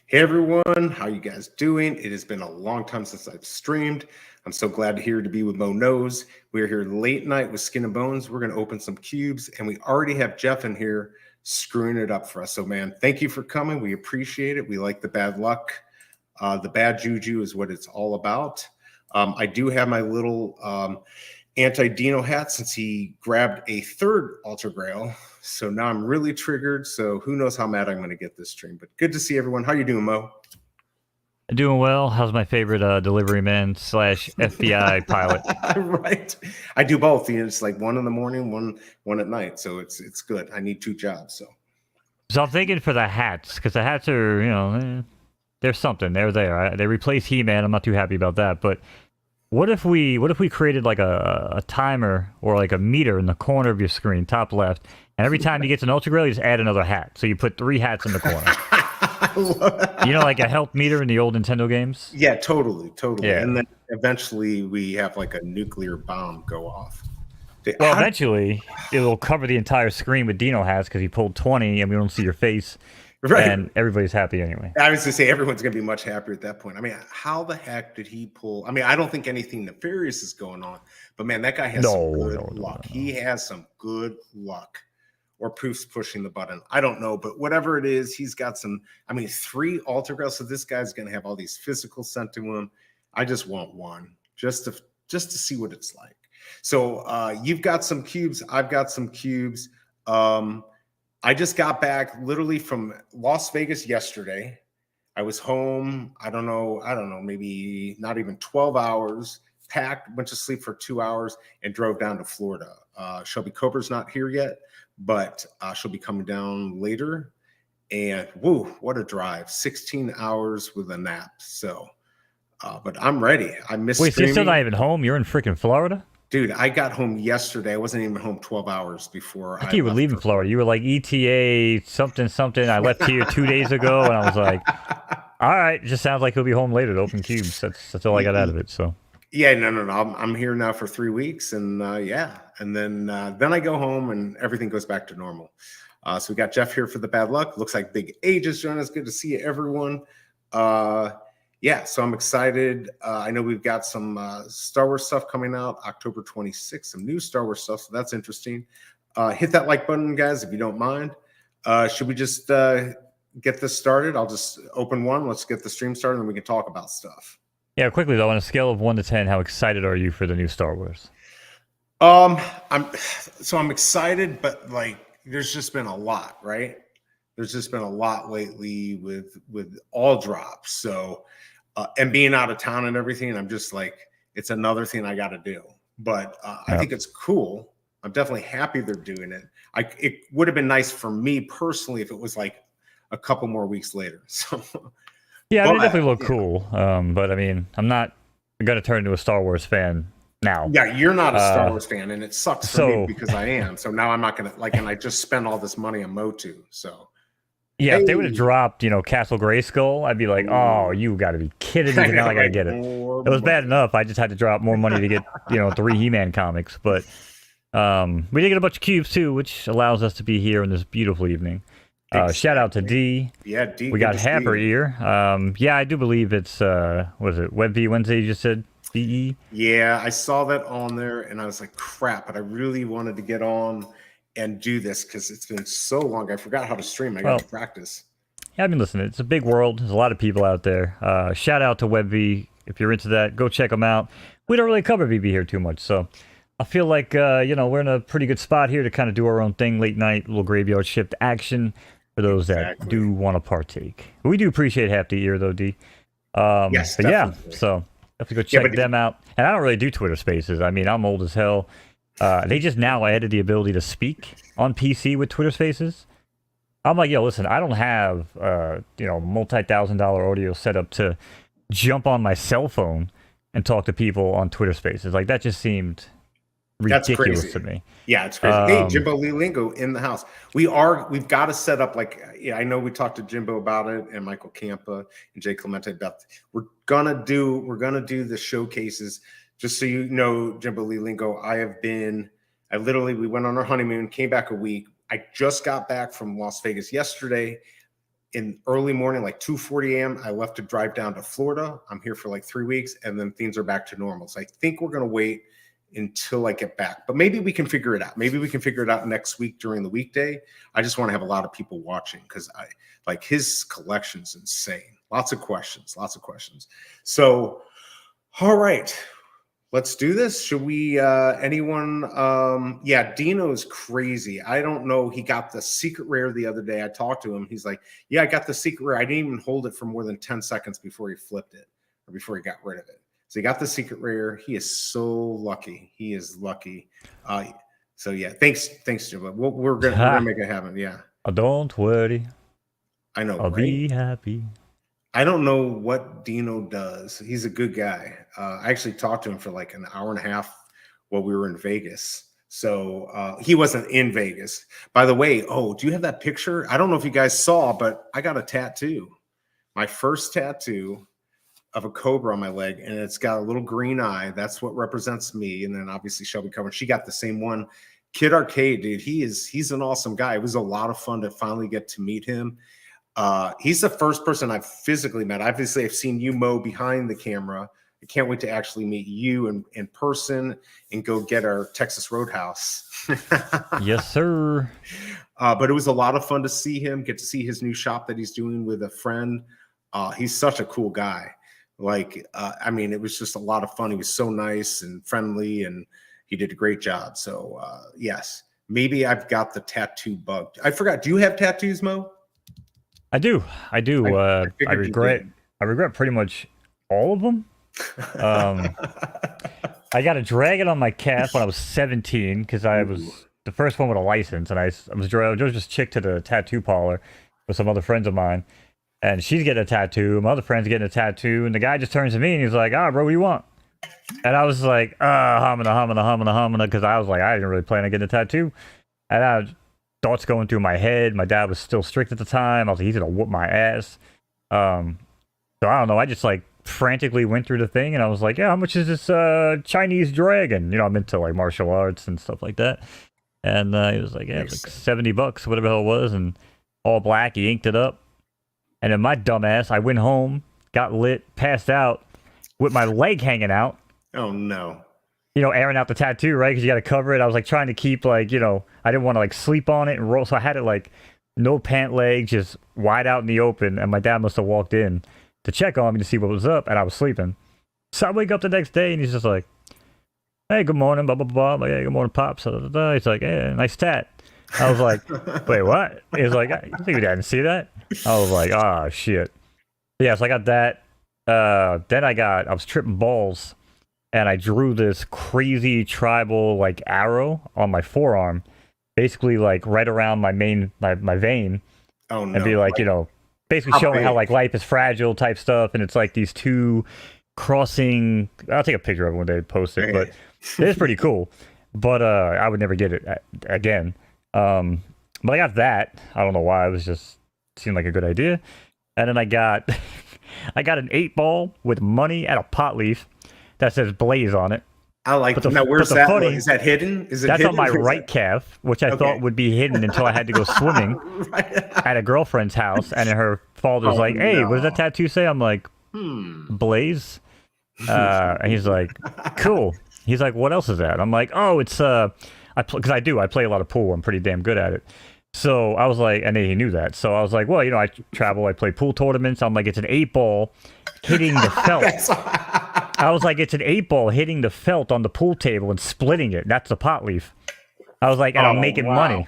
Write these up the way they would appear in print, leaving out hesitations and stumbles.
Hey everyone, how you guys doing? It has been a long time since I've streamed. I'm so glad to be with Bonez. We're here late night with Skin and Bones. We're going to open some cubes, and we already have Jeff in here screwing it up for us. So, man, thank you for coming. We appreciate it. We like the bad luck. The bad juju is what it's all about. I do have my little anti-Dino hat since he grabbed a third Alter Grail. So now I'm really triggered. So who knows how mad I'm going to get this stream. But good to see everyone. How you doing, Mo? Doing well. How's my favorite delivery man / FBI pilot? Right. I do both. It's like 1 in the morning, one at night. So it's good. I need 2 jobs. So I'm thinking for the hats, because the hats are, there's something. They're there. They replace He-Man. I'm not too happy about that. But what if we created like a timer or like a meter in the corner of your screen, top left, and every time you get to an Ultra Grail, you just add another hat. So you put 3 hats in the corner. Like a health meter in the old Nintendo games? Yeah, totally. Yeah. And then eventually we have like a nuclear bomb go off. Well, eventually it'll cover the entire screen with Dino hats because he pulled 20 and we don't see your face. Right. And everybody's happy anyway. I was going to say everyone's going to be much happier at that point. I mean, how the heck did he pull? I mean, I don't think anything nefarious is going on, but man, that guy has some good luck. He has some good luck. Or Proof's pushing the button. I don't know, but whatever it is, he's got some. I mean, 3 Alter Grails. So this guy's going to have all these physicals sent to him. I just want one, just to see what it's like. So you've got some cubes. I've got some cubes. I just got back literally from Las Vegas yesterday. I was home. I don't know, maybe not even 12 hours. Packed, went to sleep for 2 hours, and drove down to Florida. Shelby Cobra's not here yet, but she'll be coming down later. And woo, what a drive! 16 hours with a nap. So, but I'm ready. I miss. Wait, so you're still not even home? You're in freaking Florida? Dude, I got home yesterday. I wasn't even home 12 hours before. I think you were leaving Florida. You were like ETA something. I left here 2 days ago, and I was like, all right, it just sounds like he'll be home later to open cubes. That's all I got out of it. So. Yeah, no. I'm here now for 3 weeks, and and then I go home, and everything goes back to normal. So we got Jeff here for the bad luck. Looks like Big A just joined us. Good to see you, everyone. So I'm excited. I know we've got some Star Wars stuff coming out October 26th. Some new Star Wars stuff, so that's interesting. Hit that like button, guys, if you don't mind. Should we just get this started? I'll just open one. Let's get the stream started, and then we can talk about stuff. Yeah, quickly though, on a scale of 1 to 10, how excited are you for the new Star Wars? I'm excited, but like there's just been a lot, right? There's just been a lot lately with all drops. So and being out of town and everything, and I'm just like, it's another thing I got to do. But I think it's cool. I'm definitely happy they're doing it. It would have been nice for me personally if it was like a couple more weeks later. So. Yeah, they definitely look cool. But I mean, I'm not going to turn into a Star Wars fan now. Yeah, you're not a Star Wars fan, and it sucks for me because I am. So now I'm not going to and I just spent all this money on Motu. So yeah, if they would have dropped, Castle Grayskull, I'd be like, oh, you got to be kidding me! Now I got to get it. It was bad enough. I just had to drop more money to get 3 He-Man comics. But we did get a bunch of cubes too, which allows us to be here in this beautiful evening. Shout out to D. Yeah, D. We got Happer here. I do believe it's was it WebV Wednesday you just said? DE? Yeah, I saw that on there and I was like, crap, but I really wanted to get on and do this because it's been so long. I forgot how to stream. I got to practice. Yeah, I mean, listen, it's a big world. There's a lot of people out there. Shout out to WebV. If you're into that, go check them out. We don't really cover VB here too much, so I feel like we're in a pretty good spot here to kind of do our own thing late night, little graveyard shift action. For those that do want to partake. We do appreciate half the year, though, D. Yes, but definitely. Yeah, so have to go check them out. And I don't really do Twitter Spaces. I mean, I'm old as hell. They just now added the ability to speak on PC with Twitter Spaces. I'm like, yo, listen, I don't have, multi-$1,000 audio set up to jump on my cell phone and talk to people on Twitter Spaces. Like, that just seemed ridiculous to me. Yeah, it's crazy. Hey, Jimbo Lee Lingo in the house. We've got to set up I know we talked to Jimbo about it and Michael Campa and Jay Clemente about we're gonna do the showcases. Just so you know, Jimbo Lee Lingo, we went on our honeymoon, came back a week. I just got back from Las Vegas yesterday. in early morning, like 2:40 a.m., I left to drive down to Florida. I'm here for like 3 weeks, and then things are back to normal. So I think we're going to wait until I get back, but maybe we can figure it out. Maybe we can figure it out next week during the weekday. I just want to have a lot of people watching because I like his collection's insane. Lots of questions. So, all right. Let's do this. Should we, anyone? Yeah, Dino's crazy. I don't know. He got the secret rare the other day. I talked to him. He's like, yeah, I got the secret rare. I didn't even hold it for more than 10 seconds before he flipped it or before he got rid of it. So he got the secret rare. He is so lucky. He is lucky. So yeah, thanks, Jim. We're gonna make it happen. Yeah. Don't worry. I know. I'll be happy. I don't know what Dino does. He's a good guy. I actually talked to him for like an hour and a half while we were in Vegas. So he wasn't in Vegas. By the way, do you have that picture? I don't know if you guys saw, but I got a tattoo. My first tattoo of a cobra on my leg, and it's got a little green eye. That's what represents me. And then obviously Shelby Coburn. She got the same one. Kid Arcade, dude. He's an awesome guy. It was a lot of fun to finally get to meet him. He's the first person I've physically met. Obviously, I've seen you, Mo, behind the camera. I can't wait to actually meet you in person and go get our Texas Roadhouse. Yes, sir. But it was a lot of fun to see him, get to see his new shop that he's doing with a friend. He's such a cool guy. Like, I mean, it was just a lot of fun. He was so nice and friendly, and he did a great job. So, yes, maybe I've got the tattoo bug. I forgot. Do you have tattoos, Mo? I do. I regret pretty much all of them. I got a dragon on my calf when I was 17 because I was the first one with a license, and I was just chick to the tattoo parlor with some other friends of mine, and she's getting a tattoo. My other friend's getting a tattoo, and the guy just turns to me and he's like, bro, what do you want?" And I was like, hamana, because I was like, I didn't really plan on getting a tattoo, and thoughts going through my head. My dad was still strict at the time. I was like, he's gonna whoop my ass. So I don't know. I just like frantically went through the thing, and I was like, yeah, how much is this Chinese dragon? You know, I'm into like martial arts and stuff like that. And he was like, yeah, it's like $70, whatever the hell it was, and all black. He inked it up. And then my dumb ass, I went home, got lit, passed out with my leg hanging out. Oh no. You know, airing out the tattoo, right? Because you got to cover it. I was like trying to keep like, you know, I didn't want to like sleep on it and roll. So I had it like no pant leg, just wide out in the open. And my dad must have walked in to check on me to see what was up. And I was sleeping. So I wake up the next day and he's just like, hey, good morning, blah, blah, blah. I'm like, hey, good morning, Pops. He's like, hey, nice tat. I was like, wait, what? He was like, I think your dad didn't see that. I was like, shit. Yeah, so I got that. Then I was tripping balls. And I drew this crazy tribal like arrow on my forearm, basically like right around my vein. Oh no! And be like, you know, basically showing how like life is fragile type stuff. And it's like these two crossing. I'll take a picture of it when they post it, but it's pretty cool. But I would never get it again. But I got that. I don't know why. It was just seemed like a good idea. And then I got an 8-ball with money and a pot leaf that says Blaze on it. I like it. Now, where's that? Is that hidden? Is it that's hidden? on my right calf, which I thought would be hidden until I had to go swimming at a girlfriend's house. And her father's like, hey, what does that tattoo say? I'm like, Blaze. And he's like, cool. He's like, what else is that? I'm like, oh, it's, because I play a lot of pool. I'm pretty damn good at it. So I was like, and then he knew that. So I was like, well, you know, I travel, I play pool tournaments. I'm like, it's an 8-ball hitting the felt. I was like, it's an 8-ball hitting the felt on the pool table and splitting it. That's the pot leaf. I was like, and I'm making money.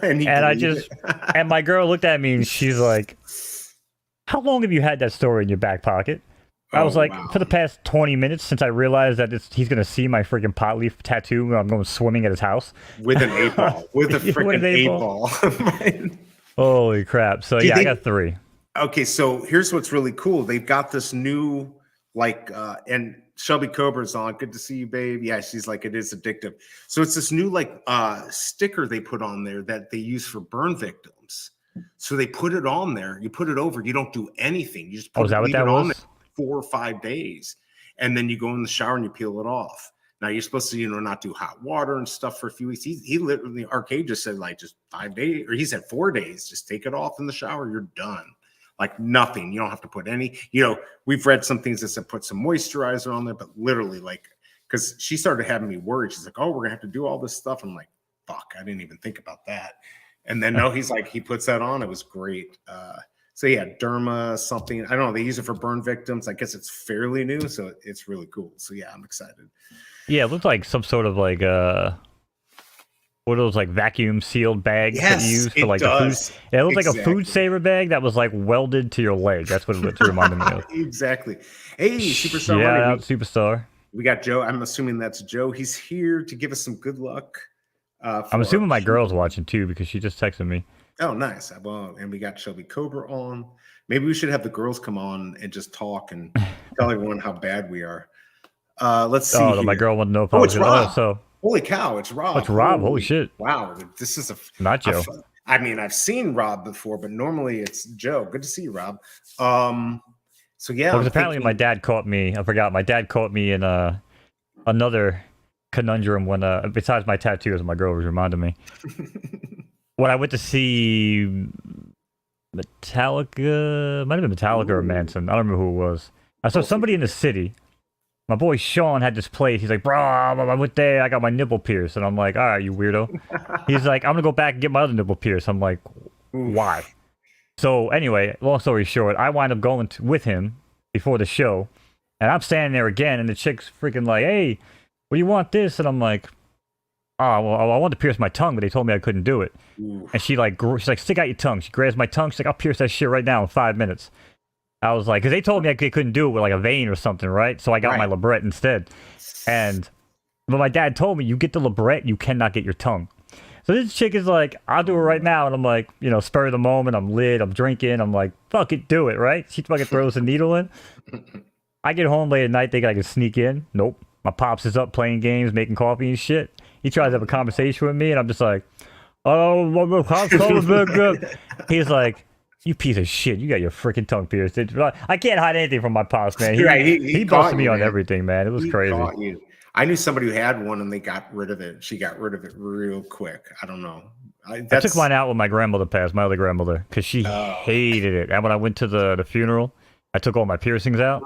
and I just, and my girl looked at me and she's like, how long have you had that story in your back pocket? I was like, for the past 20 minutes since I realized that he's going to see my freaking pot leaf tattoo when I'm going swimming at his house. With an 8-ball. With a freaking 8-ball. Holy crap. So I got 3. Okay, so here's what's really cool. They've got this new, like, and Shelby Cobra's on. Good to see you, babe. Yeah, she's like, it is addictive. So it's this new, like, sticker they put on there that they use for burn victims. So they put it on there. You put it over. You don't do anything. You just put is that what that was? 4 or 5 days, and then you go in the shower and you peel it off. Now you're supposed to, not do hot water and stuff for a few weeks. He literally, Arcade just said like just 5 days, or he said 4 days. Just take it off in the shower. You're done. Like nothing. You don't have to put any. We've read some things that said put some moisturizer on there, but literally like, because she started having me worried. She's like, "Oh, we're gonna have to do all this stuff." I'm like, "Fuck, I didn't even think about that." And then no, he's like, he puts that on. It was great. So yeah, Derma something. I don't know. They use it for burn victims. I guess it's fairly new, so it's really cool. So yeah, I'm excited. Yeah, it looked like some sort of like what are those like vacuum sealed bags that you use for like the food? Yeah, it looked like a food saver bag that was like welded to your leg. That's what it reminded me of. Exactly. Hey, Superstar. Yeah, Superstar. We got Joe. I'm assuming that's Joe. He's here to give us some good luck. I'm assuming my girl's watching too because she just texted me. Oh, nice. Well, and we got Shelby Cobra on. Maybe we should have the girls come on and just talk and tell everyone how bad we are. Let's see. Oh, my girl wanted to know if I was Rob. Holy cow, it's Rob. Oh, it's Rob. Holy shit. Wow. This is not Joe. I've seen Rob before, but normally it's Joe. Good to see you, Rob. So yeah. Well, apparently my dad caught me. I forgot. My dad caught me in another conundrum when besides my tattoos, my girl was reminding me. When I went to see Metallica, might have been Metallica or Manson. I don't remember who it was. I saw somebody in the city. My boy Sean had this place. He's like, "Bro, I went there. I got my nipple pierced." And I'm like, "All right, you weirdo." He's like, "I'm going to go back and get my other nipple pierced." I'm like, "Why?" So anyway, long story short, I wind up going with him before the show. And I'm standing there again. And the chick's freaking like, "Hey, what do you want this?" And I'm like, "Oh, well, I wanted to pierce my tongue, but they told me I couldn't do it." And she's like, "Stick out your tongue." She grabs my tongue. She's like, "I'll pierce that shit right now in 5 minutes." I was like, because they told me they couldn't do it with like a vein or something, right? So I got my labret instead. But my dad told me, you get the labret, you cannot get your tongue. So this chick is like, "I'll do it right now." And I'm like, spur of the moment. I'm lit. I'm drinking. I'm like, fuck it, do it, right? She fucking throws the needle in. I get home late at night thinking I can sneak in. Nope. My pops is up playing games, making coffee and shit. He tries to have a conversation with me, and I'm just like, "Oh, my pops coming back up." He's like, "You piece of shit, you got your freaking tongue pierced." I can't hide anything from my pops, man. He busted me on everything, man. It was crazy. I knew somebody who had one and they got rid of it. She got rid of it real quick. I don't know. I took mine out when my grandmother passed, my other grandmother, because she hated it. And when I went to the funeral, I took all my piercings out.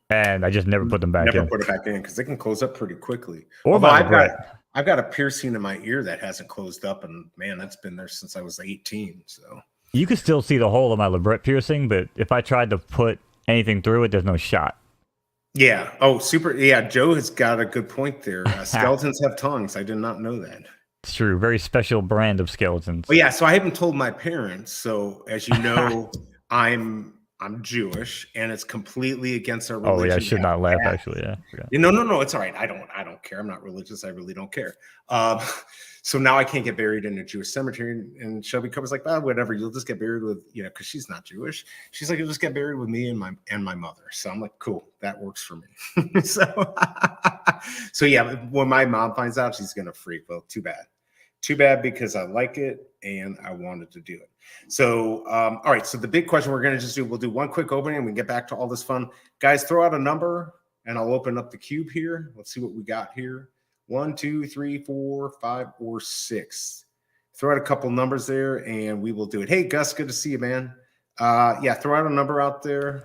And I just never put them back in. Never put it back in because they can close up pretty quickly. I've got a piercing in my ear that hasn't closed up, and man, that's been there since I was 18. So you can still see the hole of my labret piercing, but if I tried to put anything through it, there's no shot. Yeah. Oh, super. Yeah, Joe has got a good point there. Skeletons have tongues. I did not know that. It's true. Very special brand of skeletons. Well, yeah. So I haven't told my parents. So as you know, I'm Jewish, and it's completely against our religion. Oh yeah, I should not laugh. Actually, yeah. No, it's all right. I don't care. I'm not religious. I really don't care. So now I can't get buried in a Jewish cemetery. And Shelby Cover's like, whatever. You'll just get buried with, because she's not Jewish. She's like, you'll just get buried with me and my mother. So I'm like, cool, that works for me. So yeah, when my mom finds out, she's gonna freak. Well, too bad because I like it and I wanted to do it. So, all right. So the big question we'll do one quick opening and we can get back to all this fun. Guys, throw out a number and I'll open up the cube here. Let's see what we got here. 1, 2, 3, 4, 5, or 6. Throw out a couple numbers there and we will do it. Hey, Gus, good to see you, man. Yeah, throw out a number out there.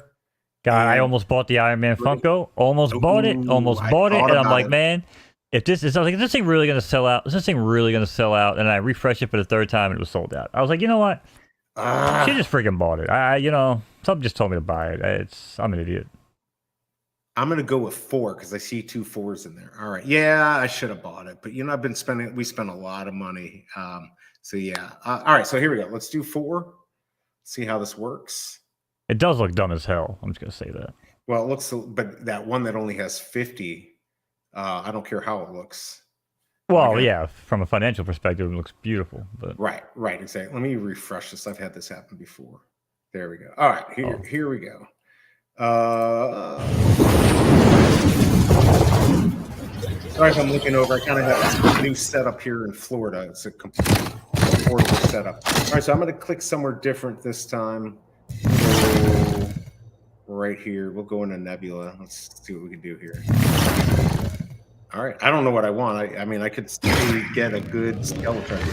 God, I almost bought the Iron Man Funko. Almost bought it. And I'm like, man, if this is like, is this thing really going to sell out? Is this thing really going to sell out? And I refreshed it for the third time and it was sold out. I was like, you know what? She just freaking bought it. Something just told me to buy it. I'm an idiot. I'm going to go with 4 because I see 2 4s in there. All right. Yeah, I should have bought it. But, we spent a lot of money. So, yeah. All right. So, here we go. Let's do 4. See how this works. It does look dumb as hell. I'm just going to say that. Well, it looks, but that one that only has 50, I don't care how it looks. Well, yeah, from a financial perspective, it looks beautiful. But Right, exactly. Let me refresh this. I've had this happen before. There we go. All right, here we go. Sorry if I'm looking over. I kind of have a new setup here in Florida. It's a complete portable setup. All right, so I'm going to click somewhere different this time. So right here. We'll go into Nebula. Let's see what we can do here. All right. I don't know what I want. I mean, I could still get a good skeleton. Is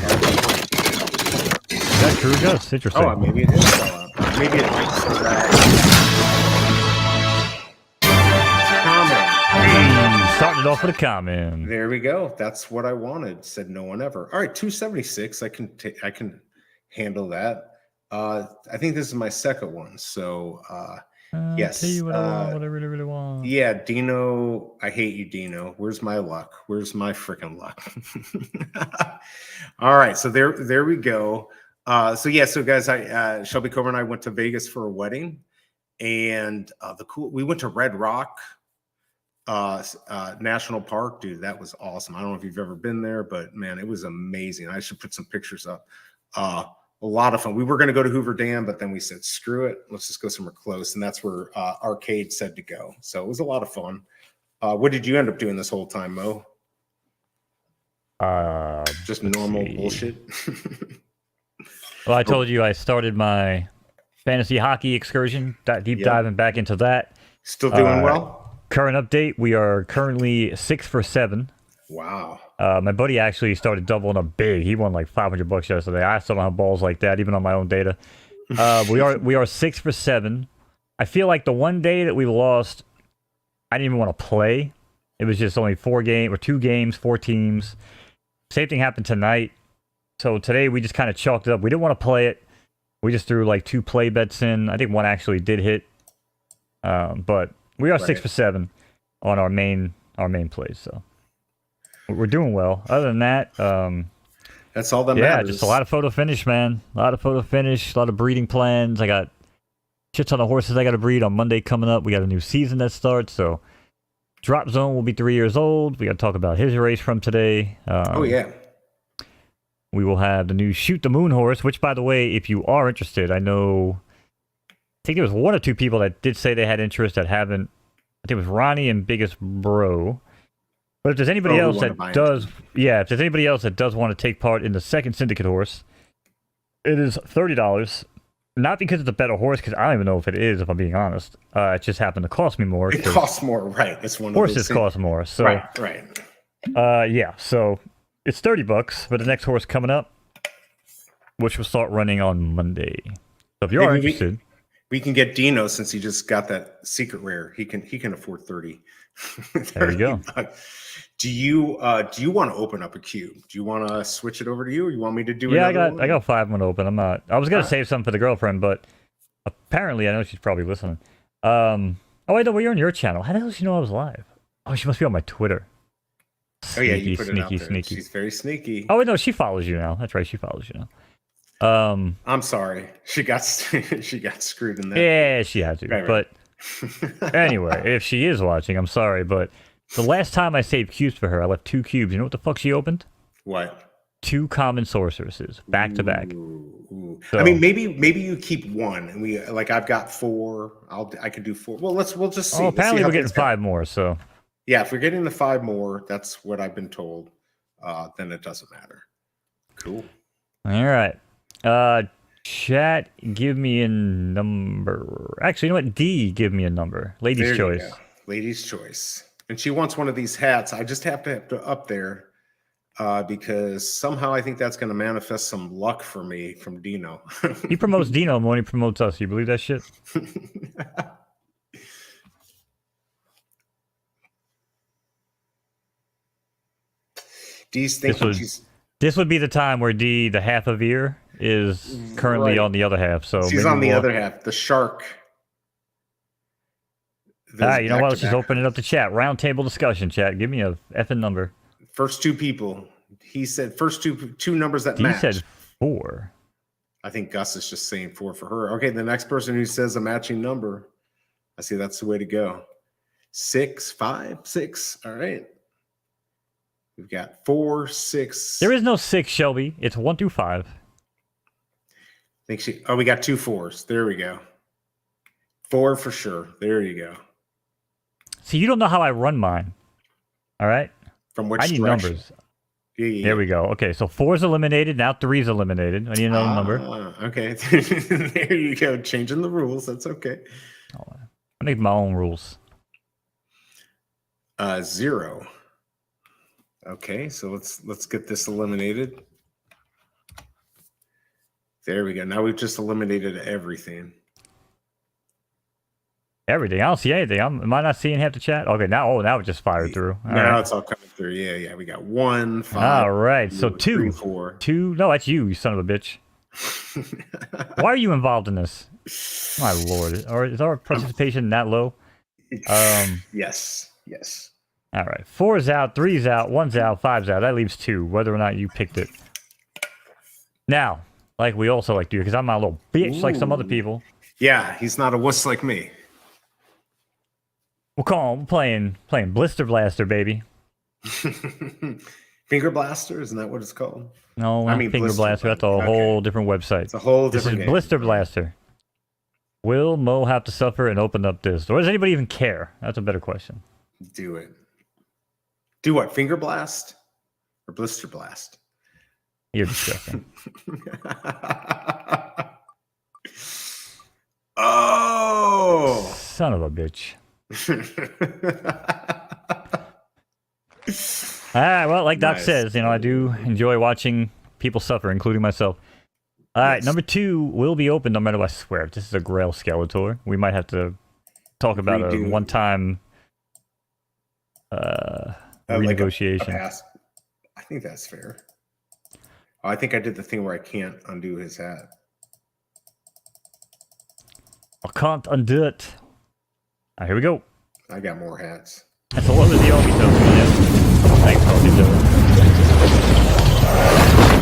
that true, Gus? Interesting. Oh, maybe it did sell out. Maybe it did sell out. Hey, starting it off with a comment. There we go. That's what I wanted. Said no one ever. All right, 276. I can handle that. I think this is my second one. So yes. Tell you what I want, what I really, really want. Yeah, Dino. I hate you, Dino. Where's my luck? Where's my freaking luck? All right, so there we go. So guys, Shelby Cobra and I went to Vegas for a wedding, and we went to Red Rock National Park. Dude, that was awesome. I don't know if you've ever been there, but man, it was amazing. I should put some pictures up. A lot of fun. We were going to go to Hoover Dam, but then we said, screw it. Let's just go somewhere close. And that's where Arcade said to go. So it was a lot of fun. What did you end up doing this whole time, Mo? Just normal bullshit. Well, I told you I started my fantasy hockey excursion, deep diving back into that. Still doing well? Current update, we are currently 6 for 7. Wow. My buddy actually started doubling up big. He won like $500 yesterday. I still don't have balls like that, even on my own data. We are 6 for 7. I feel like the one day that we lost, I didn't even want to play. It was just only 2 games, 4 teams. Same thing happened tonight. So today we just kind of chalked it up. We didn't want to play it. We just threw like 2 play bets in. I think one actually did hit. But we are 6 for 7 on our main plays. So we're doing well. Other than that, that's all that matters. Yeah, just a lot of photo finish, man. A lot of photo finish, a lot of breeding plans. I got shit ton of horses I got to breed on Monday coming up. We got a new season that starts, so Drop Zone will be 3 years old. We got to talk about his race from today. Oh, yeah. We will have the new Shoot the Moon horse, which, by the way, if you are interested, I think there was 1 or 2 people that did say they had interest that haven't. I think it was Ronnie and Biggest Bro. But if there's anybody else that does, if there's anybody else that does want to take part in the second Syndicate horse, it is $30. Not because it's a better horse, because I don't even know if it is, if I'm being honest. It just happened to cost me more. It costs more, right? It's one of horses cost more. So right. Yeah. So it's $30 for the next horse coming up, which will start running on Monday. So if you are interested, we can get Dino since he just got that secret rare. He can afford 30. There you go. Do you want to open up a cube? Do you want to switch it over to you, or you want me to do it? Yeah, I got 5 one open. I'm not. I was gonna save some for the girlfriend, but apparently I know she's probably listening. Oh wait, no, well, you're on your channel. How the hell does she know I was live? Oh, she must be on my Twitter. Oh yeah, you put it out there. Sneaky. She's very sneaky. Oh wait, no, she follows you now. That's right, she follows you now. I'm sorry, she got screwed in that. Yeah, she had to. Right. But anyway, if she is watching, I'm sorry, but the last time I saved cubes for her, I left 2 cubes. You know what the fuck she opened? What? 2 common sorceresses back to back. So, I mean, maybe you keep 1, and I've got 4. I could do 4. Well, we'll just see. Oh, apparently we're getting 5 more. So yeah, if we're getting the 5 more, that's what I've been told. Then it doesn't matter. Cool. All right. Chat, give me a number. Actually, you know what? D, give me a number. Ladies' choice. Ladies' choice. And she wants one of these hats. I just have to up there because somehow I think that's going to manifest some luck for me from Dino. He promotes Dino more than he promotes us. You believe that shit? D's thinking this would be the time where D, the half of ear, is currently on the other half. So she's on the other half. The shark. All right, you know what? Let's just open it up to chat. Roundtable discussion, chat. Give me a effing number. First 2 people. He said first two numbers that match. He said 4. I think Gus is just saying 4 for her. Okay, the next person who says a matching number. I see that's the way to go. 6, 5, 6. All right. We've got 4, 6. There is no 6, Shelby. It's 1 through 5. We got 2 4s. There we go. 4 for sure. There you go. See, you don't know how I run mine. All right? From which I need direction? numbers. Yeah. There we go. Okay, so 4's eliminated. Now 3's eliminated. I need another number. Okay. There you go. Changing the rules. That's okay. I make my own rules. 0. Okay, so let's get this eliminated. There we go. Now we've just eliminated everything. Everything. I don't see anything. Am I not seeing half the chat? Okay, now it just fired through. Now it's all coming through. Yeah. We got 1, 5. All right, so 2, 3, 4. 2. No, that's you son of a bitch. Why are you involved in this? My lord. Or is our participation that low? Yes. All right. 4's out, 3's out, 1's out, 5's out. That leaves 2, whether or not you picked it. Now, like we also like to do, because I'm not a little bitch like some other people. Yeah, he's not a wuss like me. We'll call him playing Blister Blaster, baby. Finger Blaster, isn't that what it's called? No, I mean Finger Blaster. That's a whole different website. It's a whole different This is game. Blister Blaster. Will Mo have to suffer and open up this? Or does anybody even care? That's a better question. Do it. Do what? Finger Blast or Blister Blast? You're disgusting. Oh! Son of a bitch. All right, well, like Doc says, I do enjoy watching people suffer, including myself. All right, number 2 will be open no matter what. I swear, if this is a Grail Skeletor, we might have to talk about a one-time renegotiation. Like I think that's fair. Oh, I think I did the thing where I can't undo his hat. I can't undo it. All right, here we go. I got more hats. That's a lot of the Yogi token, yeah. Thanks, Yogi token.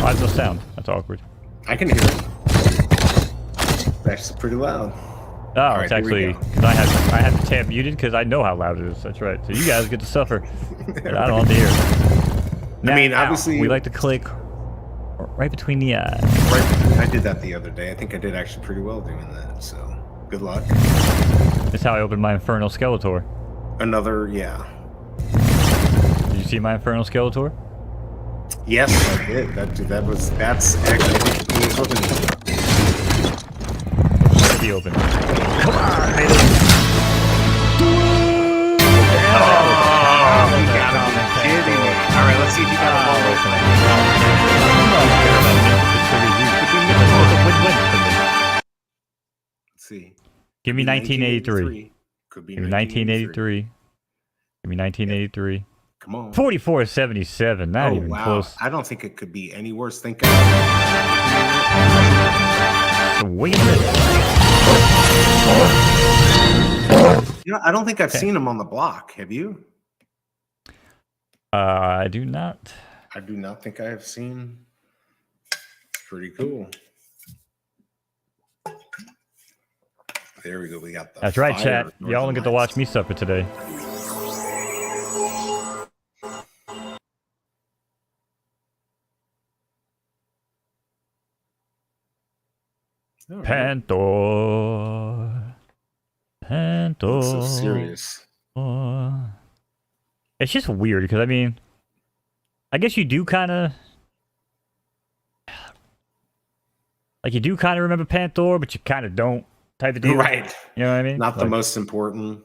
Why is no sound? That's awkward. I can hear it. It's actually pretty loud. Oh, right, it's actually because I have the tab muted because I know how loud it is. That's right. So you guys get to suffer, and I don't have to hear it. Now, I mean, obviously, we like to click right between the eyes. Right, I did that the other day. I think I did actually pretty well doing that. So good luck. That's how I opened my Infernal Skeletor. Another, yeah. Did you see my Infernal Skeletor? Yes, I did. That's actually what he was looking for. He opened. Come on, baby. Oh, you gotta be kidding me. All right, let's see if you got a ball opening. Let's see. Give me 1983. Could be Give me 1983. Give me 1983. Come on. 44.77. Not even close. I don't think it could be any worse. Think Wait a minute. I don't think I've seen him on the block. Have you? I do not. I do not think I have seen. Pretty cool. There we go. We got the. That's right, chat. Y'all don't get to watch me suffer today. Pantor. Pantor. So serious. It's just weird because, I mean, I guess you do kind of. Like, you do kind of remember Pantor, but you kind of don't, type of deal. Right. You know what I mean? Not the most important.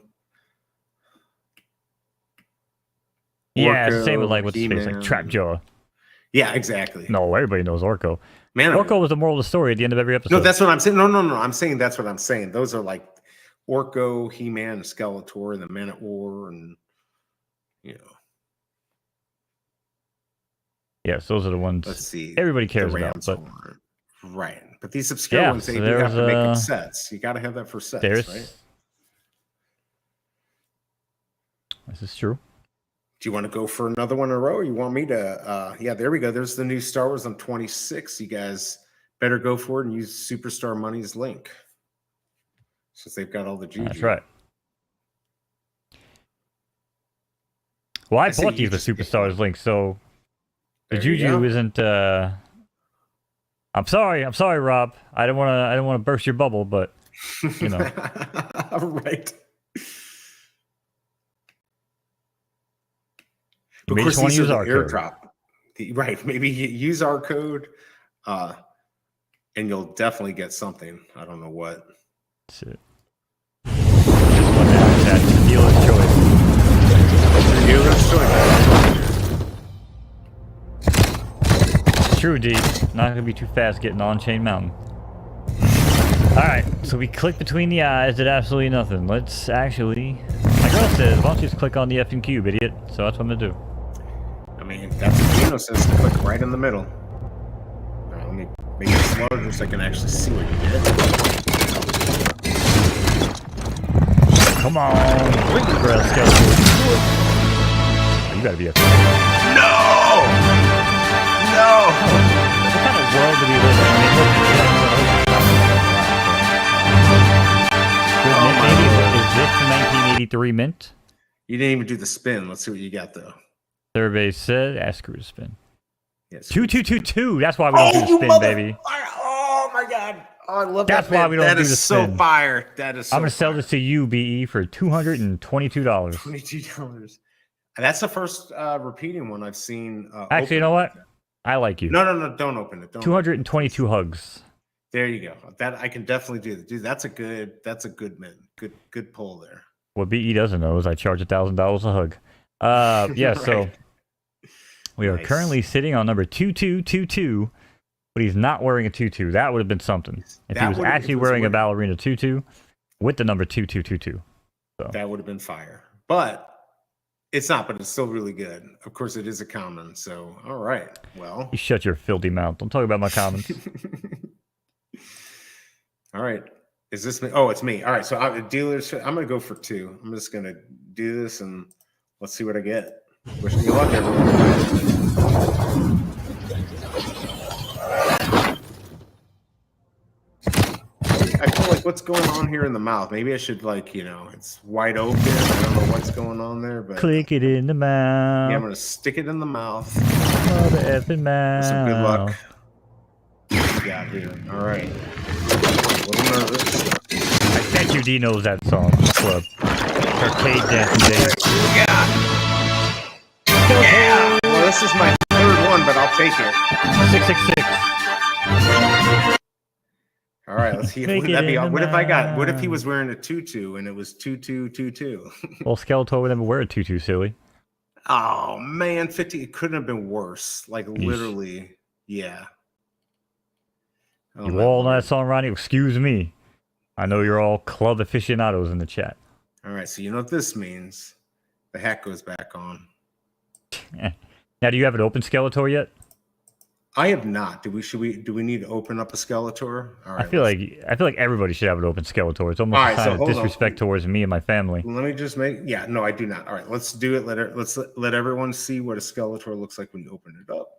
Yeah, it's the same with, like, what's his face, like Trapjaw. Yeah, exactly. No, everybody knows Orko. Man, Orko was the moral of the story at the end of every episode. No, that's what I'm saying. No. I'm saying that's what I'm saying. Those are like Orko, He-Man, Skeletor, and the Men at War, and Yes, those are the ones. Let's see. Everybody cares about. But right, but these obscure ones, they do have to make them sets. You got to have that for sets, right? This is true. Do you want to go for another one in a row, or you want me to? Yeah, there we go. There's the new Star Wars on 26. You guys better go for it and use Superstar Money's link, since they've got all the juju. That's right. Well, I bought these with Superstars link, so the juju isn't. I'm sorry, Rob. I don't want to burst your bubble, but you know. Right. Of course, these use our airdrop. Right. Maybe use our code, and you'll definitely get something. I don't know what. That's it. That's dealer's choice. Dealer's choice. True, D. Not gonna be too fast getting on Chain Mountain. Alright, so we click between the eyes, did absolutely nothing. Let's actually... My girl says, why don't you just click on the effing cube, idiot? So that's what I'm gonna do. I mean, that's what Dino says, click right in the middle. Alright, let me make it larger so I can actually see what you did. Come on! Girl, skeleton. You gotta be a... No! No! What kind of world do we live in? I mean, is this the 1983 mint? You didn't even do the spin. Let's see what you got, though. Survey said, ask her to spin. Yes. 2222. That's why we don't do the spin, baby. Oh my god. Oh, I love That's that. why we don't do the spin. That is so fire. That is so I'm going to sell this to you, BE, for $222. $22. That's the first repeating one I've seen. Actually, you know what? I like you. No. Don't open it. Don't 222 open it. hugs. There you go. That I can definitely do. Dude, that's a good min. Good pull there. What BE doesn't know is I charge $1,000 a hug. Yeah, right. So we are currently sitting on number 2222, but he's not wearing a tutu. That would have been something. If he was actually wearing a ballerina tutu with the number 2222. So. That would have been fire. But it's not, but it's still really good. Of course, it is a common. So, all right. Well, you shut your filthy mouth. Don't talk about my commons. All right. Is this me? Oh, it's me. All right. So dealers, I'm going to go for 2. I'm just going to do this and let's see what I get. Wish me luck, everyone. I feel like what's going on here in the mouth? Maybe I should it's wide open. I don't know what's going on there, but click it in the mouth. Yeah, I'm going to stick it in the mouth. Oh, the effing mouth. Some good luck. What we got here? All right. A little nervous. I bet you D knows that song, Club. Arcade dancing days. Yeah! Well, this is my 3rd one, but I'll take it. 666. All right, let's see. What if he was wearing a tutu and it was 2222? Well, Skeletor would never wear a tutu, silly. Oh man, 50. It couldn't have been worse. Like literally, yeah. You all know that song, Ronnie? Excuse me. I know you're all club aficionados in the chat. All right, so you know what this means. The hat goes back on. Now, do you have an open Skeletor yet? I have not. Do we need to open up a Skeletor? All right. I feel like everybody should have an open Skeletor. It's almost a sign of disrespect towards me and my family. Let me just no, I do not. All right, let's do it. Let's let everyone see what a Skeletor looks like when you open it up.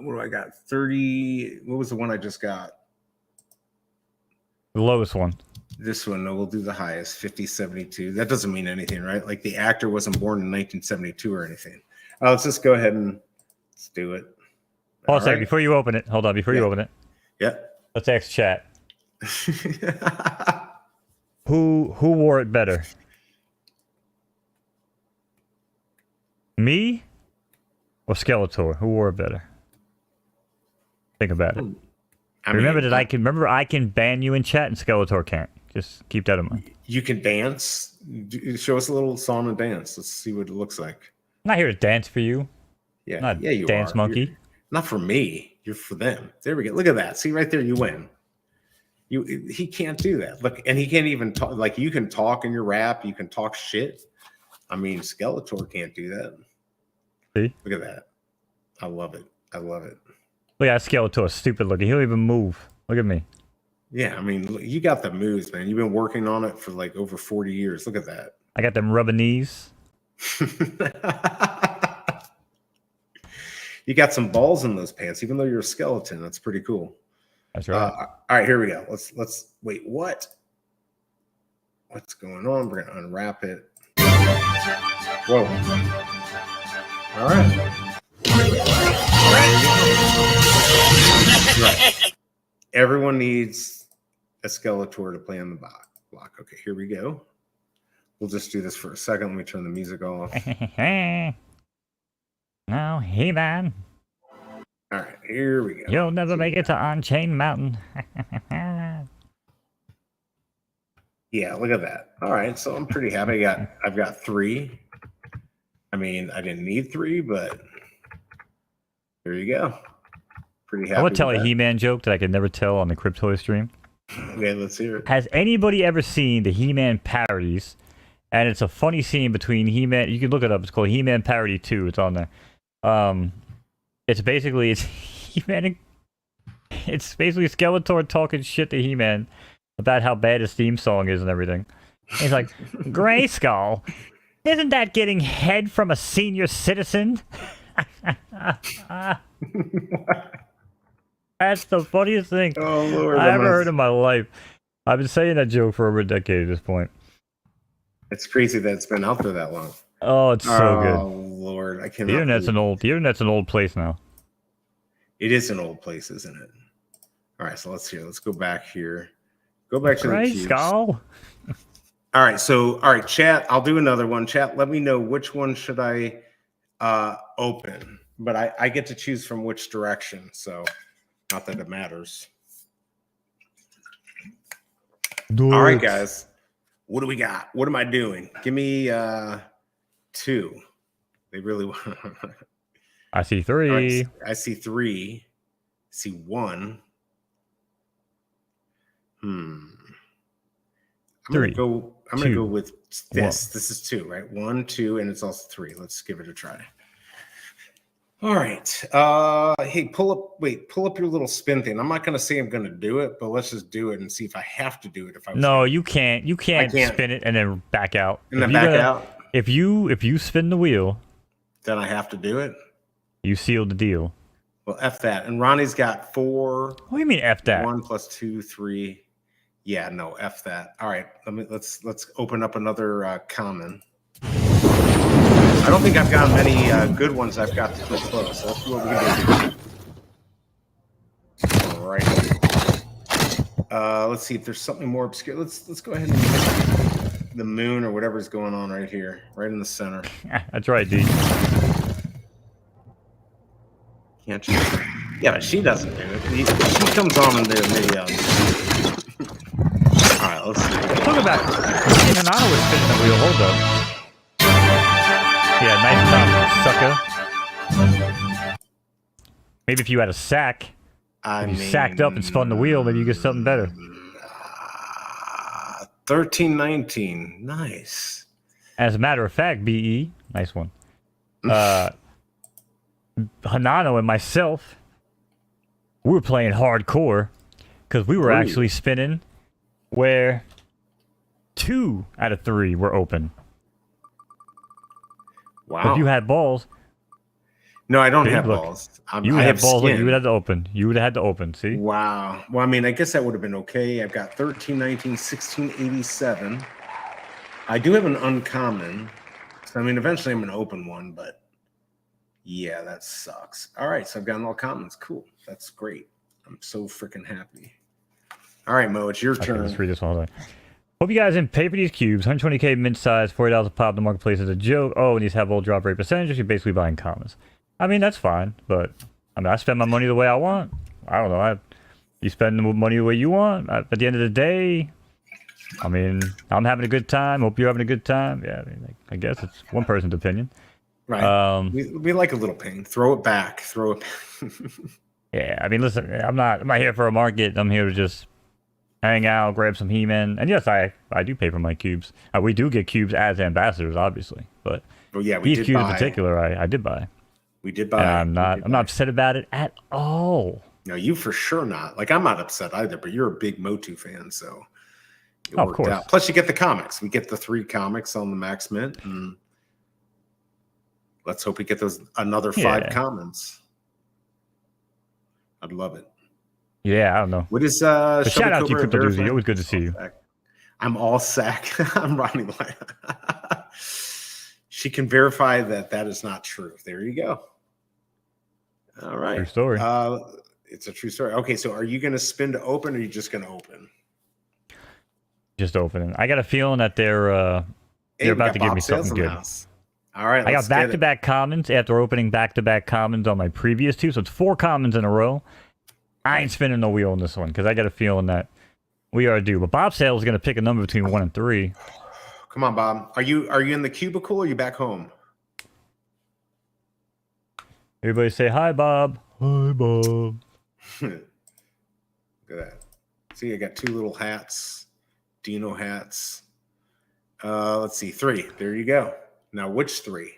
What do I got? 30. What was the one I just got? The lowest one. This one, no, we'll do the highest, 5072. That doesn't mean anything, right? Like the actor wasn't born in 1972 or anything. Let's just go ahead and let's do it. Hold on a second, before you open it. Hold on, before you open it. Yeah. Let's ask chat. Who wore it better? Me or Skeletor? Who wore it better? Think about it. Remember I can ban you in chat and Skeletor can't. Just keep that in mind. You can dance. Show us a little song and dance. Let's see what it looks like. I'm not here to dance for you. Yeah, I'm not you dance are. monkey. Not for me. You're for them. There we go. Look at that. See right there, you win. He can't do that. Look, and he can't even talk. Like you can talk in your rap. You can talk shit. I mean, Skeletor can't do that. See? Look at that. I love it. I love it. Look at Skeletor, stupid looking. He'll even move. Look at me. Yeah, I mean, look, you got the moves, man. You've been working on it for like over 40 years. Look at that. I got them rubber knees. You got some balls in those pants, even though you're a skeleton. That's pretty cool. That's right. All right, here we go. Let's wait. What's going on? We're gonna unwrap it. Whoa. All right. Right. Everyone needs a Skeletor to play on the block. Okay, here we go. We'll just do this for a second. Let me turn the music off. Oh, hey, man. All right, here we go. You'll never make it to On-Chain Mountain. Yeah, look at that. All right, so I'm pretty happy. I've got 3. I mean, I didn't need 3, but There you go. Pretty happy. I'm gonna tell a He-Man joke that I could never tell on the Cryptoys stream. Okay, let's hear it. Has anybody ever seen the He-Man parodies? And it's a funny scene between He-Man. You can look it up. It's called He-Man Parody 2. It's on there. It's He-Man. It's basically Skeletor talking shit to He-Man about how bad his theme song is and everything. And he's like, Grayskull, isn't that getting head from a senior citizen? That's the funniest thing I ever heard in my life. I've been saying that joke for over a decade at this point. It's crazy that it's been out there that long. Oh, it's so good. Oh Lord, I cannot. The internet's an old place now. It is an old place, isn't it? All right, so let's go back here. Go back to the cubes. All right, chat. I'll do another one. Chat, let me know which one should I open, but I get to choose from which direction, so not that it matters. All right, guys. What do we got? What am I doing? Give me 2. They really want. I see 3. I see 3. I see 1. I'm 3. gonna go with this. 1. This is 2, right? 1, 2, and it's also 3. Let's give it a try. All right. Hey, pull up your little spin thing. I'm not gonna say I'm gonna do it, but let's just do it and see if I have to do it. You can't. You can't spin it and then back out. And then back out. If you spin the wheel, then I have to do it. You seal the deal. Well, F that. And Ronnie's got 4. What do you mean F that? 1 + 2, 3. Yeah, no, F that. All right, let's open up another common. I don't think I've got many good ones. I've got to close. So that's what we're gonna do. All right. Let's see if there's something more obscure. Let's go ahead and get the moon or whatever's going on right here, right in the center. That's right, D. Can't you? Yeah, but she doesn't do it. She comes on in the All right, let's see. Look at that. Hinano was spinning the wheel. Hold up. Yeah, nice job, sucker. Maybe if you had a sack, you sacked up and spun the wheel, maybe you get something better. 13-19. Nice. As a matter of fact, BE, nice one. Hinano and myself, we were playing hardcore because we were actually spinning where 2 out of 3 were open. Wow. But if you had balls. No, I don't have balls. You would have balls. Look, you would have to open. You would have had to open. See? Wow. Well, I mean, I guess that would have been okay. I've got 13-19, 16-87. I do have an uncommon. So, I mean, eventually I'm going to open one, but yeah, that sucks. All right. So I've gotten all commons. Cool. That's great. I'm so freaking happy. All right, Mo, it's your turn. Let's read this one. Hold on. Hope you guys didn't pay for these cubes. 120k mint size, $40 a pop in the marketplace is a joke. Oh, and these have all drop rate percentages. You're basically buying commons. I mean, that's fine, but I mean, I spend my money the way I want. I don't know. You spend the money the way you want. At the end of the day, I mean, I'm having a good time. Hope you're having a good time. Yeah, I mean, I guess it's one person's opinion. Right. We like a little pain. Throw it back. Throw it back. Yeah, I mean, listen, I'm not here for a market. I'm here to just hang out, grab some He-Man. And yes, I do pay for my cubes. We do get cubes as ambassadors, obviously. But these cubes in particular, I did buy. We did buy. And I'm not upset about it at all. No, you for sure not. Like, I'm not upset either, but you're a big Motu fan, so it worked course. out. Plus, you get the comics. We get the 3 comics on the Max Mint, and let's hope we get another 5 commons. I'd love it. Yeah, I don't know. What is shout out to you, Crypto Doozy. Always good to see you. I'm all sack. I'm Ronnie. She can verify that is not true. There you go. All right. True story. It's a true story. Okay, so are you going to spin to open, or are you just going to open? Just opening. I got a feeling that they're about to give me something good. All right. I got back-to-back commons after opening back-to-back commons on my previous 2, so it's 4 commons in a row. I ain't spinning the wheel on this one because I got a feeling that we are due. But Bob Sale is going to pick a number between 1 and 3. Come on, Bob. Are you in the cubicle or are you back home? Everybody say hi, Bob. Hi, Bob. Look at that. See, I got 2 little hats, Dino hats. Let's see, 3. There you go. Now, which 3?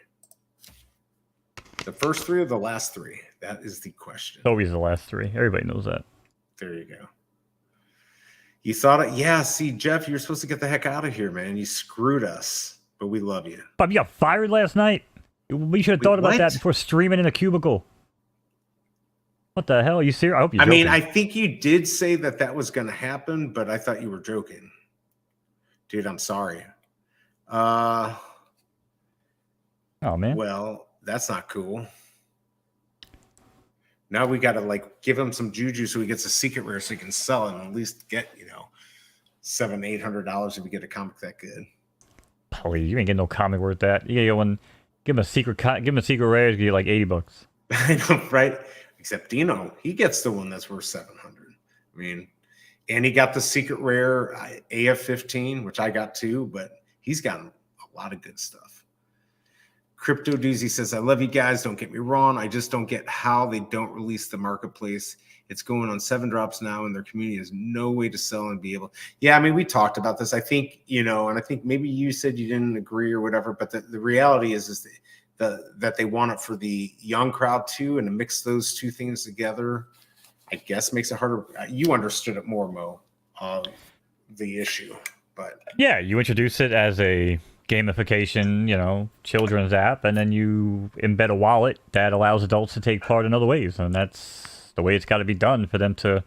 The first 3 or the last 3? That is the question. Always the last 3. Everybody knows that. There you go. You thought it? Yeah, see, Jeff, you're supposed to get the heck out of here, man. You screwed us, but we love you. Bob, you got fired last night? We should have thought about that before streaming in a cubicle. What the hell? Are you serious? I hope you're joking. I mean, I think you did say that was going to happen, but I thought you were joking. Dude, I'm sorry. Oh, man. Well, that's not cool. Now we got to like give him some juju so he gets a secret rare so he can sell it and at least get, $700-800 if we get a comic that good. Please, you ain't getting no comic worth that. You gotta go and give him a secret rare to get like $80. I know, right? Except Dino, he gets the one that's worth 700. I mean, and he got the secret rare AF-15, which I got too, but he's gotten a lot of good stuff. Crypto Doozy says, I love you guys. Don't get me wrong. I just don't get how they don't release the marketplace. It's going on 7 drops now, and their community has no way to sell and be able. Yeah, I mean, we talked about this. I think, and I think maybe you said you didn't agree or whatever, but the reality is that they want it for the young crowd too, and to mix those 2 things together, I guess makes it harder. You understood it more, Mo, the issue, but yeah, you introduce it as a gamification, children's app, and then you embed a wallet that allows adults to take part in other ways, and that's the way it's got to be done for them to,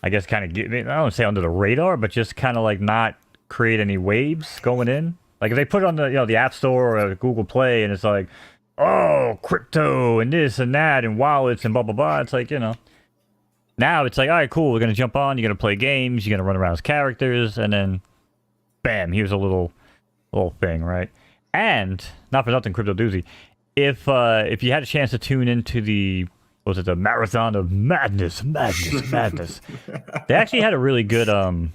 I guess, kind of get, I don't say under the radar, but just kind of like not create any waves going in. Like if they put it on the App Store or Google Play, and it's like, oh, crypto and this and that and wallets and blah blah blah. It's like, now it's like, all right, cool. We're gonna jump on. You're gonna play games. You're gonna run around as characters, and then, bam, here's a little thing, right? And not for nothing, Crypto Doozy, if you had a chance to tune into the Marathon of Madness, they actually had a really good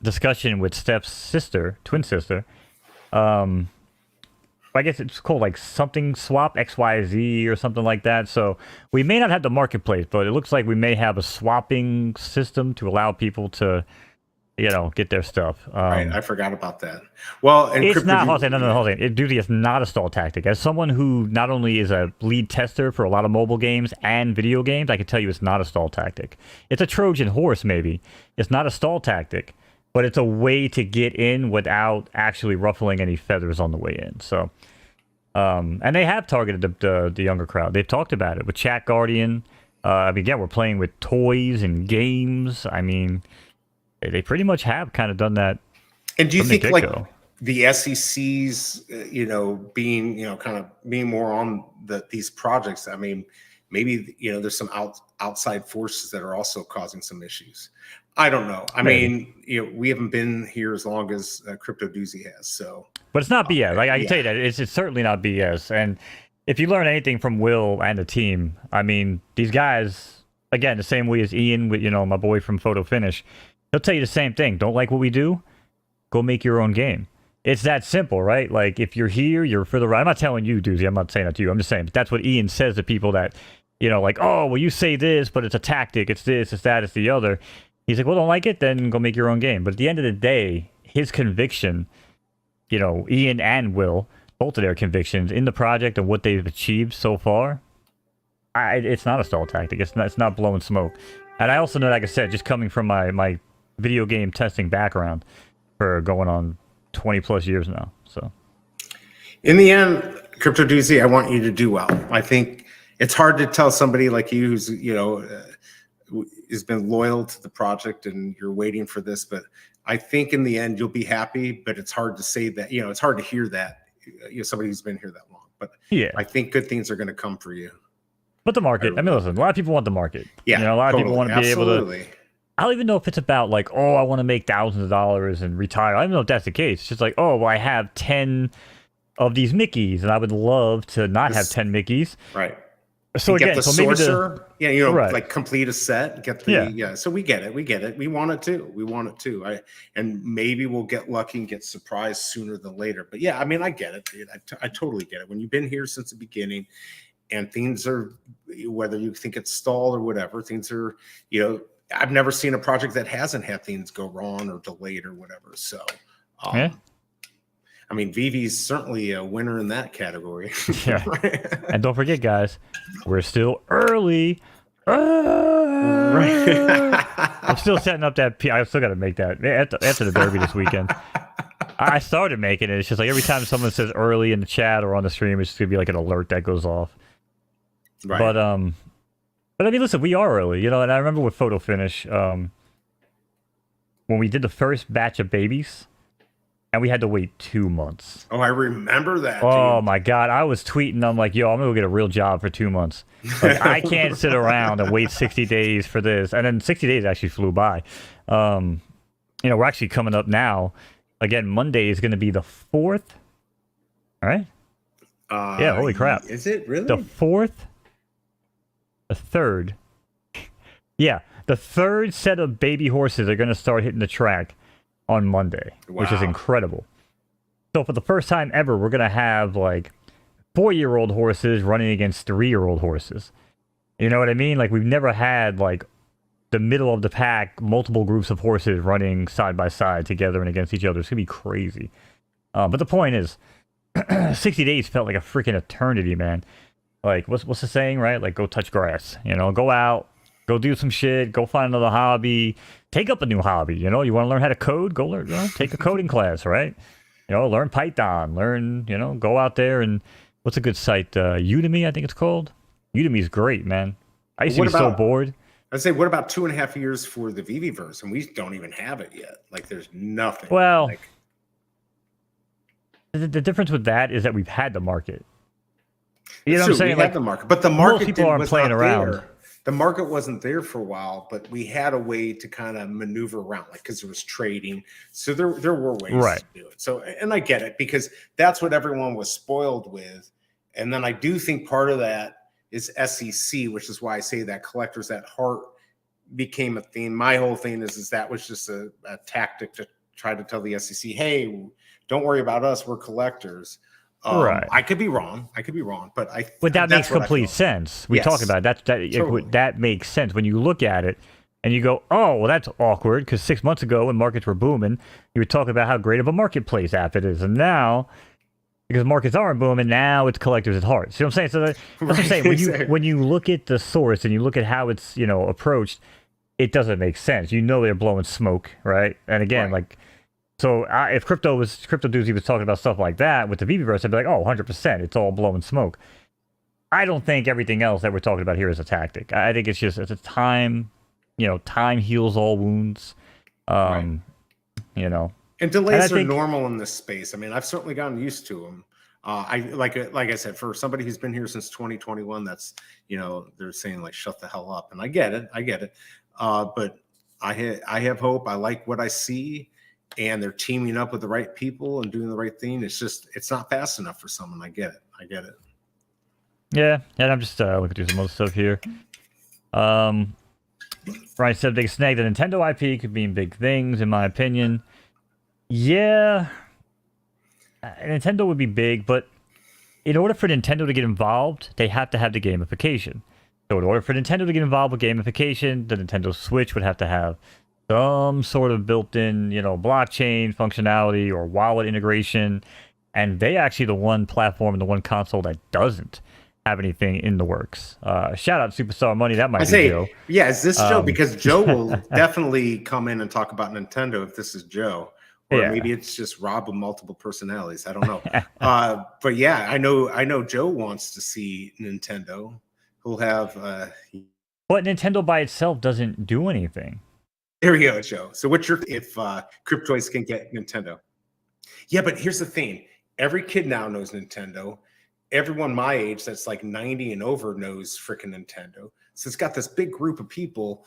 discussion with Steph's twin sister. I guess it's called like something swap XYZ or something like that. So we may not have the marketplace, but it looks like we may have a swapping system to allow people to, get their stuff. Right, I forgot about that. Well, and it's not. Hold on. Duty is not a stall tactic. As someone who not only is a lead tester for a lot of mobile games and video games, I can tell you it's not a stall tactic. It's a Trojan horse, maybe. It's not a stall tactic. But it's a way to get in without actually ruffling any feathers on the way in. So, and they have targeted the younger crowd. They've talked about it with Chat Guardian. We're playing with toys and games. I mean, they pretty much have kind of done that. And do you think like the SEC's, being, kind of being more on these projects? I mean, maybe, there's some outside forces that are also causing some issues. I don't know. I mean, we haven't been here as long as Crypto Doozy has. So, but it's not BS. I can tell you that it's certainly not BS. And if you learn anything from Will and the team, I mean, these guys, again, the same way as Ian with my boy from Photo Finish, he'll tell you the same thing. Don't like what we do? Go make your own game. It's that simple, right? Like if you're here, you're for the ride. I'm not telling you, Doozy. I'm not saying that to you. I'm just saying. But that's what Ian says to people that, like, oh, well, you say this, but it's a tactic. It's this, it's that, it's the other. He's like, well, don't like it? Then go make your own game. But at the end of the day, his conviction, Ian and Will, both of their convictions in the project and what they've achieved so far, it's not a stall tactic. It's not blowing smoke. And I also know, like I said, just coming from my video game testing background for going on 20 plus years now. So in the end, Crypto Doozy, I want you to do well. I think it's hard to tell somebody like you who's, has been loyal to the project and you're waiting for this, but I think in the end you'll be happy, but it's hard to say that, it's hard to hear that, somebody who's been here that long, but yeah, I think good things are going to come for you. But the market, I mean, listen, a lot of people want the market. Yeah. A lot of people want to be able to, I don't even know if it's about like, oh, I want to make thousands of dollars and retire. I don't know if that's the case. It's just like, oh, well, I have 10 of these Mickeys and I would love to not have 10 Mickeys. Right. So again, get the sorcerer, right. Like complete a set, get the So we get it. We want it too. And maybe we'll get lucky and get surprised sooner than later. But yeah, I mean, I get it, dude. I totally get it. When you've been here since the beginning, and things are, whether you think it's stalled or whatever, things are, you know, I've never seen a project that hasn't had things go wrong or delayed or whatever. So, yeah. I mean, Vivi's certainly a winner in that category. Yeah. And don't forget, guys, we're still early. I'm still setting up that. I still got to make that after the derby this weekend. I started making it. It's just like every time someone says early in the chat or on the stream, it's just gonna be like an alert that goes off. Right. But I mean, listen, we are early, you know. And I remember with Photo Finish, when we did the first batch of babies, and we had to wait 2 months. Oh, I remember that. Oh dude. my God, I was tweeting. I'm like, yo, I'm gonna go get a real job for 2 months. Like, I can't sit around and wait 60 days for this. And then 60 days actually flew by. You know, we're actually coming up now. Again, Monday is going to be the 4th. All right. Yeah, holy crap. Is it really? The 4th? The 3rd. Yeah, the 3rd set of baby horses are going to start hitting the track on Monday, which is incredible. So for the first time ever, we're going to have like 4-year-old horses running against 3-year-old horses. You know what I mean? Like, we've never had like the middle of the pack, multiple groups of horses running side by side together and against each other. It's going to be crazy. But the point is, 60 days felt like a freaking eternity, man. Like, what's the saying, right? Like, go touch grass. You know, go out, go do some shit, go find another hobby, take up a new hobby. You know, you want to learn how to code? Go learn, take a coding class, right? You know, learn Python, go out there and what's a good site? Udemy, I think it's called. Udemy's great, man. I used to be so bored. I'd say, what about 2.5 years for the Viviverse? And we don't even have it yet. Like, there's nothing. Well, like, the difference with that is that we've had the market. You know what I'm saying? We had the market, but the market people aren't playing around. There. The market wasn't there for a while, but we had a way to kind of maneuver around, like, because there was trading. So there were ways to do it. So, and I get it, because that's what everyone was spoiled with. And then I do think part of that is SEC, which is why I say that collectors at heart became a theme. My whole thing is that was just a tactic to try to tell the SEC, hey, don't worry about us, we're collectors. Right. I could be wrong, but that makes complete sense. We talk about it. That makes sense when you look at it and you go, oh, well, that's awkward, because 6 months ago when markets were booming, you were talking about how great of a marketplace app it is, and now, because markets aren't booming, now it's collectors at heart. See what I'm saying? So that's what I'm saying. When you look at the source and you look at how it's approached, it doesn't make sense. You know they're blowing smoke, right? And again, so if Crypto Doozy was talking about stuff like that with the Viviverse, I'd be like, oh, 100%, it's all blowing smoke. I don't think everything else that we're talking about here is a tactic. I think it's a time, time heals all wounds. And delays are normal in this space. I mean, I've certainly gotten used to them. Like I said, for somebody who's been here since 2021, that's, they're saying like, shut the hell up. And I get it. But I have hope. I like what I see, and they're teaming up with the right people and doing the right thing. It's not fast enough for someone. I get it. Yeah. And I'm just looking through some other stuff here. Brian said, big snag, the Nintendo IP could mean big things, in my opinion. Yeah, Nintendo would be big, but in order for Nintendo to get involved, they have to have the gamification. So in order for Nintendo to get involved with gamification, the Nintendo Switch would have to have some sort of built-in, blockchain functionality or wallet integration. And they actually the one platform and the one console that doesn't have anything in the works. Shout out Superstar Money. That might be Joe. Yeah, is this Joe? Because Joe will definitely come in and talk about Nintendo if this is Joe. Or maybe it's just Rob with multiple personalities. I don't know. But yeah, I know Joe wants to see Nintendo. He'll have but Nintendo by itself doesn't do anything. There we go, Joe. So what's your if Cryptoys can get Nintendo? Yeah, but here's the thing. Every kid now knows Nintendo. Everyone my age that's like 90 and over knows freaking Nintendo. So it's got this big group of people,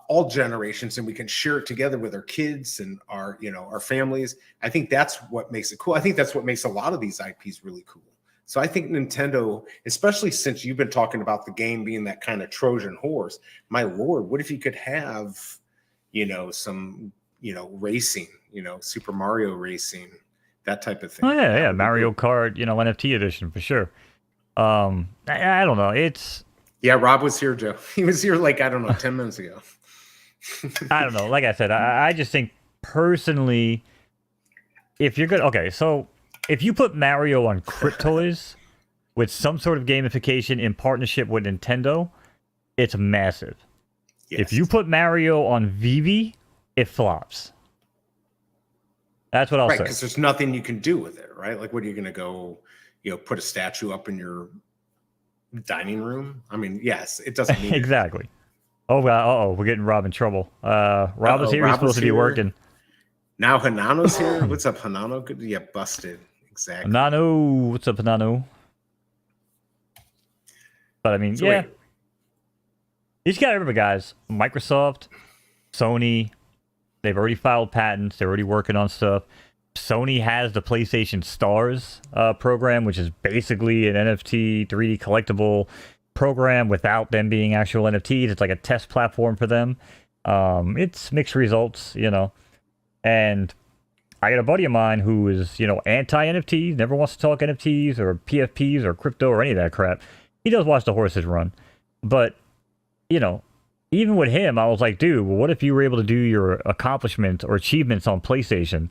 all generations, and we can share it together with our kids and our families. I think that's what makes it cool. I think that's what makes a lot of these IPs really cool. So I think Nintendo, especially since you've been talking about the game being that kind of Trojan horse, my Lord, what if you could have, some, racing, Super Mario racing, that type of thing. Oh yeah, Mario Kart, NFT edition for sure. I don't know. It's Yeah, Rob was here, Joe. He was here like, I don't know, 10 minutes ago. I don't know. Like I said, I just think personally, if you're good, okay, so if you put Mario on Cryptoys with some sort of gamification in partnership with Nintendo, it's massive. Yes. If you put Mario on Vivi, it flops. That's what I'll say. Right, because there's nothing you can do with it, right? Like, what are you going to go, put a statue up in your dining room? I mean, yes, it doesn't mean exactly. Oh, uh-oh, we're getting Rob in trouble. Rob is here. He's supposed to be working. Now Hanano's here. What's up, Hanano? Good. Yeah, busted. Exactly. Hanano. What's up, Hanano? But I mean, so yeah. Wait. You just gotta remember, guys, Microsoft, Sony, they've already filed patents. They're already working on stuff. Sony has the PlayStation Stars program, which is basically an NFT 3D collectible program without them being actual NFTs. It's like a test platform for them. It's mixed results, And I got a buddy of mine who is, anti-NFTs, never wants to talk NFTs or PFPs or crypto or any of that crap. He does watch the horses run. But, even with him, I was like, dude, well, what if you were able to do your accomplishments or achievements on PlayStation?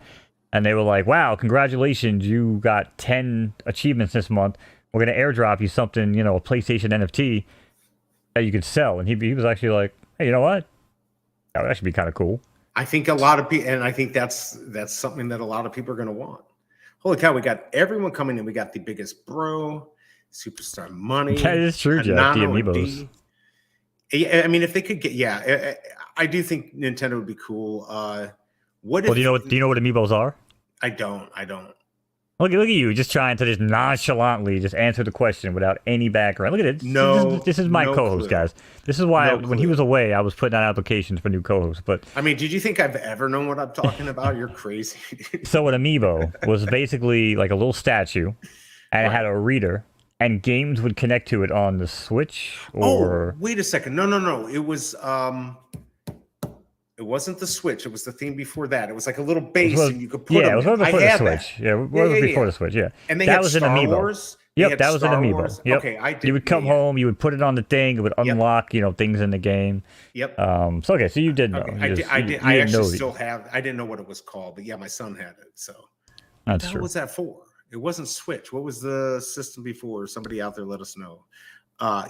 And they were like, wow, congratulations, you got 10 achievements this month. We're going to airdrop you something, a PlayStation NFT that you could sell. And he was actually like, hey, you know what? That would actually be kind of cool. I think a lot of people, and I think that's something that a lot of people are going to want. Holy cow, we got everyone coming in. We got the biggest bro, superstar money. That is true, Jack. The amiibos. Yeah, I mean, if they could get, I do think Nintendo would be cool. Do you know what amiibos are? I don't. Look at you, just trying to just nonchalantly just answer the question without any background. Look at it. This is my co-host, guys. This is why when he was away, I was putting out applications for new co-hosts. But I mean, did you think I've ever known what I'm talking about? You're crazy. So an amiibo was basically like a little statue, and it had a reader, and games would connect to it on the Switch. Or wait a second, no. It was It wasn't the Switch. It was the theme before that. It was like a little base, and you could put it was before the Switch. That. Yeah, it was before the Switch. Yeah, and that was Star an amiibo. Wars. Yep, that was an amiibo. Yep. Okay, I did. You would come home, you would put it on the thing, it would unlock, things in the game. Yep. So you did know. Okay. I did. I actually still have. I didn't know what it was called, but yeah, my son had it. So that's true. What was that for? It wasn't Switch. What was the system before? Somebody out there let us know.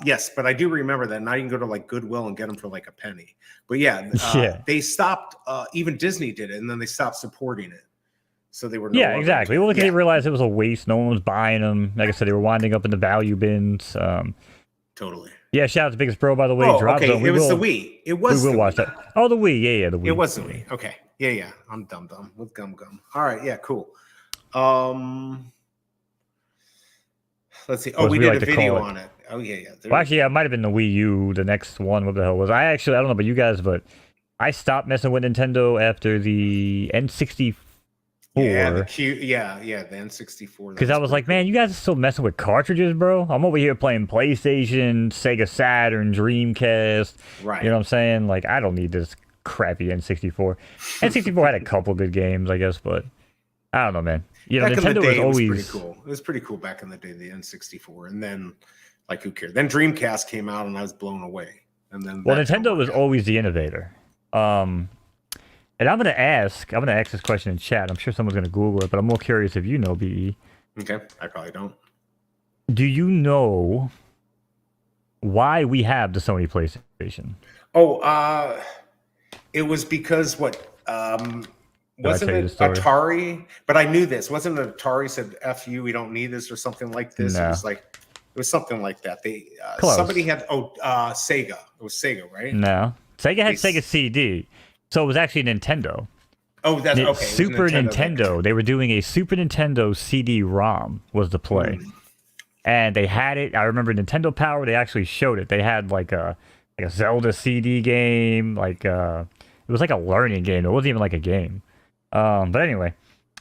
Yes, but I do remember that. Now you can go to like Goodwill and get them for like a penny. But yeah, they stopped. Even Disney did it, and then they stopped supporting it. So they were exactly. Well, they realized it was a waste. No one was buying them. Like I said, they were winding up in the value bins. Totally. Yeah, shout out to Biggest Bro, by the way. Okay. It was the Wii. It was. We will watch that. Oh, the Wii. Yeah, the Wii. It was the Wii. Okay. Yeah. I'm dumb with gum. All right. Yeah. Cool. Let's see. Oh, we did a video on it. Oh, yeah. Well, actually, it might have been the Wii U, the next one. What the hell was I don't know about you guys, but I stopped messing with Nintendo after the N64. Yeah, the N64. Because I was like, man, you guys are still messing with cartridges, bro. I'm over here playing PlayStation, Sega Saturn, Dreamcast. Right. You know what I'm saying? Like, I don't need this crappy N64. N64 had a couple good games, I guess, but I don't know, man. Back Nintendo in the day, was always pretty cool. It was pretty cool back in the day, the N64, and then like who cared? Then Dreamcast came out, and I was blown away. And then Nintendo was always the innovator. And I'm gonna ask this question in chat. I'm sure someone's gonna Google it, but I'm more curious if you know, BE. Okay, I probably don't. Do you know why we have the Sony PlayStation? Oh, it was because what? Wasn't it Atari? But I knew this. Wasn't it Atari said "F you, we don't need this" or something like this? No. It was something like that. They somebody had Sega. It was Sega, right? No, Sega had Sega CD, so it was actually Nintendo. Oh, that's okay. Super Nintendo. They were doing a Super Nintendo CD-ROM was the play, and they had it. I remember Nintendo Power. They actually showed it. They had like a Zelda CD game. It was like a learning game. It wasn't even like a game. But anyway,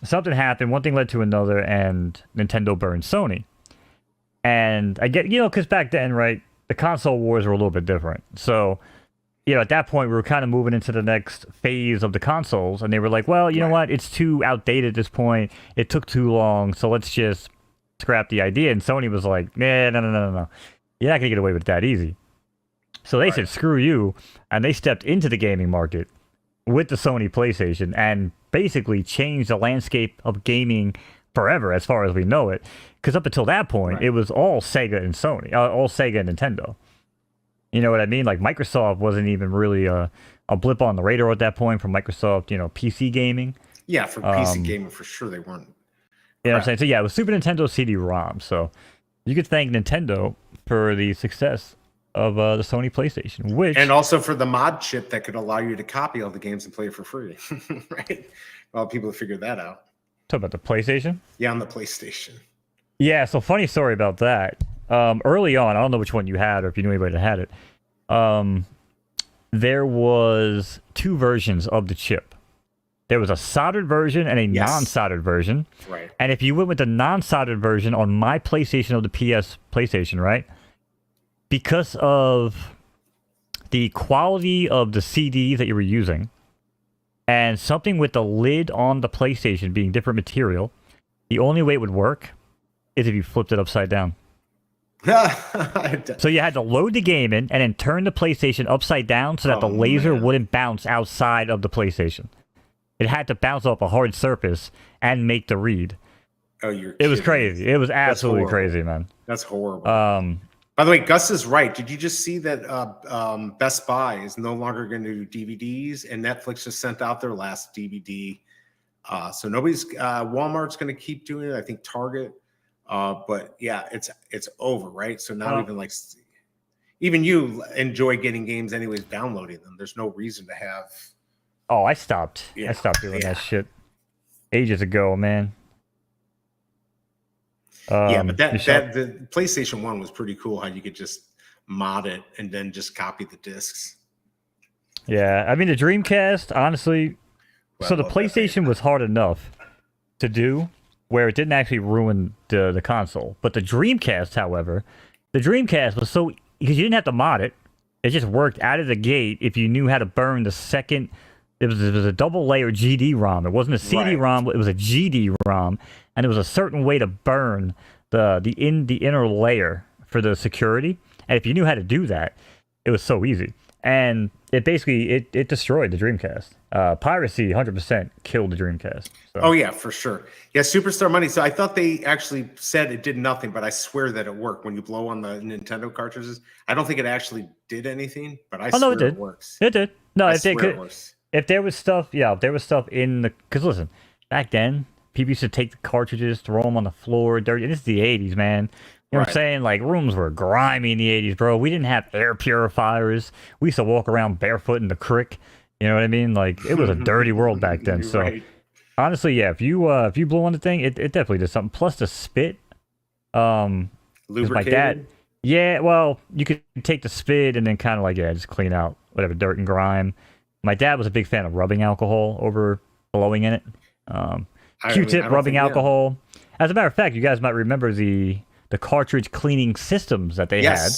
something happened. One thing led to another, and Nintendo burned Sony. And I get, because back then, right, the console wars were a little bit different. So, at that point, we were kind of moving into the next phase of the consoles, and they were like, well, you know what? It's too outdated at this point. It took too long, so let's just scrapped the idea, and Sony was like, nah, no. You're not going to get away with that easy. So they said, screw you, and they stepped into the gaming market with the Sony PlayStation and basically changed the landscape of gaming forever as far as we know it. Because up until that point, it was all Sega and Sony, all Sega and Nintendo. You know what I mean? Like, Microsoft wasn't even really a blip on the radar at that point for Microsoft, PC gaming. Yeah, for PC gaming, for sure they weren't. You know what I'm saying? So yeah, it was Super Nintendo CD-ROM. So you could thank Nintendo for the success of the Sony PlayStation, and also for the mod chip that could allow you to copy all the games and play it for free, right? Well, people have figured that out. Talk about the PlayStation? Yeah, on the PlayStation. Yeah, so funny story about that. Early on, I don't know which one you had or if you knew anybody that had it. There was 2 versions of the chip. There was a soldered version and a non-soldered version. Right. And if you went with the non-soldered version on my PlayStation of the PlayStation, right? Because of the quality of the CD that you were using and something with the lid on the PlayStation being different material, the only way it would work is if you flipped it upside down. So you had to load the game in and then turn the PlayStation upside down so that the laser wouldn't bounce outside of the PlayStation. It had to bounce off a hard surface and make the read. Oh, you're kidding. It was crazy. It was absolutely crazy, man. That's horrible. By the way, Gus is right. Did you just see that Best Buy is no longer going to do DVDs, and Netflix just sent out their last DVD? So nobody's Walmart's going to keep doing it. I think Target, but yeah, it's over, right? So now even you enjoy getting games anyways, downloading them. There's no reason to have. Oh, I stopped. I stopped doing that shit ages ago, man. But the PlayStation 1 was pretty cool, how you could just mod it and then just copy the discs. Yeah, I mean, the Dreamcast, honestly, so the PlayStation was hard enough to do where it didn't actually ruin the console. But the Dreamcast, however, the Dreamcast was so, because you didn't have to mod it, it just worked out of the gate if you knew how to burn the second. It was a double layer GD-ROM. It wasn't a CD-ROM, it was a GD-ROM, and it was a certain way to burn the inner layer for the security. And if you knew how to do that, it was so easy. And it basically it destroyed the Dreamcast. Piracy 100% killed the Dreamcast. So. Oh yeah, for sure. Yeah, Superstar Money. So I thought they actually said it did nothing, but I swear that it worked when you blow on the Nintendo cartridges. I don't think it actually did anything, but I swear it works. It did. No, if it works. If there was stuff, in the... Because listen, back then, people used to take the cartridges, throw them on the floor, dirty. And this is the 80s, man. You know what I'm saying? Like, rooms were grimy in the 80s, bro. We didn't have air purifiers. We used to walk around barefoot in the creek. You know what I mean? Like, it was a dirty world back then. So, honestly, yeah, if you blow on the thing, it definitely did something. Plus the spit. Lubricated? My dad... Yeah, well, you could take the spit and then kind of just clean out whatever dirt and grime. My dad was a big fan of rubbing alcohol over blowing in it. Q-tip rubbing alcohol. As a matter of fact, you guys might remember the cartridge cleaning systems that they had.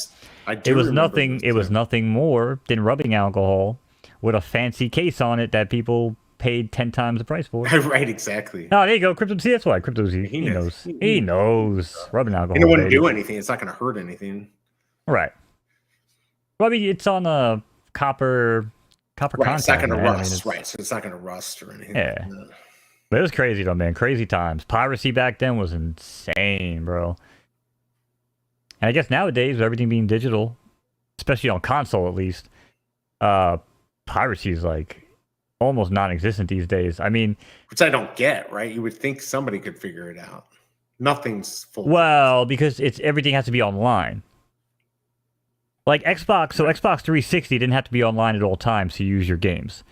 I do. It was nothing more than rubbing alcohol with a fancy case on it that people paid 10 times the price for. Right, exactly. Oh, there you go. Crypto. See, that's why Crypto. He knows. He knows. Rubbing alcohol. And it wouldn't do anything. It's not going to hurt anything. Right. Well, I mean, it's on a copper contact. It's not going to rust. Right. So it's not going to rust or anything. Yeah. But it was crazy though, man. Crazy times. Piracy back then was insane, bro. And I guess nowadays, with everything being digital, especially on console at least, piracy is almost non-existent these days. I mean, which I don't get, right? You would think somebody could figure it out. Nothing's full. Well, because everything has to be online. Like Xbox, so Xbox 360 didn't have to be online at all times to use your games.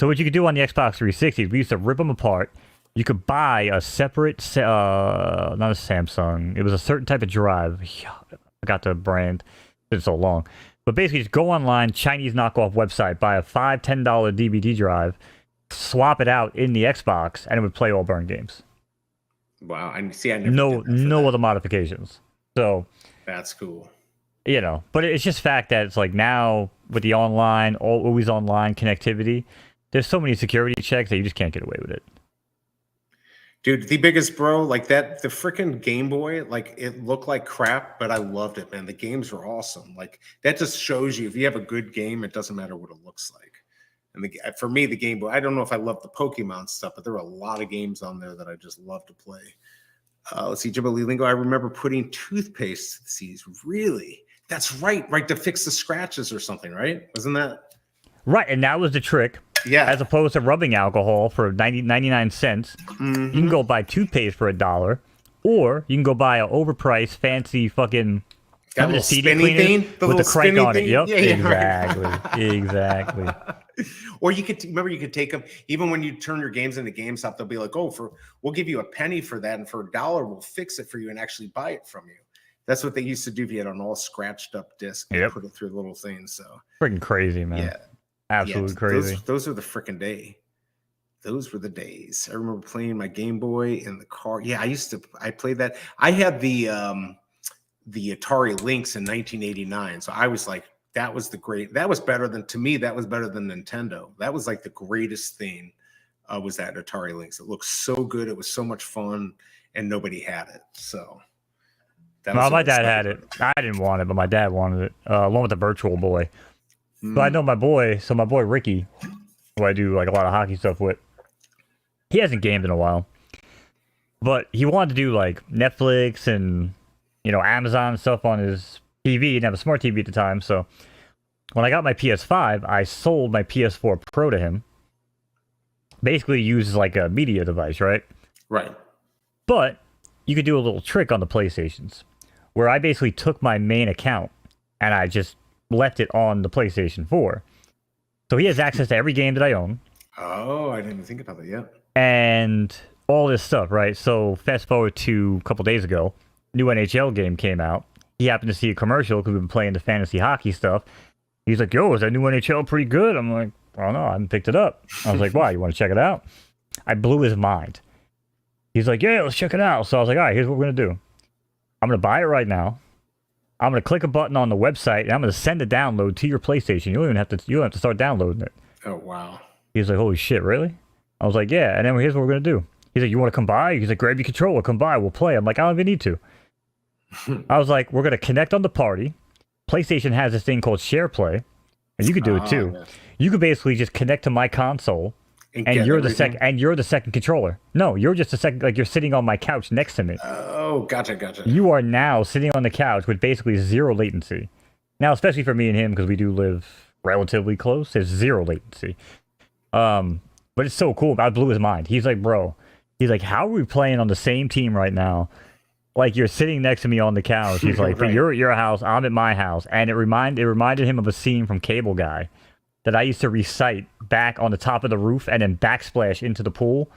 So what you could do on the Xbox 360, we used to rip them apart. You could buy a separate, not a Samsung. It was a certain type of drive. I forgot the brand. It's been so long. But basically, just go online, Chinese knockoff website, buy a $5, $10 DVD drive, swap it out in the Xbox, and it would play all burn games. Wow, I never no other modifications. So that's cool. You know, but it's just fact that it's now with the online, always online connectivity, there's so many security checks that you just can't get away with it. Dude, the biggest bro, like that, the freaking Game Boy, like it looked like crap, but I loved it, man. The games were awesome. Like that just shows you if you have a good game, it doesn't matter what it looks like. And for me, the Game Boy, I don't know if I love the Pokemon stuff, but there were a lot of games on there that I just love to play. Let's see, Ghibli Lingo. I remember putting toothpaste to the C's. Really? That's right, to fix the scratches or something, right? Wasn't that? Right, and that was the trick. Yeah. As opposed to rubbing alcohol for 99 cents, you can go buy toothpaste for $1, or you can go buy an overpriced, fancy fucking that little spinny thing with the crank on it. Yep, yeah, exactly. Or you could take them even when you turn your games into GameStop. They'll be like, "Oh, we'll give you a penny for that, and for $1, we'll fix it for you and actually buy it from you." That's what they used to do if you had an all scratched up disc and put it through the little things. So freaking crazy, man. Yeah. Absolutely crazy. Those are the freaking day. Those were the days. I remember playing my Game Boy in the car. Yeah, I played that. I had the Atari Lynx in 1989. So I was like, that was better than Nintendo. That was like the greatest thing was that Atari Lynx. It looked so good. It was so much fun and nobody had it. So my dad had it. I didn't want it, but my dad wanted it, along with the Virtual Boy. So I know my boy Ricky, who I do like a lot of hockey stuff with, he hasn't gamed in a while. But he wanted to do like Netflix and, Amazon stuff on his TV. He didn't have a smart TV at the time. So when I got my PS5, I sold my PS4 Pro to him. Basically used like a media device, right? Right. But you could do a little trick on the PlayStations where I basically took my main account and I just left it on the PlayStation 4. So he has access to every game that I own. Oh, I didn't even think about that yet. And all this stuff, right? So fast forward to a couple days ago, new NHL game came out. He happened to see a commercial because we've been playing the fantasy hockey stuff. He's like, "Yo, is that new NHL pretty good?" I'm like, "I don't know. I haven't picked it up." I was like, "Why? You want to check it out?" I blew his mind. He's like, "Yeah, let's check it out." So I was like, "All right, here's what we're going to do. I'm going to buy it right now. I'm going to click a button on the website, and I'm going to send a download to your PlayStation. You don't have to start downloading it." Oh, wow. He's like, "Holy shit, really?" I was like, "Yeah." And then here's what we're going to do. He's like, "You want to come by?" He's like, "Grab your controller, come by, we'll play." I'm like, "I don't even need to." I was like, "We're going to connect on the party. PlayStation has this thing called Share Play, and you could do it too. Yeah. You could basically just connect to my console, and you're the second controller. No, you're just the second, like you're sitting on my couch next to me. Oh, gotcha. You are now sitting on the couch with basically zero latency. Now, especially for me and him, because we do live relatively close, there's zero latency. But it's so cool. I blew his mind. He's like, "Bro," he's like, "How are we playing on the same team right now? Like you're sitting next to me on the couch." He's like, "Right. You're at your house, I'm at my house." And it reminded him of a scene from Cable Guy that I used to recite back on the top of the roof and then backsplash into the pool.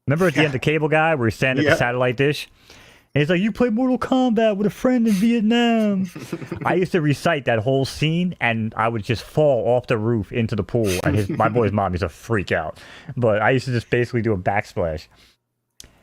Remember at the end of Cable Guy where he's standing at the satellite dish? And he's like, "You play Mortal Kombat with a friend in Vietnam." I used to recite that whole scene, and I would just fall off the roof into the pool. And my boy's mom used to freak out. But I used to just basically do a backsplash.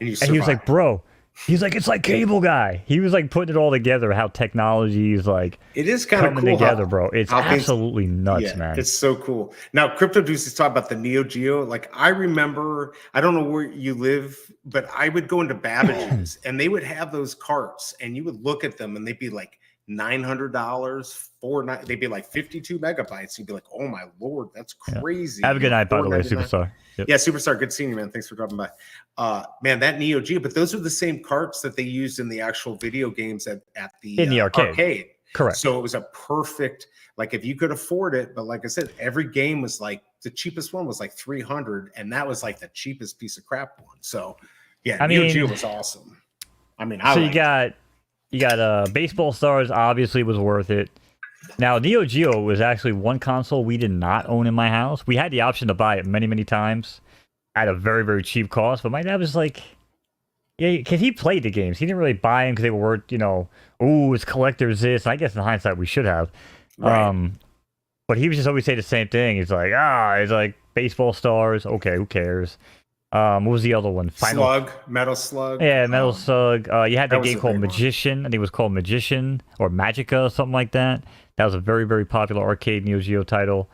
And he was like, "Bro," he's like, "It's like Cable Guy." He was like putting it all together, how technology is like it is kind of coming cool together, bro. It's absolutely nuts, man. It's so cool. Now, Cryptoys is talking about the Neo Geo. Like I remember, I don't know where you live, but I would go into Babbage's and they would have those carts, and you would look at them, and they'd be like $900 they'd be like 52 megabytes. You'd be like, "Oh my lord, that's crazy." Have a good night, by the way, Superstar. Yep. Yeah, Superstar, good seeing you, man. Thanks for dropping by. Man, that Neo Geo, but those are the same carts that they used in the actual video games at the arcade. Correct. So it was a perfect, like if you could afford it, but like I said, every game was like the cheapest one was like 300, and that was like the cheapest piece of crap one. So yeah, Neo Geo was awesome. I mean, you got Baseball Stars obviously was worth it. Now, Neo Geo was actually one console we did not own in my house. We had the option to buy it many, many times at a very, very cheap cost. But my dad was like, yeah, because he played the games. He didn't really buy them because they were worth, it's collector's this. I guess in hindsight, we should have. Right. But he would just always say the same thing. He's like, Baseball Stars. Okay, who cares? What was the other one? Metal Slug. Yeah, Metal Slug. You had the game called Magician. I think it was called Magician or Magica, something like that. That was a very, very popular arcade Neo Geo title.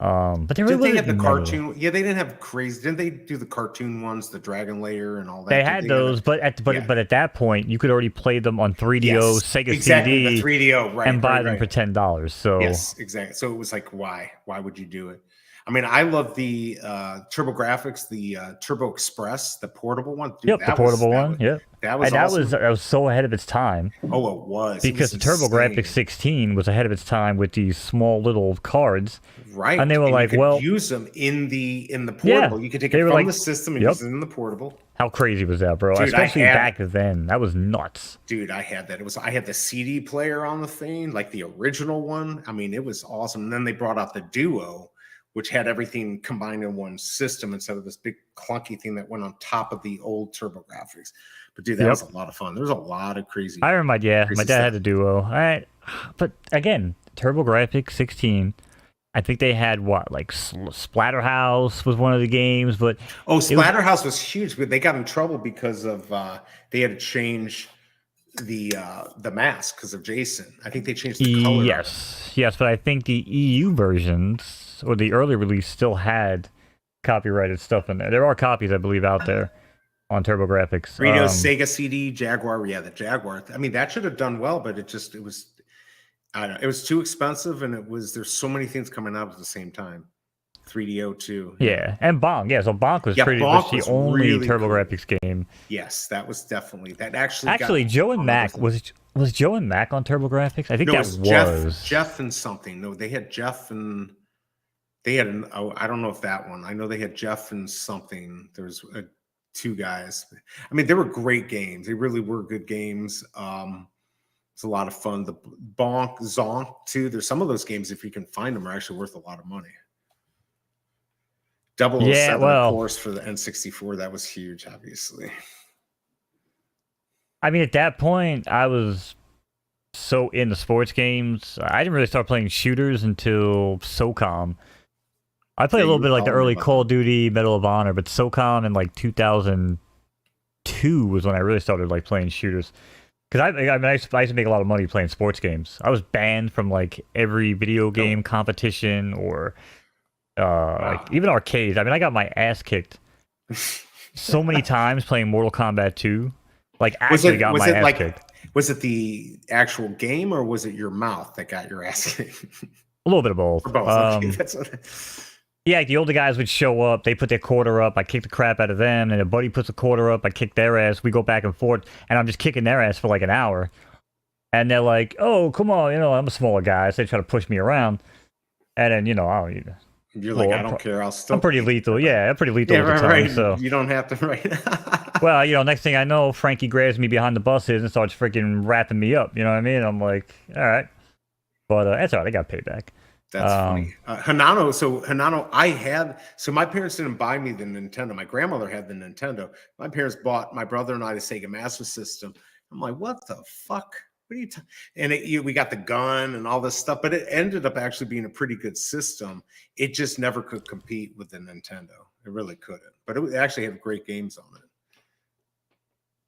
But there really Did they have wasn't the many. cartoon? Yeah, they didn't have crazy. Didn't they do the cartoon ones, the Dragon Lair and all that? They Did had they those, have but at that point, you could already play them on 3DO, yes, Sega exactly, the CD, 3DO, right, and buy right, them right. for $10. So Yes, exactly. So it was like, why? Why would you do it? I mean, I love the TurboGrafx, the Turbo Express, the portable one. Dude, yep, the portable one. Yep, that was and awesome. that was so ahead of its time. Oh, it was. It Because was the TurboGrafx insane. 16 was ahead of its time with these small little cards. Right. And they were And you like, could well, use them in the yeah. portable. You could take They it were from like, the system and yep. use it in the portable. How crazy was that, bro? Dude, Especially back then. That was nuts. Dude, I had that. I had the CD player on the thing, like the original one. I mean, it was awesome. And then they brought out the Duo, which had everything combined in one system instead of this big clunky thing that went on top of the old TurboGrafx. But dude, that was a lot of fun. There was a lot of crazy. I remember, my dad had a Duo. But again, TurboGrafx 16. I think they had what, like Splatterhouse was one of the games, but Splatterhouse was huge, but they got in trouble because of they had to change the mask because of Jason. I think they changed the color. Yes, but I think the EU versions or the early release still had copyrighted stuff in there. There are copies, I believe, out there on TurboGrafx. Radio, Sega CD, Jaguar. Yeah, the Jaguar. I mean, that should have done well, but it was. I don't know. It was too expensive, and there's so many things coming out at the same time. 3DO too. Yeah, and Bonk. Yeah, so Bonk was the only really TurboGrafx game. Yes, that was definitely that. Actually, Joe and Mac was Joe and Mac on TurboGrafx? I think that was Jeff and something. No, they had Jeff and they had I don't know if that one. I know they had Jeff and something. There was two guys. I mean, they were great games. They really were good games. It's a lot of fun. The Bonk, Zonk too. There's some of those games, if you can find them, are actually worth a lot of money. 007, of course, for the N64. That was huge, obviously. I mean, at that point, I was so into sports games. I didn't really start playing shooters until SOCOM. I played a little bit like the early Call of Duty, Medal of Honor, but SOCOM in like 2002 was when I really started like playing shooters. Because I used to make a lot of money playing sports games. I was banned from like every video game competition or like, even arcades. I mean, I got my ass kicked so many times playing Mortal Kombat 2. Like, actually got my ass kicked. Was it the actual game or was it your mouth that got your ass kicked? A little bit of both. Yeah, the older guys would show up. They put their quarter up. I kick the crap out of them. And a buddy puts a quarter up. I kick their ass. We go back and forth. And I'm just kicking their ass for like an hour. And they're like, oh, come on. I'm a smaller guy. So they try to push me around. And then, you're like, I don't care. I'm pretty lethal. Yeah, I'm pretty lethal at the time. Right. So you don't have to, right? Well, next thing I know, Frankie grabs me behind the buses and starts freaking wrapping me up. You know what I mean? I'm like, all right. But that's all right. I got payback. That's funny. Hanano. So Hanano, my parents didn't buy me the Nintendo. My grandmother had the Nintendo. My parents bought my brother and I the Sega Master System. I'm like, what the fuck? What are you? And we got the gun and all this stuff, but it ended up actually being a pretty good system. It just never could compete with the Nintendo. It really couldn't. But it actually had great games on it.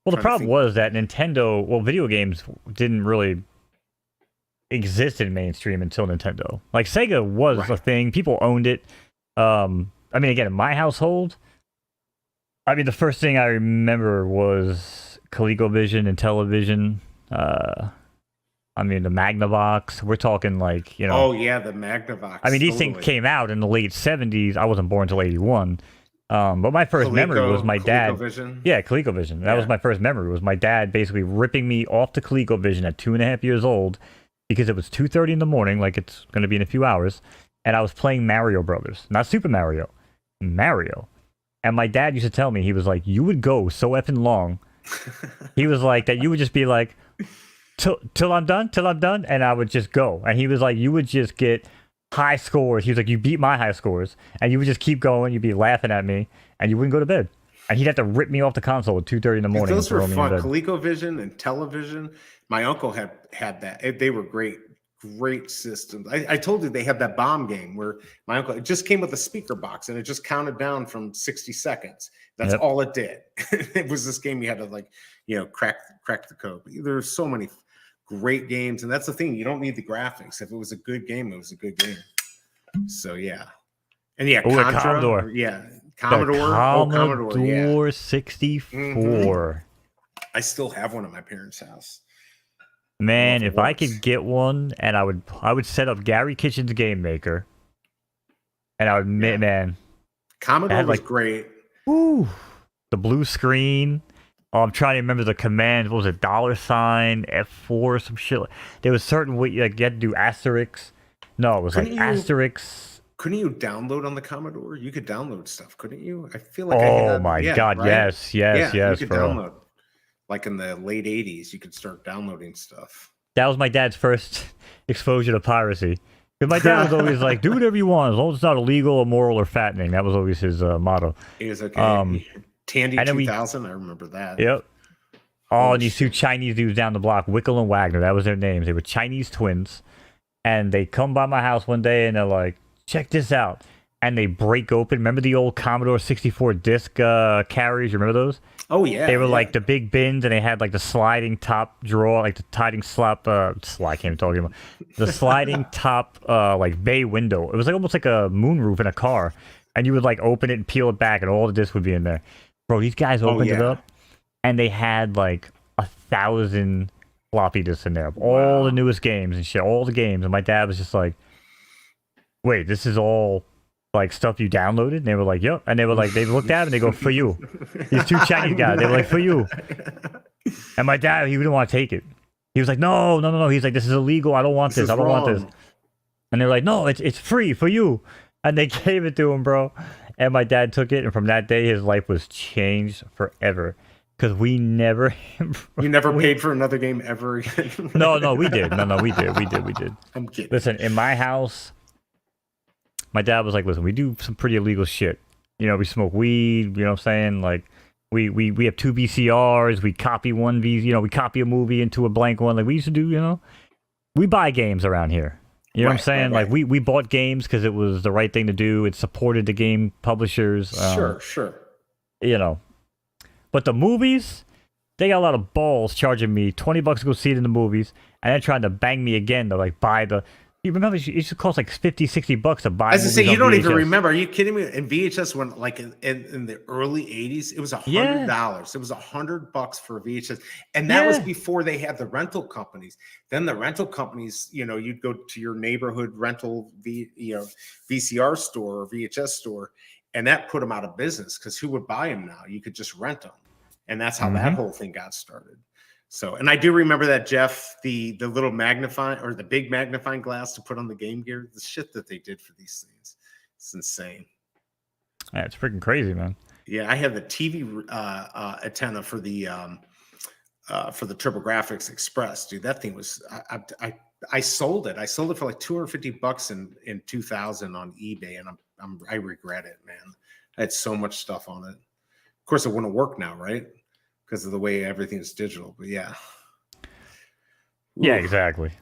Well, the problem was that video games didn't really exist in mainstream until Nintendo. Like, Sega was a thing. People owned it. I mean, again, in my household, the first thing I remember was ColecoVision and television. The Magnavox. We're talking like, Oh, yeah, the Magnavox. I mean, these things came out in the late 70s. I wasn't born until 81. But my first memory was my dad. Yeah, ColecoVision. That was my first memory, was my dad basically ripping me off the ColecoVision at 2.5 years old because it was 2:30 in the morning, like it's going to be in a few hours, and I was playing Mario Brothers. Not Super Mario. Mario. And my dad used to tell me, he was like, you would go so effing long. He was like, that you would just be like, till I'm done, and I would just go. And he was like, you would just get high scores. He was like, you beat my high scores, and you would just keep going. You'd be laughing at me, and you wouldn't go to bed. And he'd have to rip me off the console at 2:30 in the morning. Those were fun. ColecoVision and television. My uncle had that. They were great systems. I told you they had that bomb game where my uncle, it just came with a speaker box and it just counted down from 60 seconds. That's all it did. It was this game you had to crack the code. There's so many great games, and that's the thing. You don't need the graphics. If it was a good game, it was a good game. So yeah. And yeah, Oh, the Contra, Commodore. yeah, The Commodore, Commodore yeah. 64. I still have one at my parents' house. Man, if I could get one, and I would set up Gary Kitchen's Game Maker, and I would, man, Commodore had, was great. Ooh, the blue screen. Oh, I'm trying to remember the command. What was it? $, F4, some shit. There was certain way, like, you had to do asterisk. No, it was asterisk. Couldn't you download on the Commodore? You could download stuff, couldn't you? I feel like Oh my god, right? yes, you could bro. download. Like in the late 80s, you could start downloading stuff. That was my dad's first exposure to piracy. Because my dad was always like, do whatever you want, as long as it's not illegal, immoral, or fattening. That was always his motto. He was okay. Tandy 2000, I remember that. Yep. Oh, and these two Chinese dudes down the block, Wickel and Wagner, that was their names. They were Chinese twins. And they come by my house one day and they're like, check this out. And they break open. Remember the old Commodore 64 disc carriers? You remember those? Oh, yeah. They were like the big bins, and they had like the sliding top drawer, like the sliding slap, I can't even talk about the sliding top, like bay window. It was like almost like a moonroof in a car. And you would like open it and peel it back, and all the discs would be in there. Bro, these guys opened it up, and they had like 1,000 floppy disks in there. All the newest games and shit, all the games. And my dad was just like, wait, this is all like stuff you downloaded? And they were like, yep. And they were like, they looked at it and they go, for you. These two Chinese guys, they were like, for you. And my dad, he didn't want to take it. He was like, no. He's like, this is illegal. I don't want this. I don't want this. And they're like, no, it's free for you. And they gave it to him, bro. And my dad took it. And from that day, his life was changed forever. Because we never... You never paid for another game ever again? No, we did. No, we did. I'm kidding. Listen, in my house, my dad was like, listen, we do some pretty illegal shit. You know, we smoke weed, you know what I'm saying? Like, we have 2 VCRs, we copy one we copy a movie into a blank one. Like, we used to do, you know? We buy games around here. You know what I'm saying? Right. Like, we bought games because it was the right thing to do. It supported the game publishers. Sure. You know. But the movies, they got a lot of balls charging me $20 to go see it in the movies, and then trying to bang me again to like buy the... You remember it used to cost like $50-$60 to buy. As I say, you don't even remember. Are you kidding me? In VHS, when like in the early 80s, it was $100. It was $100 for a VHS, and that was before they had the rental companies. Then the rental companies, you know, you'd go to your neighborhood rental VCR store or VHS store, and that put them out of business because who would buy them now? You could just rent them, and that's how that whole thing got started. So, and I do remember that, Jeff, the little magnifying or the big magnifying glass to put on the Game Gear, the shit that they did for these things. It's insane. Yeah, it's freaking crazy, man. Yeah, I had the TV antenna for the TurboGrafx Express, dude. That thing was I sold it. I sold it for like $250 in 2000 on eBay, and I regret it, man. I had so much stuff on it. Of course, it wouldn't work now, right? Because of the way everything's digital, but yeah. Yeah, exactly.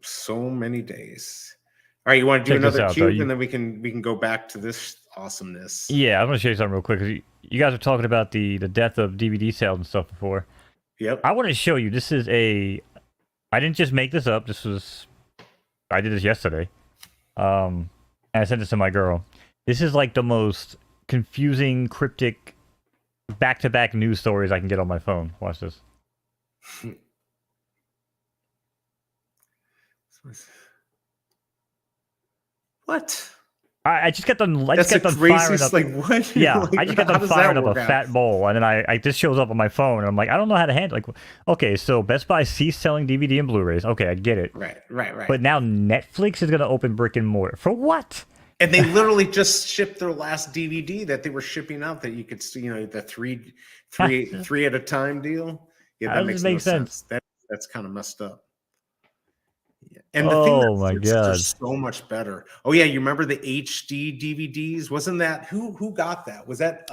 So many days. All right, you want to do another cube, and then we can go back to this awesomeness. Yeah, I'm going to show you something real quick. You guys were talking about the death of DVD sales and stuff before. Yep. I want to show you. This is I didn't just make this up. I did this yesterday. And I sent this to my girl. This is like the most confusing, cryptic, back-to-back news stories I can get on my phone. Watch this. What? I just got them. I just got them firing up. Like what? Yeah, like, I just got them firing up a fat bowl, and then I this shows up on my phone, and I'm like, I don't know how to handle. Like, okay, so Best Buy ceased selling DVD and Blu-rays. Okay, I get it. Right. But now Netflix is going to open brick and mortar for what? And they literally just shipped their last DVD that they were shipping out that you could see, you know, the three at a time deal. Yeah, that makes no sense. That's kind of messed up. Yeah. And the thing that's so much better. Oh yeah, you remember the HD DVDs? Wasn't that who got that? Was that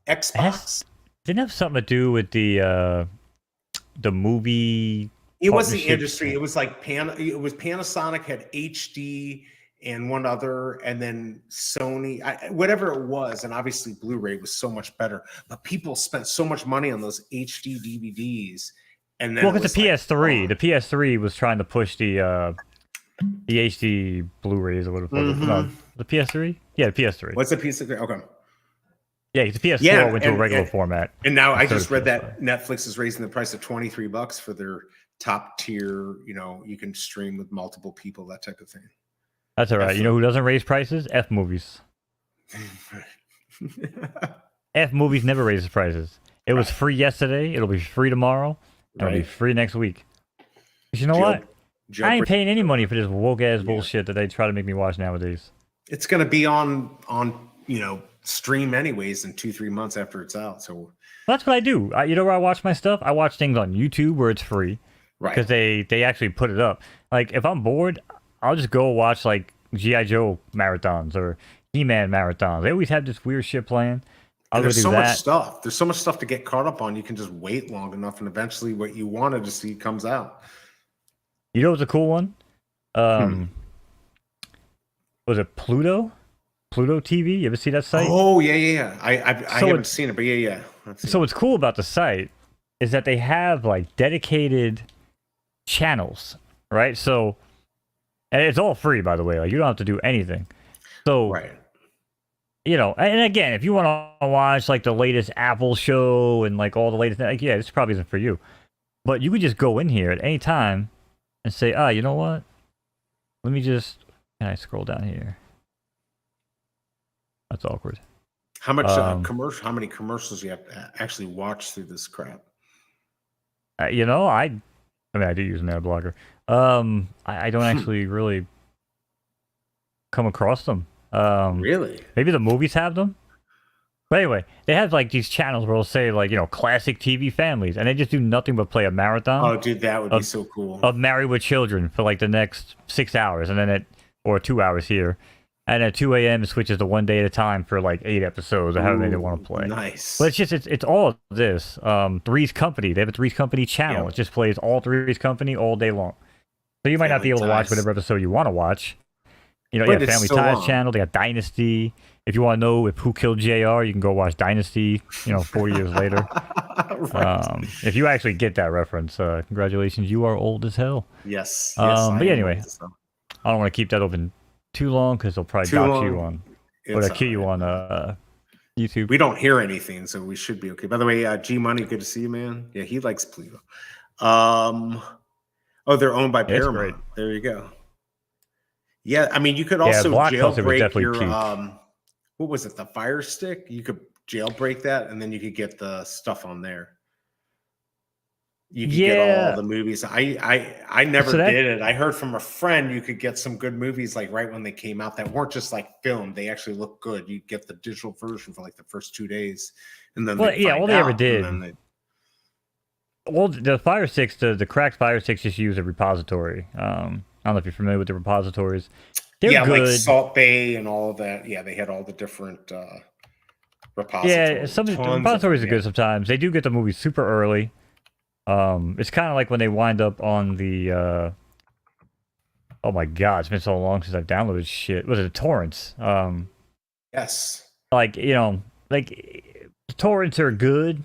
Xbox? Didn't have something to do with the movie. It was the industry. It was like it was Panasonic had HD and one other, and then Sony, whatever it was, and obviously Blu-ray was so much better. But people spent so much money on those HD DVDs, and then because the PS3, the PS3 was trying to push the HD Blu-rays or whatever. No, the PS3. Yeah, the PS3. What's the PS3? Okay. Yeah, it's a PS4 went to a regular format. And now I just read that Netflix is raising the price to $23 for their top tier. You know, you can stream with multiple people, that type of thing. That's all right. You know who doesn't raise prices? F movies. F movies never raises prices. It was free yesterday. It'll be free tomorrow. And it'll be free next week. You know what? I ain't paying any money for this woke ass bullshit that they try to make me watch nowadays. It's gonna be on stream anyways in 2-3 months after it's out. So that's what I do. You know where I watch my stuff? I watch things on YouTube where it's free, right? Because they actually put it up. Like if I'm bored, I'll just go watch like G.I. Joe marathons or He-Man marathons. They always have this weird shit playing. There's so much stuff. There's so much stuff to get caught up on. You can just wait long enough, and eventually, what you wanted to see comes out. You know what's a cool one? Was it Pluto? Pluto TV? You ever see that site? Oh yeah. I haven't seen it, but yeah. So what's cool about the site is that they have like dedicated channels, right? So, and it's all free, by the way. Like you don't have to do anything. So, you know, and again, if you want to watch like the latest Apple show and like all the latest, like this probably isn't for you. But you could just go in here at any time and say, you know what? Let me just. Can I scroll down here? That's awkward. How much How many commercials you have to actually watch through this crap? You know, I mean, I do use an ad blocker. I don't actually really come across them. Really? Maybe the movies have them. But anyway, they have like these channels where they'll say like, you know, classic TV families, and they just do nothing but play a marathon. Oh, dude, that would be so cool. Of Married with Children for like the next 6 hours, and then or 2 hours here. And at 2 a.m. it switches to 1 day at a time for like 8 episodes or however many they want to play. Nice. But it's all of this. Three's Company. They have a Three's Company channel. It just plays all Three's Company all day long. So you might not be able to watch whatever episode you want to watch. You know, Family Ties channel. They got Dynasty. If you want to know who killed JR, you can go watch Dynasty, 4 years later. If you actually get that reference, congratulations, you are old as hell. Yes. But anyway, I don't want to keep that open too long because they'll probably dox you on, or they'll kill you on YouTube. We don't hear anything, so we should be okay. By the way, G Money, good to see you, man. Yeah, he likes Pluto. They're owned by Paramount. There you go. Yeah, I mean, you could also jailbreak your what was it, the Fire Stick? You could jailbreak that, and then you could get the stuff on there. You could get all the movies. I never did it. I heard from a friend you could get some good movies like right when they came out that weren't just like filmed. They actually look good. You get the digital version for like the first 2 days, and then all they ever did. Well, the Fire Sticks, the cracked Fire Sticks, just use a repository. I don't know if you're familiar with the repositories. They're good. Like Salt Bay and all of that. Yeah, they had all the different repositories. Yeah, some of the repositories are good sometimes. They do get the movies super early. It's kind of like when they wind up on the oh my god, it's been so long since I've downloaded shit. Was it torrents? Yes. Like, torrents are good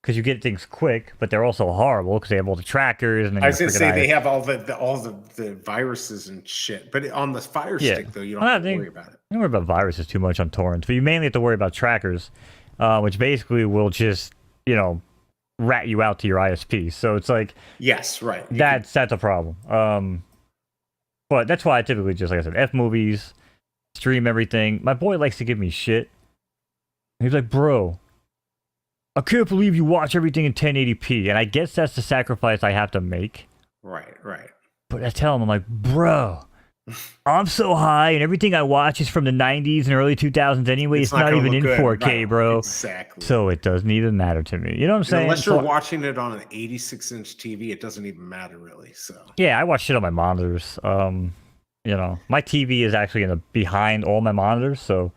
because you get things quick, but they're also horrible because they have all the trackers. And then I was gonna say they have all the viruses and shit. But on the Fire Stick though, you don't have to worry about it. You don't worry about viruses too much on torrents, but you mainly have to worry about trackers, which basically will just rat you out to your ISP. So it's like, yes, right. That's a problem. But that's why I typically just, like I said, F movies, stream everything. My boy likes to give me shit. He's like, bro, I can't believe you watch everything in 1080p. And I guess that's the sacrifice I have to make. Right. But I tell him, I'm like, bro, I'm so high, and everything I watch is from the 90s and early 2000s anyway. It's not even in 4K, bro. Exactly. So it doesn't even matter to me. You know what I'm saying? Unless you're watching it on an 86-inch TV, it doesn't even matter, really. So yeah, I watch shit on my monitors. My TV is actually behind all my monitors, and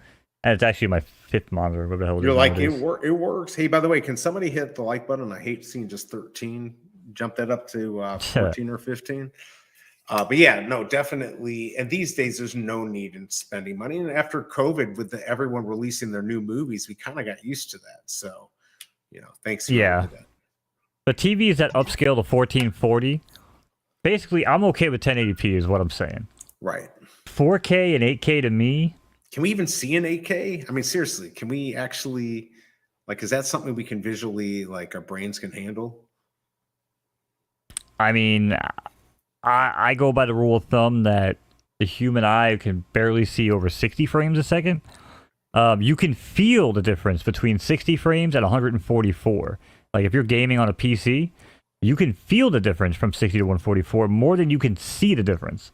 it's actually my fifth monitor. What the hell? You're like, it works. Hey, by the way, can somebody hit the like button? I hate seeing just 13. Jump that up to 14 or 15. But yeah, no, definitely. And these days, there's no need in spending money. And after COVID, with everyone releasing their new movies, we kind of got used to that. So, thanks. Yeah. The TV is at upscale to 1440. Basically, I'm okay with 1080p is what I'm saying. Right. 4K and 8K to me Can we even see an 8K? I mean, seriously, can we actually, like, is that something we can visually, like, our brains can handle? I mean, I go by the rule of thumb that the human eye can barely see over 60 frames a second. You can feel the difference between 60 frames and 144. Like if you're gaming on a PC, you can feel the difference from 60 to 144 more than you can see the difference.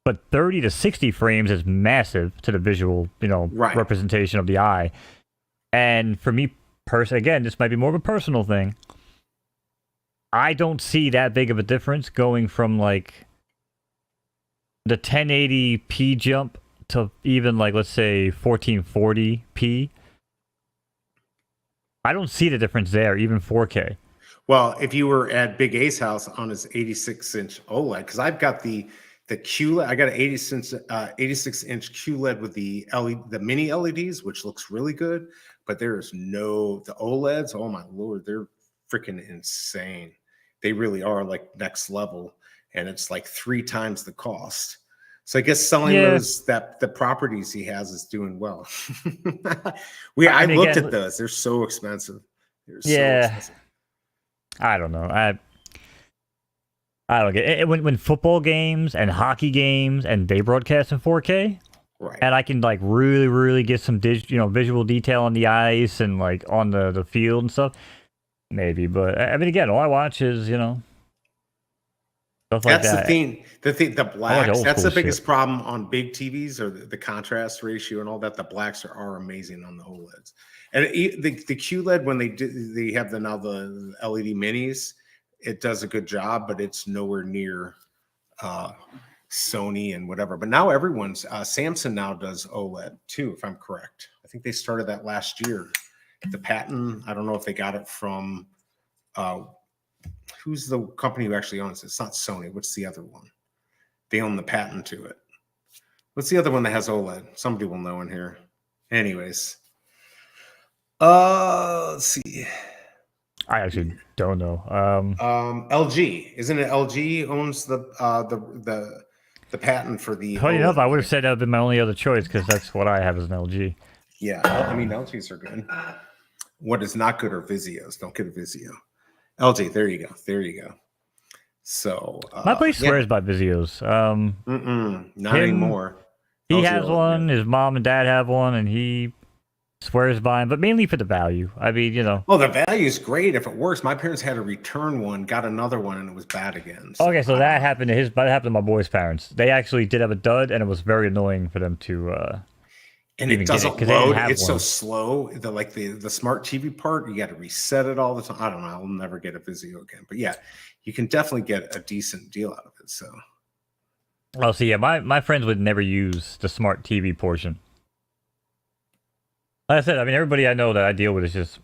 But 30 to 60 frames is massive to the visual, representation of the eye. And for me, again, this might be more of a personal thing. I don't see that big of a difference going from like the 1080p jump to even like, let's say 1440p. I don't see the difference there, even 4K. Well, if you were at Big A's house on his 86-inch OLED, because I've got the QLED, I got an 86-inch QLED with the mini LEDs, which looks really good, but there is the OLEDs. Oh my Lord, they're freaking insane. They really are like next level, and it's like 3 times the cost. So I guess selling the properties he has is doing well. I looked at those; they're so expensive. They're so expensive. I don't know. I don't get it. When football games and hockey games and they broadcast in 4K, right? And I can like really, really get some visual detail on the ice and like on the field and stuff. Maybe, but I mean, again, all I watch is stuff like that's that. The blacks. That's the biggest problem on big TVs, or the contrast ratio and all that. The blacks are amazing on the OLEDs, and the QLED when they have the LED minis, it does a good job, but it's nowhere near Sony and whatever. But now everyone's Samsung now does OLED too, if I'm correct. I think they started that last year. The patent, I don't know if they got it from who's the company who actually owns it? It's not Sony. What's the other one? They own the patent to it. What's the other one that has OLED? Somebody will know in here. Anyways. Let's see. I actually don't know. LG. Isn't it LG owns the patent for the Funny enough, I would have said that would have been my only other choice because that's what I have as an LG. Yeah, I mean, LGs are good. What is not good are Vizios. Don't get a Vizio. LG, there you go. So my place swears by Vizios. Not anymore. He has one. His mom and dad have one, and he swears by them, but mainly for the value. I mean, Oh, the value is great if it works. My parents had to return one, got another one, and it was bad again. So okay, so that happened to my boy's parents. They actually did have a dud, and it was very annoying for them to. And it doesn't load. It's so slow. The smart TV part, you got to reset it all the time. I don't know. I'll never get a Vizio again. But yeah, you can definitely get a decent deal out of it. So. Oh, so yeah, my friends would never use the smart TV portion. Like I said, I mean, everybody I know that I deal with is just,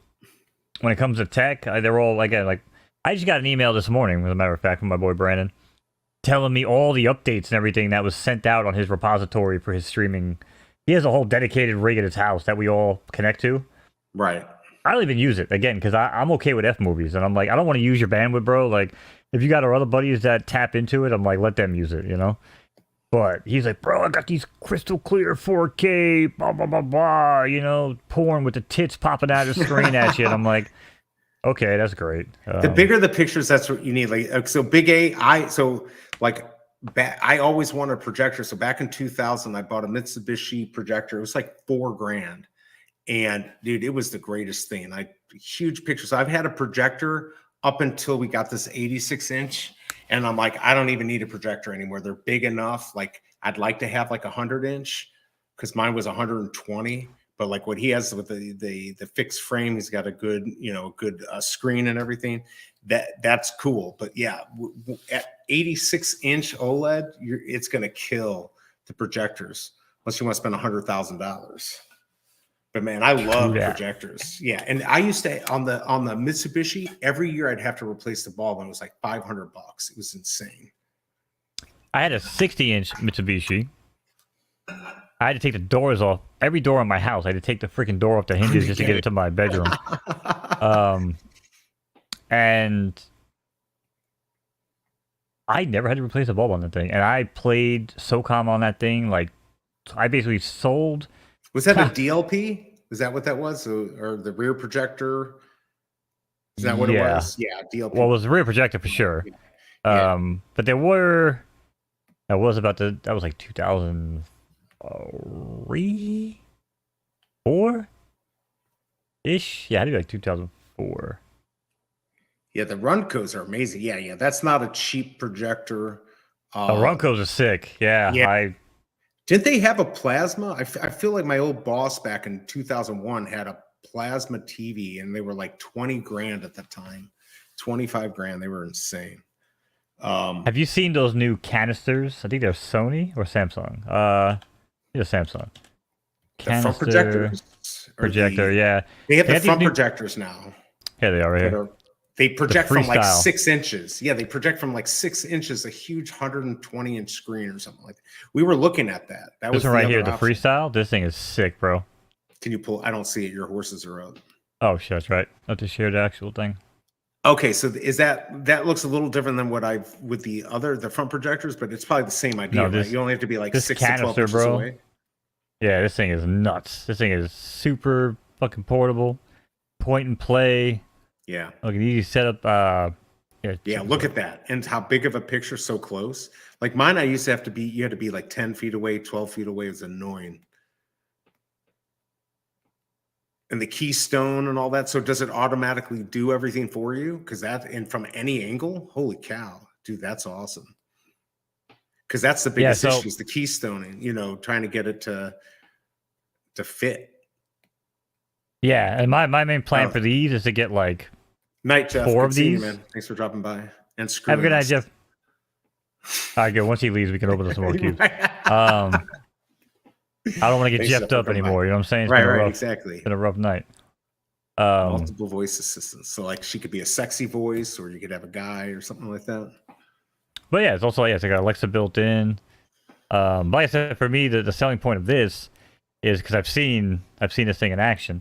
when it comes to tech, they're all, again, like, I just got an email this morning, as a matter of fact, from my boy Brandon, telling me all the updates and everything that was sent out on his repository for his streaming. He has a whole dedicated rig at his house that we all connect to. Right. I don't even use it, again, because I'm okay with F movies. And I'm like, I don't want to use your bandwidth, bro. Like, if you got our other buddies that tap into it, I'm like, let them use it, But he's like, bro, I got these crystal clear 4K, blah, blah, blah, blah, porn with the tits popping out of the screen at you. And I'm like, okay, that's great. The bigger the pictures, that's what you need. Like, so Big A, I always wanted a projector. So back in 2000, I bought a Mitsubishi projector. It was like $4,000. And dude, it was the greatest thing. Huge pictures. I've had a projector up until we got this 86-inch. And I'm like, I don't even need a projector anymore. They're big enough. Like, I'd like to have like a 100-inch because mine was 120. But like what he has with the fixed frame, he's got a good, good screen and everything. That's cool. But yeah, at 86-inch OLED, it's going to kill the projectors unless you want to spend $100,000. But man, I love projectors. Yeah, and I used to on the Mitsubishi every year I'd have to replace the bulb, and it was like $500. It was insane. I had a 60-inch Mitsubishi. I had to take the doors off. Every door in my house, I had to take the freaking door off the hinges just to get it to my bedroom. And I never had to replace a bulb on that thing. And I played SOCOM on that thing. Like, I basically sold Was that a DLP? Is that what that was? Or the rear projector? Is that what it was? Yeah, DLP. Well, it was a rear projector for sure. Yeah. But there were. That was like 2003, 4 ish. Yeah, I think like 2004. Yeah, the Runcos are amazing. Yeah. That's not a cheap projector. The Runcos are sick. Yeah. Did they have a plasma? I feel like my old boss back in 2001 had a plasma TV, and they were like 20 grand at the time, 25 grand. They were insane. Have you seen those new canisters? I think they're Sony or Samsung. They're Samsung. The front projectors? Projector, yeah. They have the front projectors now. Yeah, they are right here. They project from like 6 inches. Yeah, they project from like 6 inches, a huge 120-inch screen or something like that. We were looking at that. That was this one right here, the freestyle. This thing is sick, bro. Can you pull? I don't see it. Your horses are up. Oh, shit, that's right. I have to share the actual thing. Okay, so is that looks a little different than what I've with the front projectors, but it's probably the same idea. No, right? You only have to be like 6 to 12 inches away. Yeah, this thing is nuts. This thing is super fucking portable, point and play. Yeah. Look, easy setup. Yeah, look at that, and how big of a picture, so close. Like mine, you had to be like 10 feet away, 12 feet away. It was annoying. And the keystone and all that. So does it automatically do everything for you? Because and from any angle, holy cow, dude, that's awesome. Because that's the biggest issue is the keystoning, trying to get it to fit. Yeah, and my main plan for these is to get like night, Jeff. 4 of these. Man. Thanks for dropping by. And have a good night, Jeff. All right, good. Once he leaves, we can open up some more cubes. I don't want to get jeffed up anymore. You know what I'm saying? It's right, exactly. It's been a rough night. Multiple voice assistants. So like she could be a sexy voice, or you could have a guy or something like that. But yeah, it's also it's got Alexa built in. Like I said, for me, the selling point of this is because I've seen this thing in action,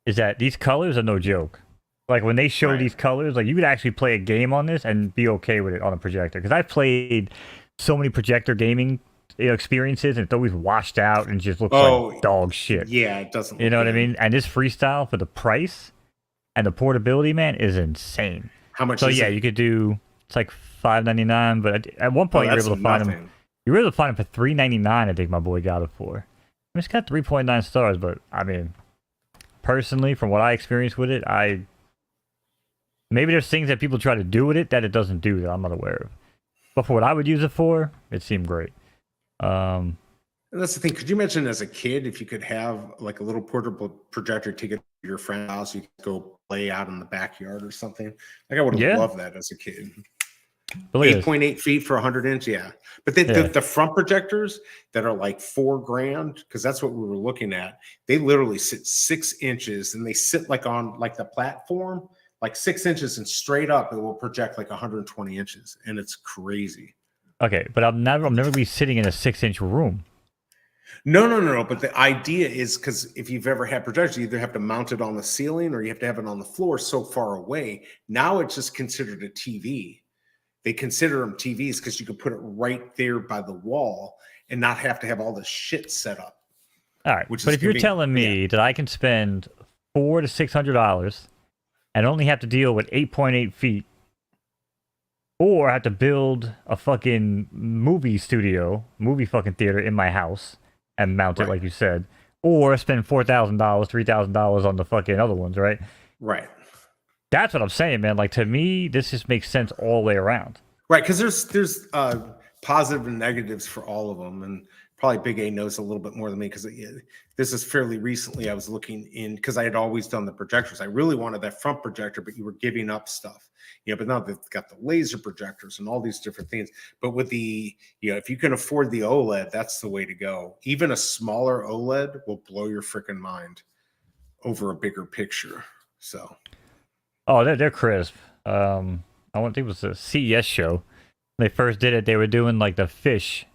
is that these colors are no joke. Like when they show these colors, like you could actually play a game on this and be okay with it on a projector. Because I've played so many projector gaming experiences, and it's always washed out and just looks like dog shit. Yeah, it doesn't. You know what I mean? And this freestyle for the price and the portability, man, is insane. How much? So yeah, you could do. It's like $5.99, but at one point you were able to find them. You were able to find them for $3.99. I think my boy got it for. I mean, it's got 3.9 stars, but I mean, personally, from what I experienced with it, maybe there's things that people try to do with it that it doesn't do that I'm not aware of. But for what I would use it for, it seemed great. And that's the thing. Could you imagine as a kid if you could have like a little portable projector, take it to your friend's house, you could go play out in the backyard or something? Like I would have loved that as a kid. 8.8 feet for 100-inch, yeah. But the front projectors that are like $4,000, because that's what we were looking at. They literally sit 6 inches, and they sit like on like the platform, like 6 inches, and straight up it will project like 120 inches, and it's crazy. Okay, but I'm never be sitting in a 6-inch room. No. But the idea is because if you've ever had projectors, you either have to mount it on the ceiling or you have to have it on the floor so far away. Now it's just considered a TV. They consider them TVs because you can put it right there by the wall and not have to have all this shit set up. All right, but if you're telling me that I can spend $400 to $600 and only have to deal with 8.8 feet, or have to build a fucking movie fucking theater in my house and mount it like you said, or spend $4,000, $3,000 on the fucking other ones, right? Right. That's what I'm saying, man. Like to me, this just makes sense all the way around. Right, because there's positive and negatives for all of them, and probably Big A knows a little bit more than me because this is fairly recently. I was looking in because I had always done the projectors. I really wanted that front projector, but you were giving up stuff. But now they've got the laser projectors and all these different things. But with the, if you can afford the OLED, that's the way to go. Even a smaller OLED will blow your freaking mind over a bigger picture. So, they're crisp. I think it was a CES show. When they first did it, they were doing like the fish.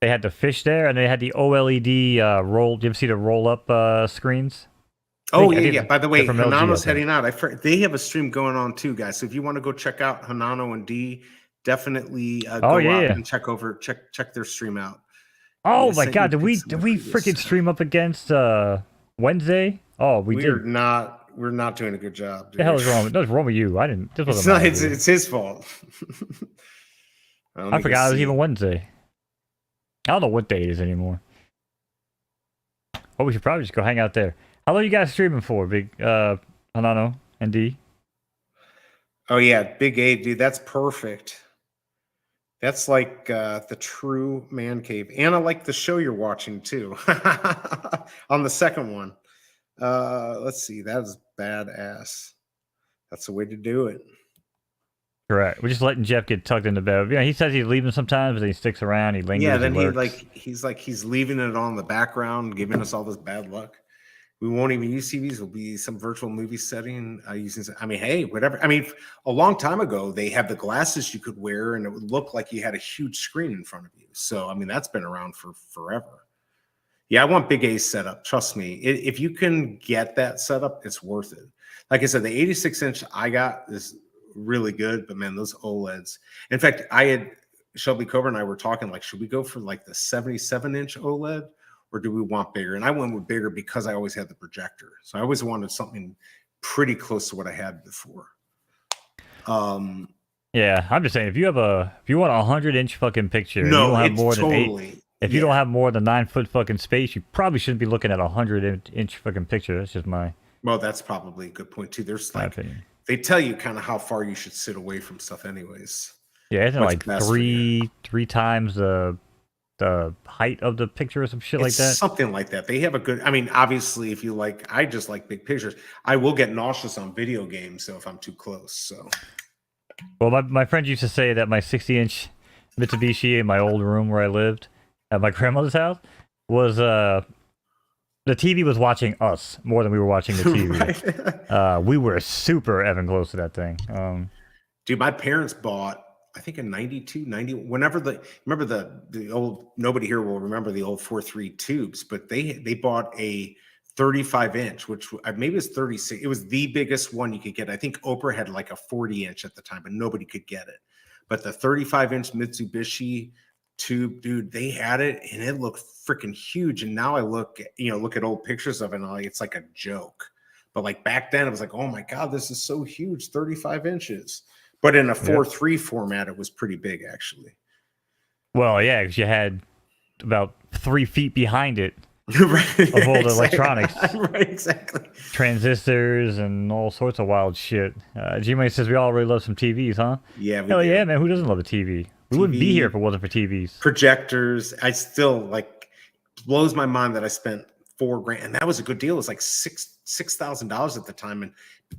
They had the fish there, and they had the OLED roll. Do you ever see the roll-up screens? Yeah. By the way, Hanano's heading out. They have a stream going on too, guys. So if you want to go check out Hanano and D, definitely go out and check their stream out Oh my god, did we freaking stream up against Wednesday? Oh, we did. We're not doing a good job. Dude. The hell is wrong? What's wrong with you? I didn't. This It's wasn't not. It's his fault. I forgot it was even Wednesday. I don't know what day it is anymore. Oh, we should probably just go hang out there. How long are you guys streaming for, Big Hanano and D? Oh yeah, Big A, dude, that's perfect. That's like the true man cave. And I like the show you're watching too. On the second one. Let's see, that is badass. That's the way to do it. Correct. We're just letting Jeff get tucked into bed. Yeah, he says he's leaving sometimes, but then he sticks around. He lingers. Yeah, then he's leaving it on the background, giving us all this bad luck. We won't even use TVs. It'll be some virtual movie setting using. I mean, hey, whatever. I mean, a long time ago, they had the glasses you could wear, and it would look like you had a huge screen in front of you. So, I mean, that's been around for forever. Yeah, I want Big A's setup. Trust me, if you can get that setup, it's worth it. Like I said, the 86-inch I got is really good, but man, those OLEDs. In fact, Shelby Cobra and I were talking like, should we go for like the 77-inch OLED? Or do we want bigger? And I went with bigger because I always had the projector. So I always wanted something pretty close to what I had before. Yeah, I'm just saying, if you want a 100-inch fucking picture, no, you don't have more totally, than 8. If you don't have more than 9-foot fucking space, you probably shouldn't be looking at a 100-inch fucking picture. That's just my. Well, that's probably a good point too. There's like opinion. They tell you kind of how far you should sit away from stuff, anyways. Yeah, isn't it like three times the height of the picture or some shit like that? Something like that. They have a good. I mean, obviously, if you like, I just like big pictures. I will get nauseous on video games, so if I'm too close. So. Well, my friend used to say that my 60-inch Mitsubishi in my old room where I lived at my grandmother's house was the TV was watching us more than we were watching the TV. Right. We were super effing close to that thing. Dude, my parents bought, I think in 92, 90, whenever remember the old, nobody here will remember the old 4.3 tubes, but they bought a 35-inch, which maybe it's 36. It was the biggest one you could get. I think Oprah had like a 40-inch at the time, but nobody could get it. But the 35-inch Mitsubishi tube, dude, they had it and it looked freaking huge. And now I look at old pictures of it and it's like a joke. But like back then it was like, oh my God, this is so huge, 35 inches. But in a 4.3 format, it was pretty big, actually. Well, yeah, because you had about 3 feet behind it right, of all the electronics. Right, exactly. Transistors and all sorts of wild shit. G-Money says we all really love some TVs, huh? Yeah, hell yeah, man. Who doesn't love a TV? We wouldn't be here if it wasn't for TVs. Projectors. I still, blows my mind that I spent $4,000. And that was a good deal. It was like $6,000 at the time. And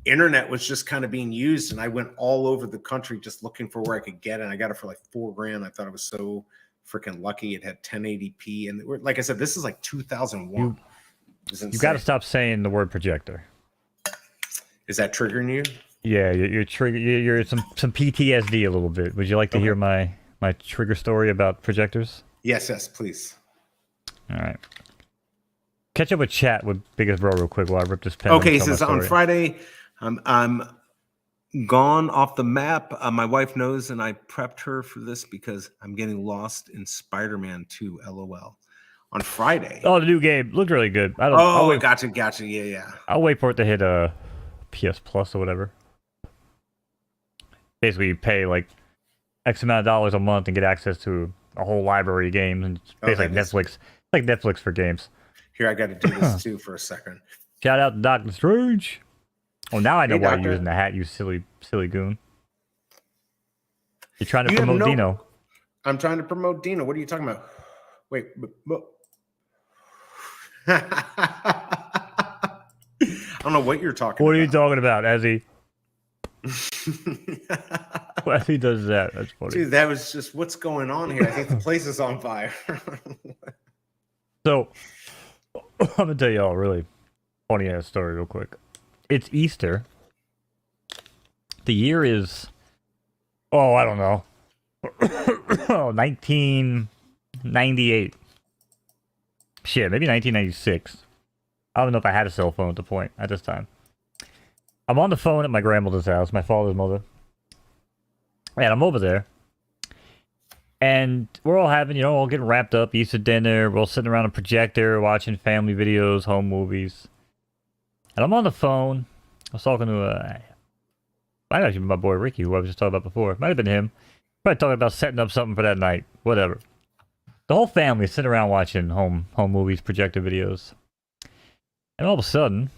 internet was just kind of being used, and I went all over the country just looking for where I could get it. And I got it for like $4,000. I thought I was so freaking lucky. It had 1080p, and like I said, this is like 2001. You got to stop saying the word projector. Is that triggering you? Yeah, you're you're some PTSD a little bit. Would you like to hear my trigger story about projectors? Yes, please. All right. Catch up with chat with Biggest Bro real quick while I rip this pen. Okay, he says on Friday, I'm gone off the map. My wife knows, and I prepped her for this because I'm getting lost in Spider-Man 2, LOL. On Friday. Oh, the new game looked really good. Gotcha. Yeah. I'll wait for it to hit PS Plus or whatever. Basically, you pay like X amount of dollars a month and get access to a whole library of games, and it's basically like Netflix. Like Netflix for games. Here, I got to do this too for a second. Shout out to Dr. Strange. Oh, now I know why you're using the hat, you silly goon. You're trying to promote Dino. I'm trying to promote Dino. What are you talking about? Wait. I don't know what you're talking about. What are you talking about, Ezzy? Well, he does that. That's funny. Dude, that was just what's going on here. I think the place is on fire. So, I'm going to tell you all a really funny ass story real quick. It's Easter. The year is, I don't know. 1998. Shit, maybe 1996. I don't know if I had a cell phone at this time. I'm on the phone at my grandmother's house, my father's mother. And I'm over there. And we're all having, all getting wrapped up, Easter dinner. We're all sitting around a projector, watching family videos, home movies. And I'm on the phone. I was talking to might have actually been my boy Ricky, who I was just talking about before. Might have been him. Probably talking about setting up something for that night. Whatever. The whole family sitting around watching home movies, projector videos. And all of a sudden,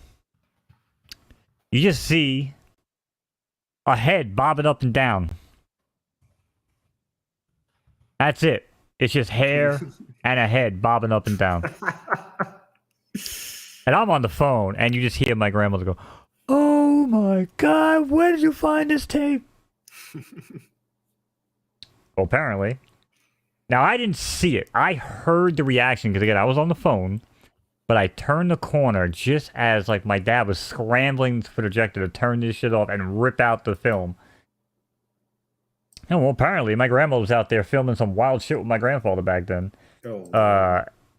you just see a head bobbing up and down. That's it. It's just hair and a head bobbing up and down. And I'm on the phone, and you just hear my grandmother go, "Oh my God, where did you find this tape?" Well, apparently. Now, I didn't see it. I heard the reaction, because again, I was on the phone, but I turned the corner just as, like, my dad was scrambling for the projector to turn this shit off and rip out the film. And well, apparently, my grandma was out there filming some wild shit with my grandfather back then.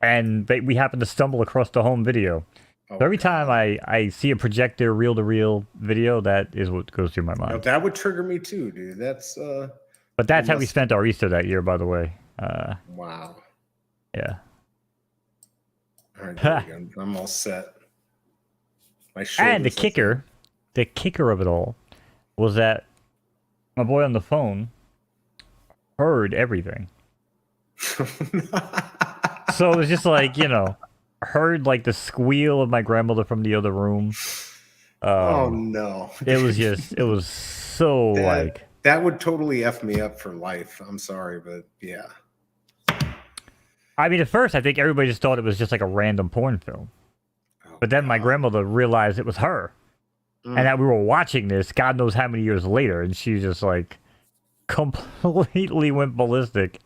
And we happened to stumble across the home video. So every time I see a projector reel-to-reel video, that is what goes through my mind. No, that would trigger me too, dude. That's But that's how we spent our Easter that year, by the way. Wow. Yeah. All right, I'm all set. And the kicker of it all was that my boy on the phone heard everything. So it was just like, heard like the squeal of my grandmother from the other room. Oh no. It was so like... That would totally F me up for life. I'm sorry, but yeah. I mean, at first, I think everybody just thought it was just like a random porn film. But then my grandmother realized it was her. And that we were watching this, God knows how many years later, and she just like completely went ballistic.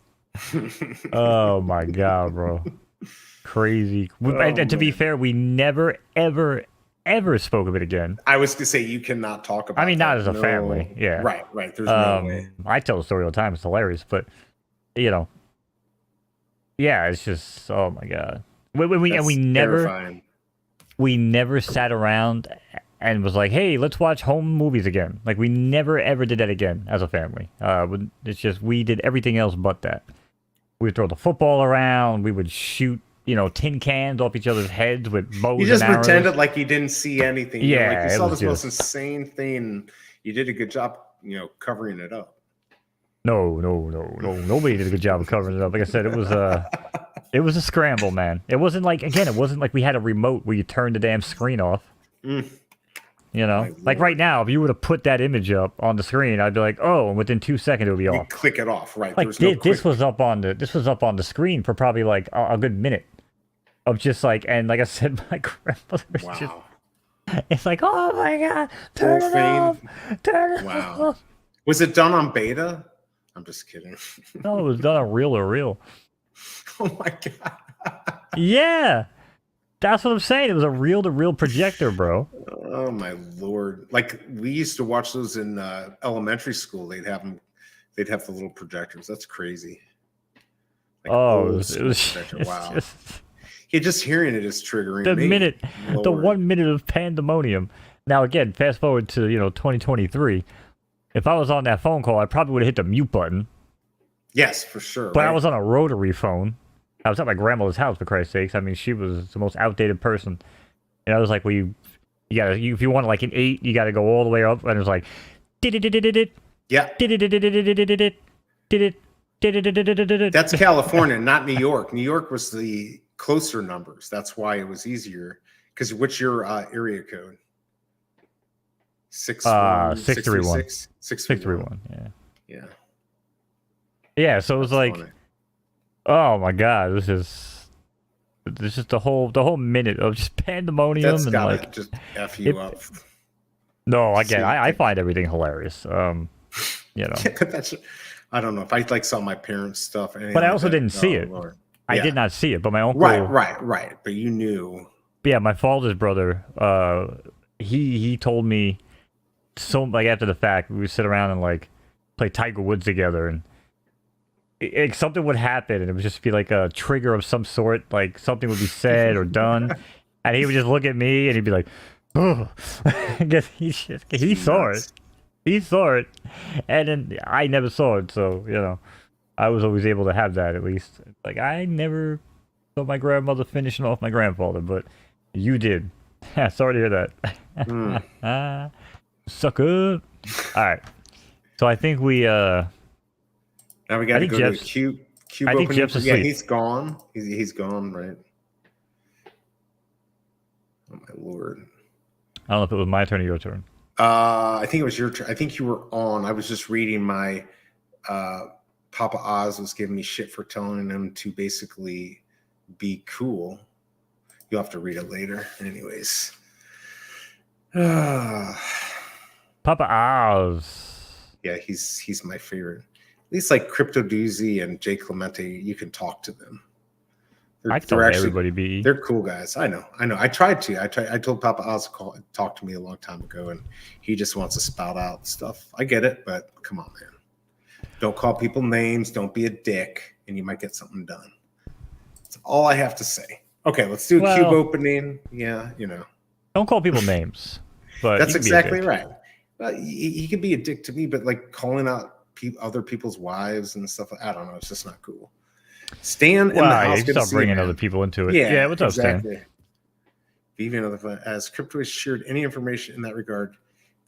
Oh my God, bro. Crazy. And to be fair, we never, ever spoke of it again. I was to say, you cannot talk about it. I mean, not as a family. Yeah. Right. There's no way. I tell the story all the time. It's hilarious. But, yeah, it's just, oh my God. We never sat around and was like, hey, let's watch home movies again. Like, we never, ever did that again as a family. It's just, we did everything else but that. We would throw the football around. We would shoot, tin cans off each other's heads with bows and arrows. You just pretended like you didn't see anything. Yeah, you saw this most insane thing. You did a good job, covering it up. No. Nobody did a good job of covering it up. Like I said, it was a scramble, man. It wasn't like we had a remote where you turned the damn screen off. Like right now, if you would have put that image up on the screen, I'd be like, oh, and within 2 seconds it would be off. Click it off, right? Like this was up on the screen for probably like a good minute of just like, and like I said, my grandmother was just. It's like, oh my God, turn it off. Was it done on beta? I'm just kidding. No, it was done on reel. Oh my God. Yeah. That's what I'm saying. It was a reel-to-reel projector, bro. Oh my Lord! Like we used to watch those in elementary school. They'd have the little projectors. That's crazy. Like, it was wow. Just hearing it is triggering. The 1 minute of pandemonium. Now again, fast forward to 2023. If I was on that phone call, I probably would have hit the mute button. Yes, for sure. But I was on a rotary phone. I was at my grandmother's house, for Christ's sakes. I mean, she was the most outdated person. And I was like, well, if you want like an 8, you got to go all the way up. And it was like, yeah. That's California, not New York. New York was the closer numbers. That's why it was easier. Because what's your area code? 631. 631. Yeah. So it was like, funny. Oh my God, this is the whole minute of just pandemonium. That's and gotta like just F you up. No, again, I find everything hilarious. Yeah, but that's, I don't know if I like saw my parents' stuff. But I also didn't see it. Lord. I did not see it, but my uncle. Right. But you knew. Yeah, my father's brother. He told me so like after the fact we would sit around and like play Tiger Woods together and. Something would happen and it would just be like a trigger of some sort, like something would be said or done, and he would just look at me and he'd be like, "Oh," I guess he saw it, and then I never saw it, so I was always able to have that at least. Like I never saw my grandmother finishing off my grandfather, but you did. Sorry to hear that. Sucker. All right. So I think we now we got to go Jeff's, to cube I think opening. Jeff's asleep. He's gone. He's gone, right? Oh my lord. I don't know if it was my turn or your turn. I think it was your turn. I think you were on. I was just reading my Papa Oz was giving me shit for telling him to basically be cool. You'll have to read it later. Anyways. Papa Oz. Yeah, he's my favorite. At least like Crypto Doozy and Jay Clemente, you can talk to them. I told everybody be. They're cool guys. I know. I tried to. I told Papa Oz to talk to me a long time ago, and he just wants to spout out stuff. I get it, but come on, man. Don't call people names. Don't be a dick, and you might get something done. That's all I have to say. Okay, let's do a cube opening. Yeah, Don't call people names. But that's exactly right. Well, he could be a dick to me, but like calling out other people's wives and stuff, I don't know. It's just not cool. Stan in the house. Stop bringing other people into it. Yeah, what's up, Stan? Even as Cryptoys shared any information in that regard,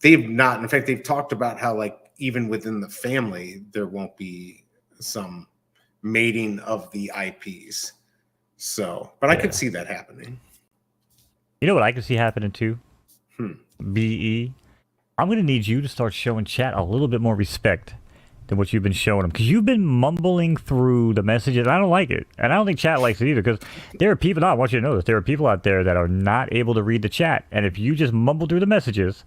they've not. In fact, they've talked about how like even within the family there won't be some mating of the IPs. So, but I could see that happening. You know what I could see happening too? BE. I'm going to need you to start showing chat a little bit more respect than what you've been showing them. Because you've been mumbling through the messages. I don't like it. And I don't think chat likes it either. Because there are people, I want you to know this, there are people out there that are not able to read the chat. And if you just mumble through the messages,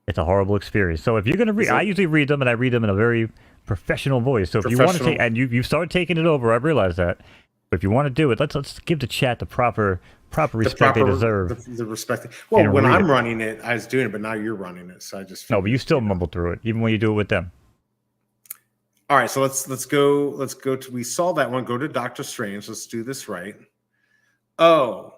it's a horrible experience. So if you're going to read, I usually read them, and I read them in a very professional voice. So if you want to take, and you've started taking it over, I've realized that. But if you want to do it, let's give the chat the proper respect they deserve. The respect. Well, when I'm running it, I was doing it, but now you're running it, so I just no. But you still mumble through it, even when you do it with them. All right, so let's go to. We saw that one. Go to Doctor Strange. Let's do this right. Oh,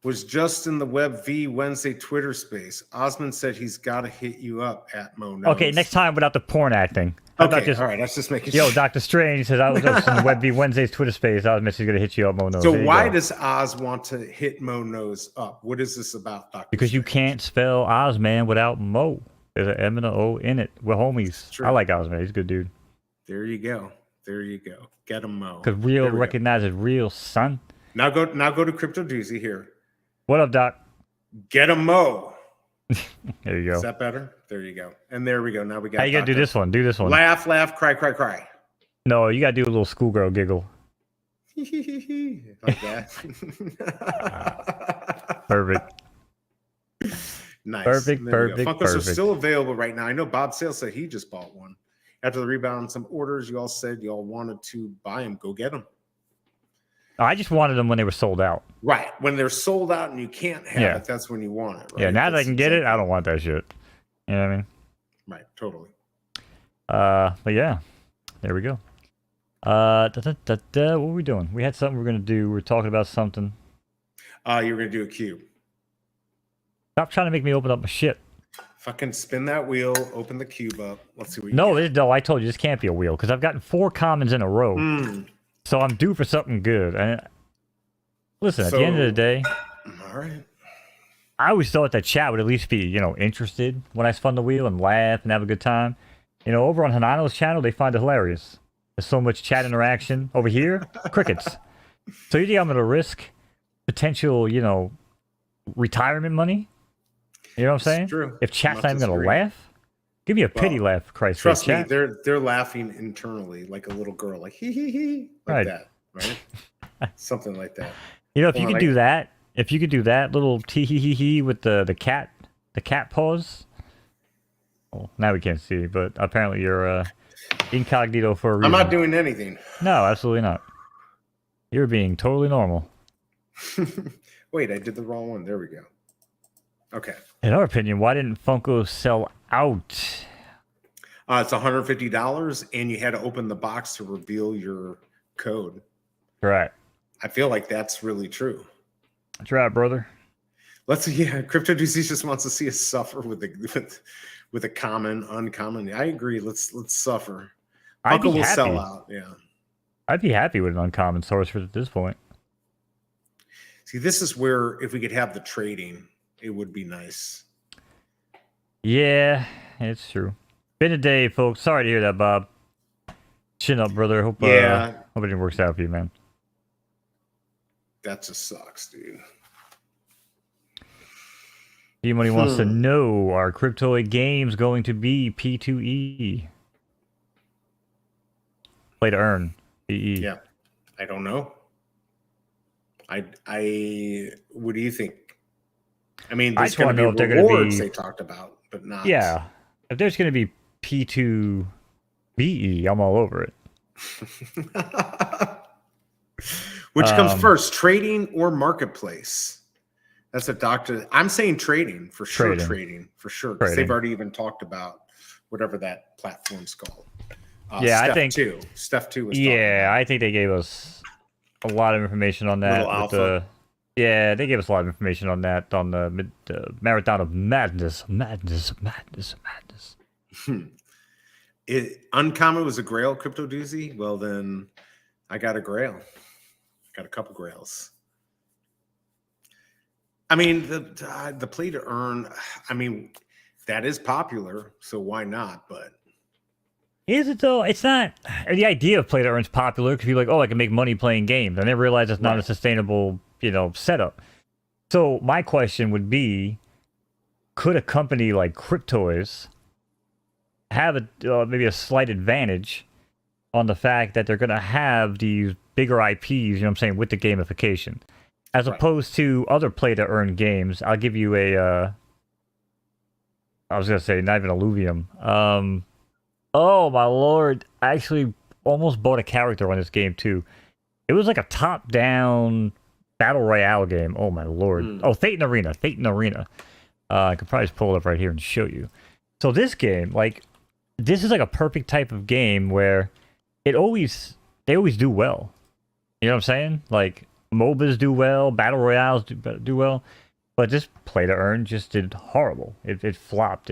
was just in the Web V Wednesday Twitter space. Osmond said he's got to hit you up at Mo Knows. Okay, next time without the porn acting. Okay, all right, let's just make it. Yo, Doctor Strange says I was just in the Web V Wednesday's Twitter space. Osmond says he's gonna hit you up, Mo Knows. So why does Oz want to hit Mo Knows up? What is this about, Doctor? Because you can't spell Ozman without Mo. There's an M and an O in it. We're homies. I like Ozman. He's a good dude. There you go. Get him, Mo. Because real recognizes real, son. Now go to Crypto Doozy here. What up, Doc? Get him, Mo. There you go. Is that better? There you go. And there we go. Now we got. How you gotta do this one? Do this one. Laugh, cry, cry, cry. No, you gotta do a little schoolgirl giggle. Like that. Perfect. Nice. Perfect. Funkos are still available right now. I know Bob Sales said he just bought one. After the rebound on some orders, you all said you all wanted to buy them. Go get them. I just wanted them when they were sold out. Right. When they're sold out and you can't have it, that's when you want it. Right? Yeah, now that I can get it, I don't want that shit. You know what I mean? Right, totally. But yeah, there we go. What were we doing? We had something we were going to do. We were talking about something. You were going to do a cube. Stop trying to make me open up my shit. Fucking spin that wheel, open the cube up. Let's see what you No, I told you this can't be a wheel because I've gotten 4 commons in a row. So I'm due for something good. And listen, at the end of the day, all right. I always thought that chat would at least be, interested when I spun the wheel and laugh and have a good time. Over on Hanano's channel, they find it hilarious. There's so much chat interaction. Over here, crickets. So you think I'm going to risk potential, retirement money? You know what I'm saying? True. If chat's not even going to laugh? Give me a pity laugh, for Christ's sake. Trust me, they're laughing internally like a little girl, like hee hee hee, like that, right? Something like that. If you could do that, little tee hee hee hee with the cat paws. Well, now we can't see, but apparently you're incognito for a reason. I'm not doing anything. No, absolutely not. You're being totally normal. Wait, I did the wrong one. There we go. Okay. In our opinion, why didn't Funko sell out? It's $150, and you had to open the box to reveal your code. Right. I feel like that's really true. That's right, brother. Crypto DC just wants to see us suffer with a common, uncommon. I agree. Let's suffer. Uncle will sell out. Yeah, I'd be happy with an uncommon sorcerer at this point. See, this is where if we could have the trading, it would be nice. Yeah, it's true. Been a day, folks. Sorry to hear that, Bob. Chin up, brother. Hope everything works out for you, man. That just sucks, dude. Anybody wants to know, are Cryptoid games going to be P2E? Play to earn. PE. Yeah, I don't know. What do you think? I mean, there's going to be rewards they talked about, but not. Yeah, if there's going to be P2BE, I'm all over it. Which comes first, trading or marketplace? That's a doctor. I'm saying trading for sure. Trading for sure, because they've already even talked about whatever that platform's called. Yeah, I think Steph 2 was. Yeah, I think they gave us a lot of information on that. Alpha. Yeah, they gave us a lot of information on that on the Marathon of Madness. Uncommon was a Grail crypto doozy. Well, then I got a Grail. Got a couple Grails. I mean, the play to earn. I mean, that is popular, so why not? But is it though? It's not. The idea of play to earn is popular because you're like, oh, I can make money playing games. I never realized it's not a sustainable, setup. So my question would be, could a company like Cryptoys have maybe a slight advantage on the fact that they're going to have these bigger IPs, with the gamification, as opposed to other play to earn games? I'll give you I was going to say, not even Illuvium. Oh my lord! I actually almost bought a character on this game too. It was like a top-down battle royale game. Oh my lord! Oh, Fate and Arena. I could probably just pull it up right here and show you. So this game, this is like a perfect type of game where they always do well. You know what I'm saying? Like MOBAs do well, battle royales do well, but this play to earn just did horrible. It flopped.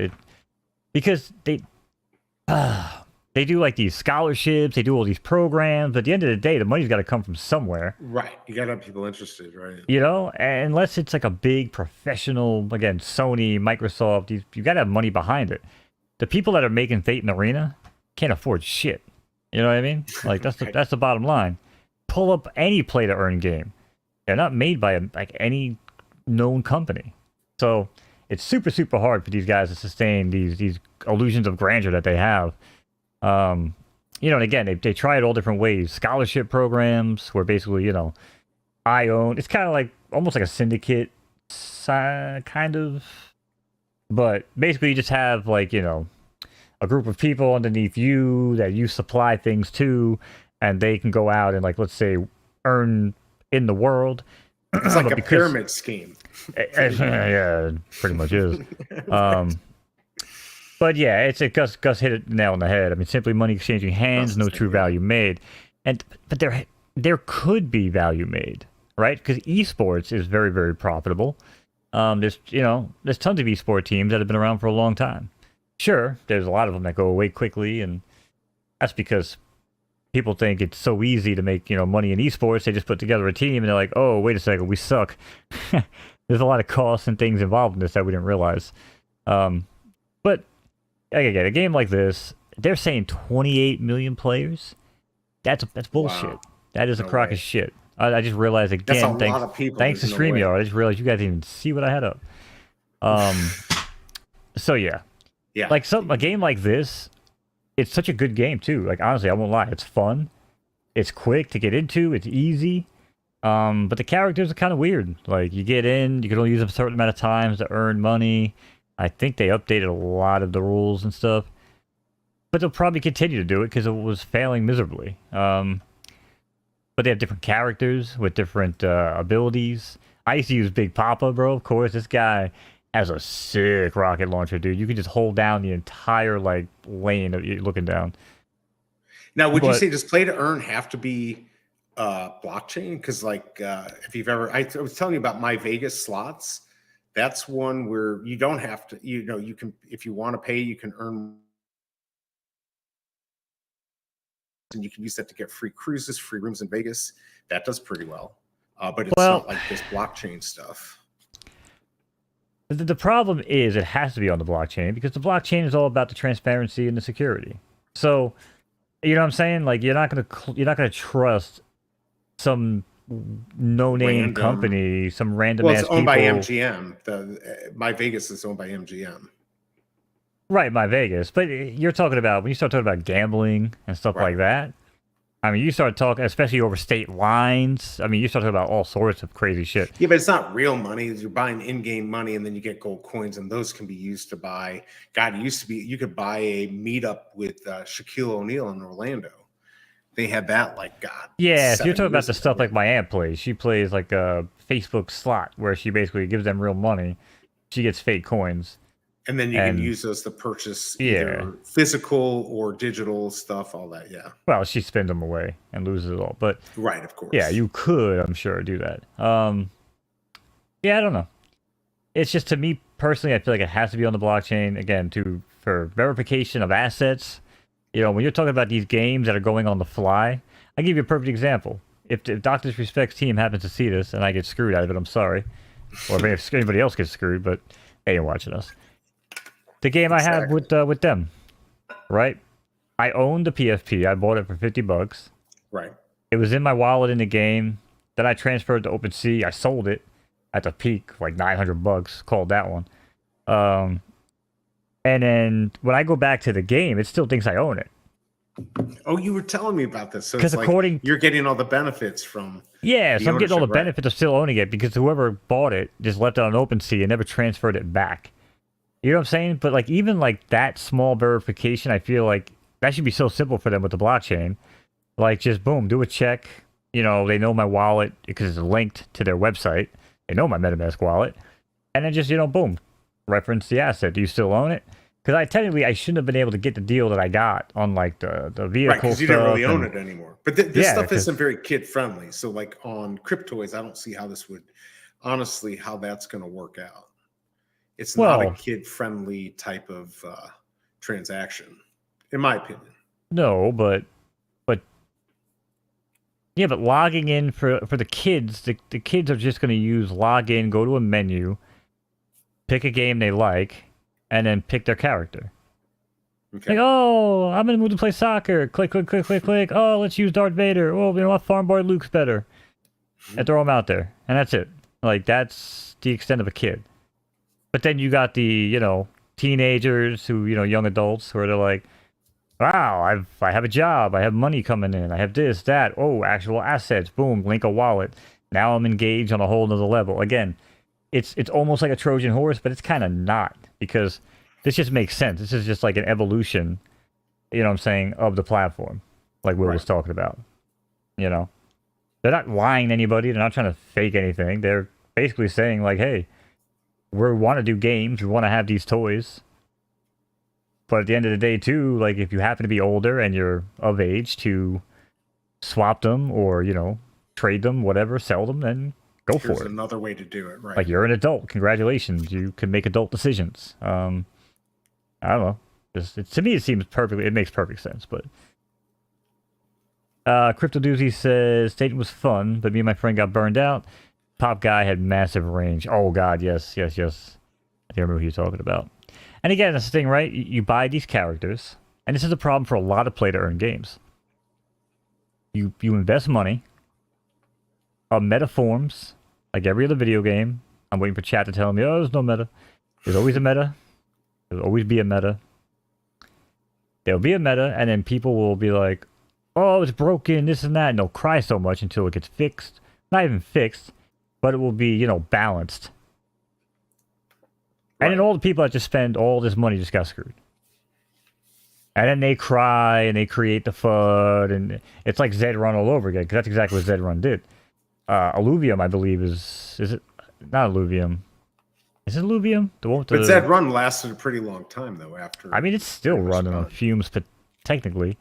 Because they do like these scholarships, they do all these programs, but at the end of the day, the money's got to come from somewhere. Right. You got to have people interested, right? Unless it's like a big professional, again, Sony, Microsoft, you got to have money behind it. The people that are making Fate and Arena can't afford shit. You know what I mean? Like that's the bottom line. Pull up any play to earn game. They're not made by any known company. So it's super, super hard for these guys to sustain these illusions of grandeur that they have. And again, they try it all different ways. Scholarship programs where basically, I own. It's kind of like almost like a syndicate, kind of. But basically, you just have a group of people underneath you that you supply things to, and they can go out and let's say earn in the world. It's like a pyramid scheme. Yeah, it pretty much is. But yeah, Gus hit it nail on the head. I mean, simply money exchanging hands, no true value made. But there could be value made, right? Because esports is very, very profitable. There's tons of esport teams that have been around for a long time. Sure, there's a lot of them that go away quickly, and that's because people think it's so easy to make money in esports. They just put together a team and they're like, oh, wait a second, we suck. There's a lot of costs and things involved in this that we didn't realize. But again, a game like this, they're saying 28 million players. That's bullshit. Wow. That is a crock of shit. I just realized again. Thanks to StreamYard, I just realized you guys didn't even see what I had up. So yeah. A game like this, it's such a good game too. Honestly, I won't lie, it's fun, it's quick to get into, it's easy. But the characters are kind of weird. You get in, you can only use them a certain amount of times to earn money. I think they updated a lot of the rules and stuff, but they'll probably continue to do it because it was failing miserably. But they have different characters with different abilities. I used to use Big Papa, bro. Of course, this guy has a sick rocket launcher, dude. You can just hold down the entire lane of you looking down. Now, would you say does play to earn have to be blockchain? Because if you've ever, I was telling you about My Vegas slots. That's one where you don't have to. You can, if you want to pay, you can earn and you can use that to get free cruises, free rooms in Vegas. That does pretty well. But it's not like this blockchain stuff. The problem is it has to be on the blockchain because the blockchain is all about the transparency and the security. So, you know what I'm saying? Like, you're not gonna trust some no-name company, some random. Well, it's owned by people. MGM. My Vegas is owned by MGM. Right, My Vegas. But you're talking about when you start talking about gambling and stuff like that. I mean, you start talking, especially over state lines. I mean, you start talking about all sorts of crazy shit. Yeah, but it's not real money. You're buying in-game money, and then you get gold coins, and those can be used to buy. God, it used to be you could buy a meetup with Shaquille O'Neal in Orlando. They had that like God. Yeah, so you're talking about the stuff like my aunt plays. She plays like a Facebook slot where she basically gives them real money. She gets fake coins. And then you can use those to purchase either physical or digital stuff, all that, Well, she spends them away and loses it all. But right, of course. Yeah, you could, I'm sure, do that. Yeah, I don't know. It's just, to me personally, I feel like it has to be on the blockchain, again, for verification of assets. You know, when you're talking about these games that are going on the fly, I'll give you a perfect example. If Dr. Disrespect's team happens to see this and I get screwed out of it, I'm sorry. Or if anybody else gets screwed, but they ain't watching us. The game I have with them, right? I owned the PFP. I bought it for $50. Right. It was in my wallet in the game. Then I transferred to OpenSea. I sold it at the peak, like $900. Called that one. And then when I go back to the game, it still thinks I own it. Oh, you were telling me about this. So it's like you're getting all the benefits from. Yeah, so I'm getting all the benefits of still owning it because whoever bought it just left it on OpenSea and never transferred it back. You know what I'm saying? But like even like that small verification, I feel like that should be so simple for them with the blockchain. Like just boom, do a check. You know, they know my wallet because it's linked to their website. They know my MetaMask wallet. And then just, you know, boom, reference the asset. Do you still own it? Because I shouldn't have been able to get the deal that I got on like the vehicle right, because you didn't really own it anymore. But this stuff isn't very kid friendly. So like on Cryptoys, I don't see how this would, honestly, how that's going to work out. It's not a kid-friendly type of transaction, in my opinion. No, but logging in for the kids, the kids are just going to use login, go to a menu, pick a game they like, and then pick their character. Okay. Like, oh, I'm in the mood to play soccer. Click, click, click, click, click. Oh, let's use Darth Vader. Oh, you know what? Farm Boy Luke's better. And throw them out there, and that's it. Like that's the extent of a kid. But then you got the, you know, teenagers who, you know, young adults who are like, wow, I have a job, I have money coming in, I have this, that, oh, actual assets, boom, link a wallet. Now I'm engaged on a whole nother level. Again, it's almost like a Trojan horse, but it's kind of not because this just makes sense. This is just like an evolution, you know what I'm saying, of the platform, like Will was talking about. You know, they're not lying to anybody. They're not trying to fake anything. They're basically saying like, hey, we want to do games. We want to have these toys. But at the end of the day, too, like if you happen to be older and you're of age to swap them or, you know, trade them, whatever, sell them, then go for it. There's another way to do it, right? Like you're an adult. Congratulations. You can make adult decisions. I don't know. To me, it makes perfect sense. But Crypto Doozy says, Satan was fun, but me and my friend got burned out. Pop guy had massive range. Oh, God, yes. I think I remember who you're talking about. And again, that's the thing, right? You buy these characters, and this is a problem for a lot of play-to-earn games. You invest money. A meta forms, like every other video game. I'm waiting for chat to tell me, oh, there's no meta. There's always a meta. There'll always be a meta. There'll be a meta, and then people will be like, oh, it's broken, this and that, and they'll cry so much until it gets fixed. Not even fixed, but it will be, you know, balanced. Right. And then all the people that just spend all this money just got screwed. And then they cry, and they create the FUD, and it's like Zed Run all over again, because that's exactly what Zed Run did. Alluvium, I believe, is it? Not Alluvium. Is it Alluvium? But Zed Run lasted a pretty long time, though, after... I mean, it's still running on fumes, but technically.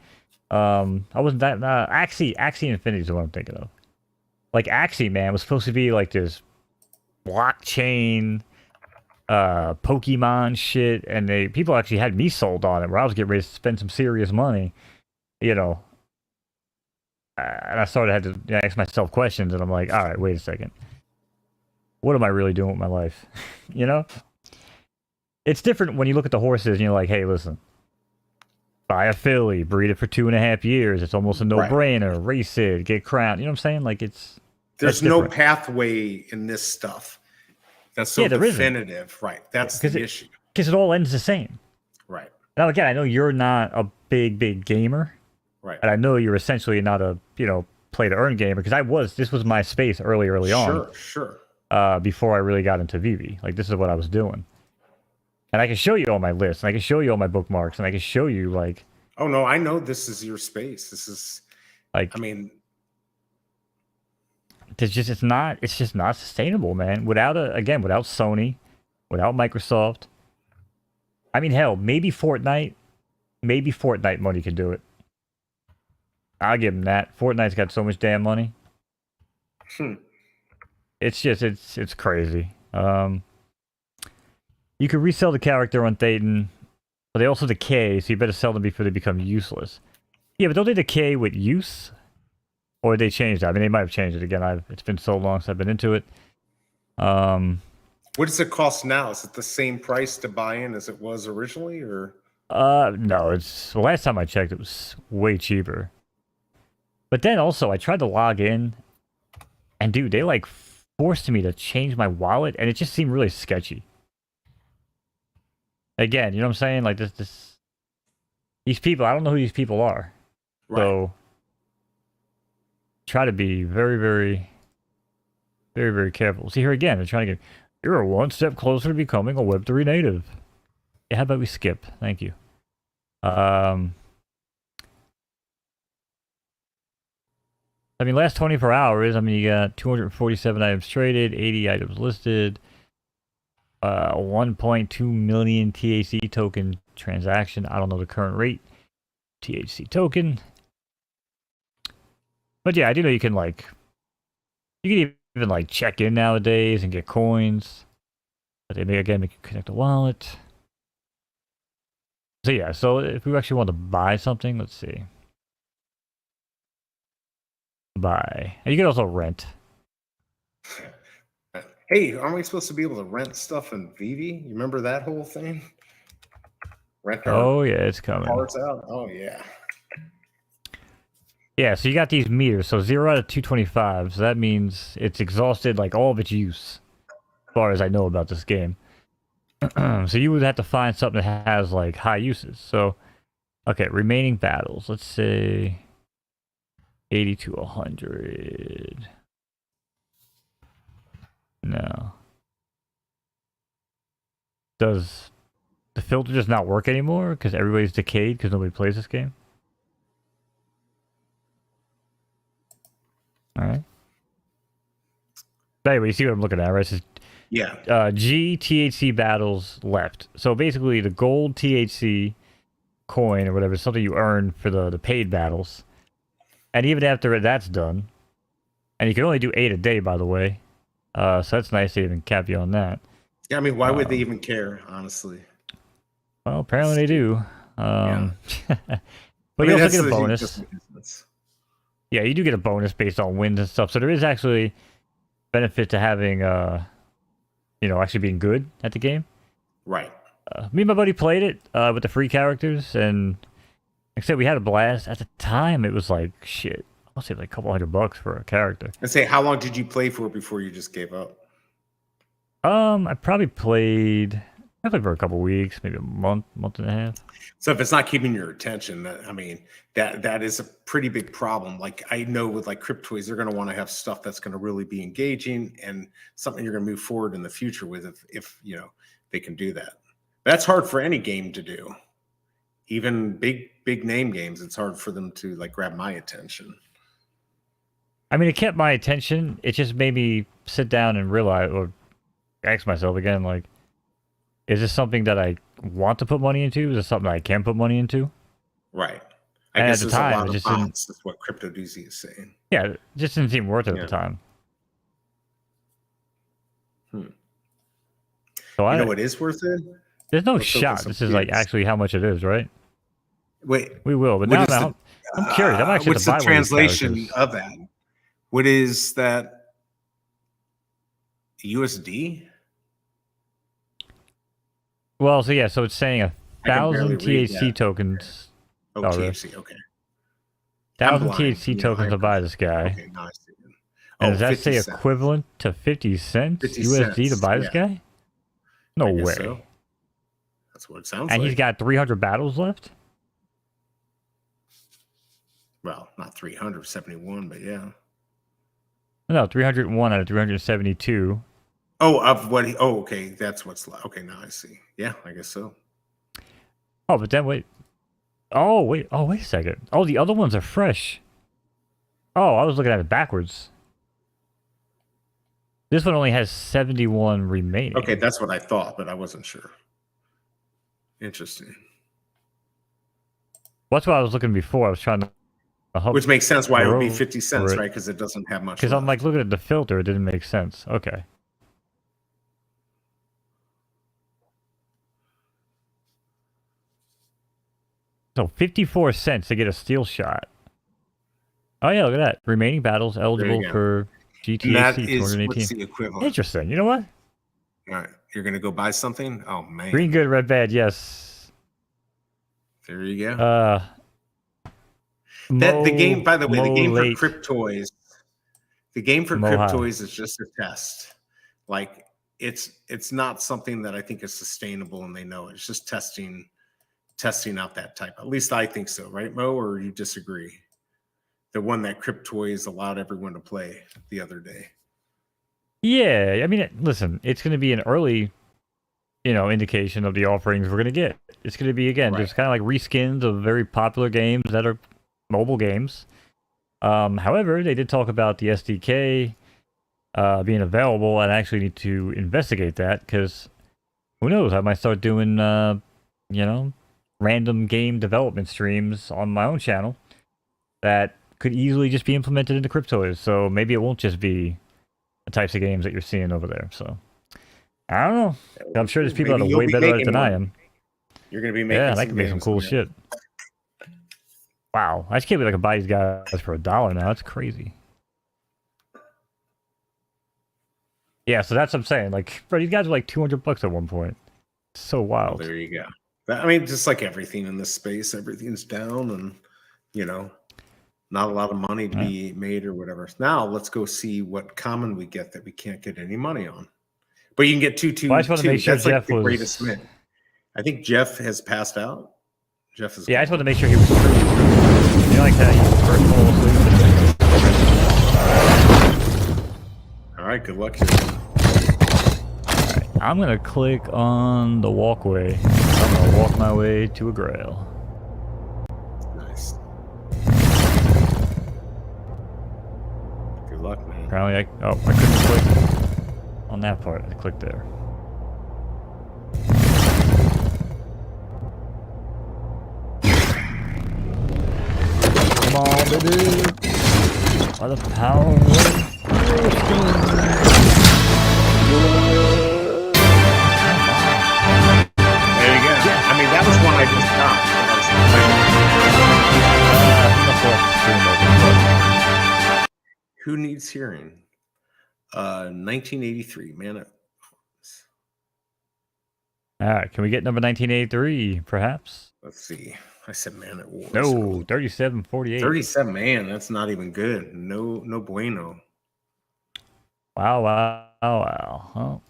I wasn't that... Axie Infinity is what I'm thinking of. Like, Axie, man, was supposed to be like this blockchain, Pokemon shit, and people actually had me sold on it, where I was getting ready to spend some serious money, you know. and I started had to ask myself questions, and I'm like, all right, wait a second, what am I really doing with my life? You know, it's different when you look at the horses and you're like, hey, listen, buy a filly, breed it for 2.5 years. It's almost a no-brainer. Race it, get crowned. You know what I'm saying? Like there's no pathway in this stuff that's so definitive, isn't. Right? That's the issue. Because it all ends the same. Right. Now again, I know you're not a big gamer. Right. And I know you're essentially not a play to earn gamer, because this was my space early on. Sure. Before I really got into VV, like this is what I was doing. And I can show you all my lists, and I can show you all my bookmarks, and I can show you like. Oh no, I know this is your space. This is like. I mean, it's just not sustainable, man. Without Sony, without Microsoft. I mean, hell, maybe Fortnite money could do it. I'll give them that. Fortnite's got so much damn money. It's just it's crazy. You can resell the character on Thetan, but they also decay, so you better sell them before they become useless. Yeah, but don't they decay with use? Or did they change that? I mean, they might have changed it again. It's been so long since I've been into it. What does it cost now? Is it the same price to buy in as it was originally, or? No, the last time I checked, it was way cheaper. But then also, I tried to log in, and dude, they like forced me to change my wallet, and it just seemed really sketchy. Again, you know what I'm saying? Like these people, I don't know who these people are. Right. So try to be very, very, very, very careful. See, here again, they're trying to get, you're one step closer to becoming a Web3 native. Yeah, how about we skip? Thank you. I mean, last 24 hours, I mean, you got 247 items traded, 80 items listed, 1.2 million THC token transaction. I don't know the current rate. THC token. But yeah, I do know you can even like check in nowadays and get coins. But they may again make you connect a wallet. So yeah, so if we actually want to buy something, let's see. Buy. And you can also rent. Hey, aren't we supposed to be able to rent stuff in VV? You remember that whole thing? Rent our it's coming. Cars out. Oh yeah. Yeah, so you got these meters. So 0 out of 225. So that means it's exhausted like all of its use, as far as I know about this game. So you would have to find something that has like high uses. So, okay, remaining battles. Let's say 80 to 100. No. Does the filter just not work anymore because everybody's decayed because nobody plays this game? All right. But anyway, you see what I'm looking at, right? It's just, G THC battles left. So basically, the gold THC coin or whatever is something you earn for the paid battles. And even after that's done, and you can only do 8 a day, by the way. So that's nice to even cap you on that. Yeah, I mean, why would they even care, honestly? Well, apparently they do. But you also get a bonus. Yeah, you do get a bonus based on wins and stuff. So there is actually benefit to having, actually being good at the game. Right. Me and my buddy played it with the free characters, and like I said, we had a blast. At the time, it was like, shit, I'll say like a couple $100 for a character. And say, how long did you play for before you just gave up? I probably played for a couple weeks, maybe a month and a half. So if it's not keeping your attention, that is a pretty big problem. Like I know with like Cryptoys, they're going to want to have stuff that's going to really be engaging and something you're going to move forward in the future with if they can do that. That's hard for any game to do. Even big name games, it's hard for them to like grab my attention. I mean, it kept my attention. It just made me sit down and realize, or ask myself again, like, is this something that I want to put money into? Is this something I can put money into? Right. I guess at the time, it just didn't. That's what Cryptoys is saying. Yeah, it just didn't seem worth it at the time. So you know what is worth it? There's no shot. This is like actually how much it is, right? Wait. We will, but now I'm curious. I'm actually what's the translation of that? What is that? USD? Well, so yeah, so it's saying 1,000 THC tokens. Oh, THC, okay. 1,000 THC tokens to buy this guy. Okay, nice. And does that say equivalent to 50 cents USD to buy this guy? No way. So. That's what it sounds like. And he's got 300 battles left? Well, not 371, but yeah. No, 301 out of 372. Oh, of what? Okay, that's what's left. Okay, now I see. Yeah, I guess so. Oh, but then wait. Oh, wait a second. Oh, the other ones are fresh. Oh, I was looking at it backwards. This one only has 71 remaining. Okay, that's what I thought, but I wasn't sure. Interesting. That's what I was looking before. I was trying to... Which makes sense why it would be 50 cents, right? Because it doesn't have much. Because I'm like looking at the filter, it didn't make sense. Okay. So 54 cents to get a steel shot. Oh yeah, look at that. Remaining battles eligible for GTAC 218. What's the equivalent? Interesting. You know what? All right, you're gonna go buy something. Oh man. Green good, red bad. Yes. There you go. The game, by the way, the game for Cryptoys. The game for Cryptoys is just a test. Like it's not something that I think is sustainable, and they know it. It's just testing out that type. At least I think so, right, Mo? Or you disagree? The one that Cryptoys allowed everyone to play the other day. Yeah, I mean, listen, it's going to be an early, indication of the offerings we're going to get. It's going to be just kind of like reskins of very popular games that are mobile games. However, they did talk about the SDK being available, and I actually need to investigate that because who knows? I might start doing, random game development streams on my own channel that could easily just be implemented into Cryptoys. So maybe it won't just be the types of games that you're seeing over there. So I don't know. I'm sure there's people that are way better at it than I am. You're going to be making I can make some cool shit. Wow. I just can't believe I can buy these guys for $1 now. That's crazy. Yeah, so that's what I'm saying. Like, bro, these guys were like $200 at one point. It's so wild. Well, there you go. I mean, just like everything in this space, everything's down and, not a lot of money to be made or whatever. Now, let's go see what common we get that we can't get any money on. But you can get 222. Well, I just want to make sure That's Jeff like the greatest mint. I think Jeff has passed out. Jeff is. Yeah, I just want to make sure he was through. Like how you first fall asleep. All right, good luck here. All right, I'm going to click on the walkway. I'm going to walk my way to a grail. Nice. Good luck, man. Apparently, I couldn't click on that part. I clicked there. Come on, baby. By the power of There you go. I mean, that was one I just got. Who needs hearing? 1983, man. All right, can we get number 1983, perhaps? Let's see. I said Man at War. No, 3748. 37, man. That's not even good. No bueno. Wow. Well,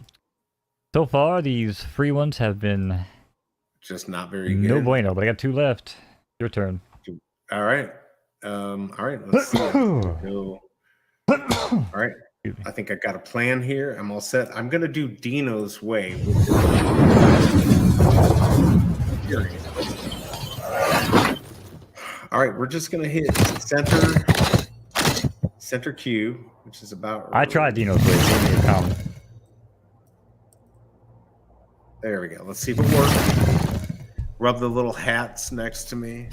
so far, these free ones have been just not very good. No bueno, but I got 2 left. Your turn. All right. Let's see. Go. All right. I think I got a plan here. I'm all set. I'm going to do Dino's way. All right, we're just going to hit center Q, which is about... I tried Dino's way. Give me a comment. There we go. Let's see if it works. Rub the little hats next to me.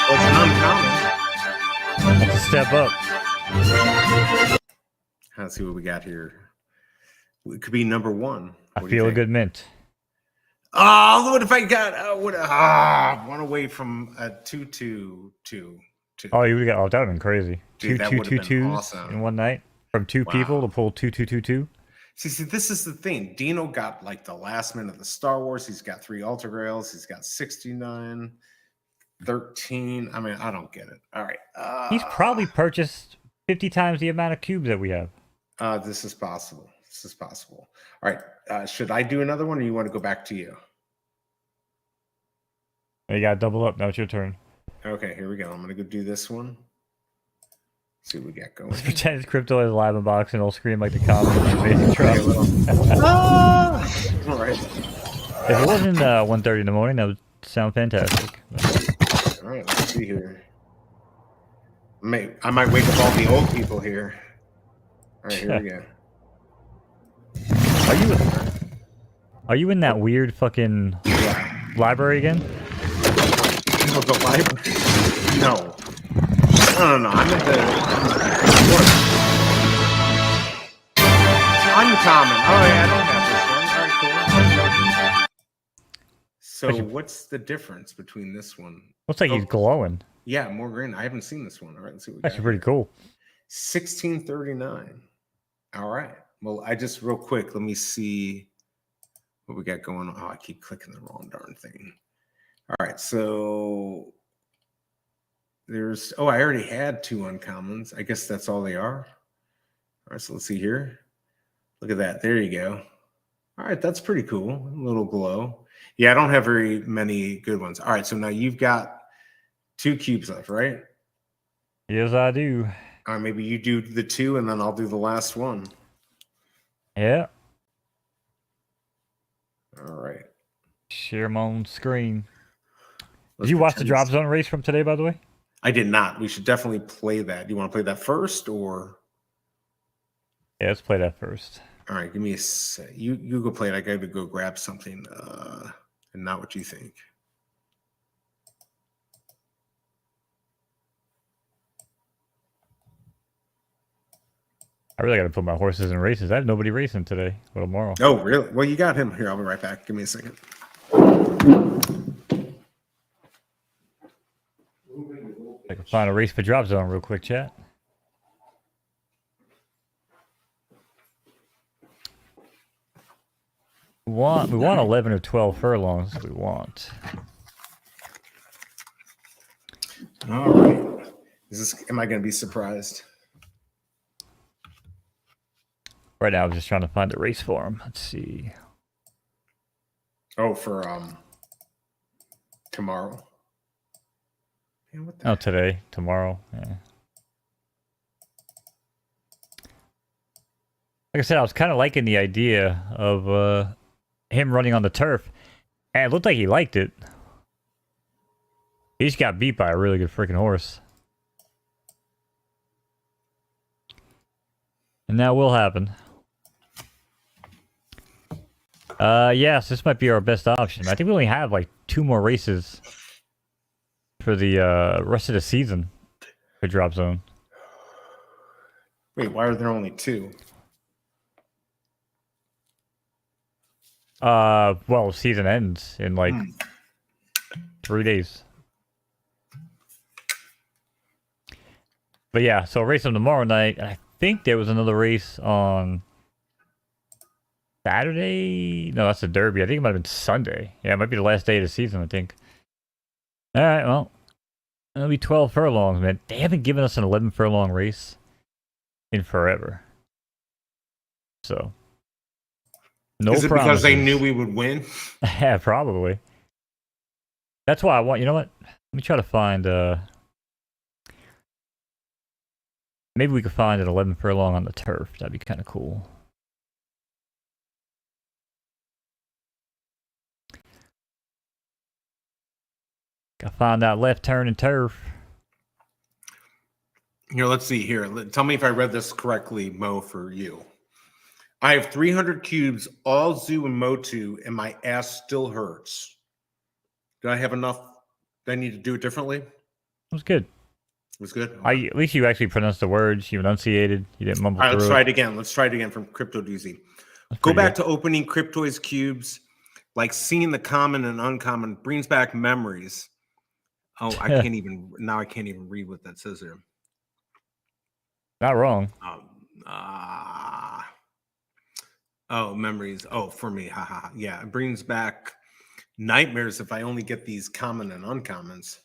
Well, it's an uncommon. That's a step up. Let's see what we got here. It could be number 1. I feel a good mint. Oh, what if I got one away from a 2-2-2? Oh, you would have got. Oh, that would have been crazy. Dude, 2-2-2-2s awesome. in one night from 2 people to pull 2-2-2-2. See, this is the thing. Dino got like the last minute of the Star Wars. He's got 3 Ultra Grails. He's got 69, 13. I mean, I don't get it. All right. He's probably purchased 50 times the amount of cubes that we have. This is possible. All right. Should I do another one, or you want to go back to you? You got to double up. Now it's your turn. Okay, here we go. I'm going to go do this one. See what we got going. Let's pretend it's Cryptoys live unboxing and I'll scream like the comment of Amazing Trust. All right. If it wasn't 1:30 in the morning, that would sound fantastic. All right, let's see here. I might wake up all the old people here. All right, here we go. Are you in that weird fucking library again? Oh, the library? No. No. I'm at the uncommon. Oh yeah, I don't have this one. All right, cool. So what's the difference between this one? Looks like he's glowing. Yeah, more green. I haven't seen this one. All right, let's see what we got. Actually pretty cool. 1639. All right. Well, I just real quick, let me see what we got going on. Oh, I keep clicking the wrong darn thing. All right, so there's I already had 2 uncommons. I guess that's all they are. All right, so let's see here. Look at that. There you go. All right, that's pretty cool. A little glow. Yeah, I don't have very many good ones. All right, so now you've got 2 cubes left, right? Yes, I do. All right, maybe you do the 2 and then I'll do the last one. Yeah. All right. Share my own screen. Did you watch the Drop Zone race from today, by the way? I did not. We should definitely play that. Do you want to play that first, or? Yeah, let's play that first. All right, give me a sec. You go play it. I got to go grab something, and not what you think. I really got to put my horses in races. I have nobody racing today or tomorrow. Oh, really? Well, you got him. Here, I'll be right back. Give me a second. I can find a race for Drop Zone real quick, chat. We want 11 or 12 furlongs. We want. All right. Am I going to be surprised? Right now, I'm just trying to find a race for him. Let's see. Oh, for tomorrow. Man, what the today, tomorrow. Yeah. Like I said, I was kind of liking the idea of him running on the turf, and it looked like he liked it. He just got beat by a really good freaking horse. And that will happen. Yes, this might be our best option. I think we only have like 2 more races for the rest of the season for Drop Zone. Wait, why are there only 2? Well, season ends in like 3 days. But yeah, so race on tomorrow night. I think there was another race on Saturday. No, that's the Derby. I think it might have been Sunday. Yeah, it might be the last day of the season, I think. All right, well, it'll be 12 furlongs, man. They haven't given us an 11 furlong race in forever. So, no Is it promises. because they knew we would win? Yeah, probably. That's why I want. You know what? Let me try to find. Maybe we could find an 11 furlong on the turf. That'd be kind of cool. Gotta find that left turn and turf. Here, let's see here. Tell me if I read this correctly, Mo, for you. I have 300 cubes, all Zoo and Motu, and my ass still hurts. Do I have enough? Do I need to do it differently? That was good. It was good. At least you actually pronounced the words. You enunciated. You didn't mumble All right, through let's it. try it again. Let's try it again from Crypto Doozy. Go back to opening Cryptoys cubes, like seeing the common and uncommon brings back memories. Oh, I can't even read what that says there. Not wrong. Oh, memories. Oh, for me, haha. Yeah, it brings back nightmares if I only get these common and uncommons.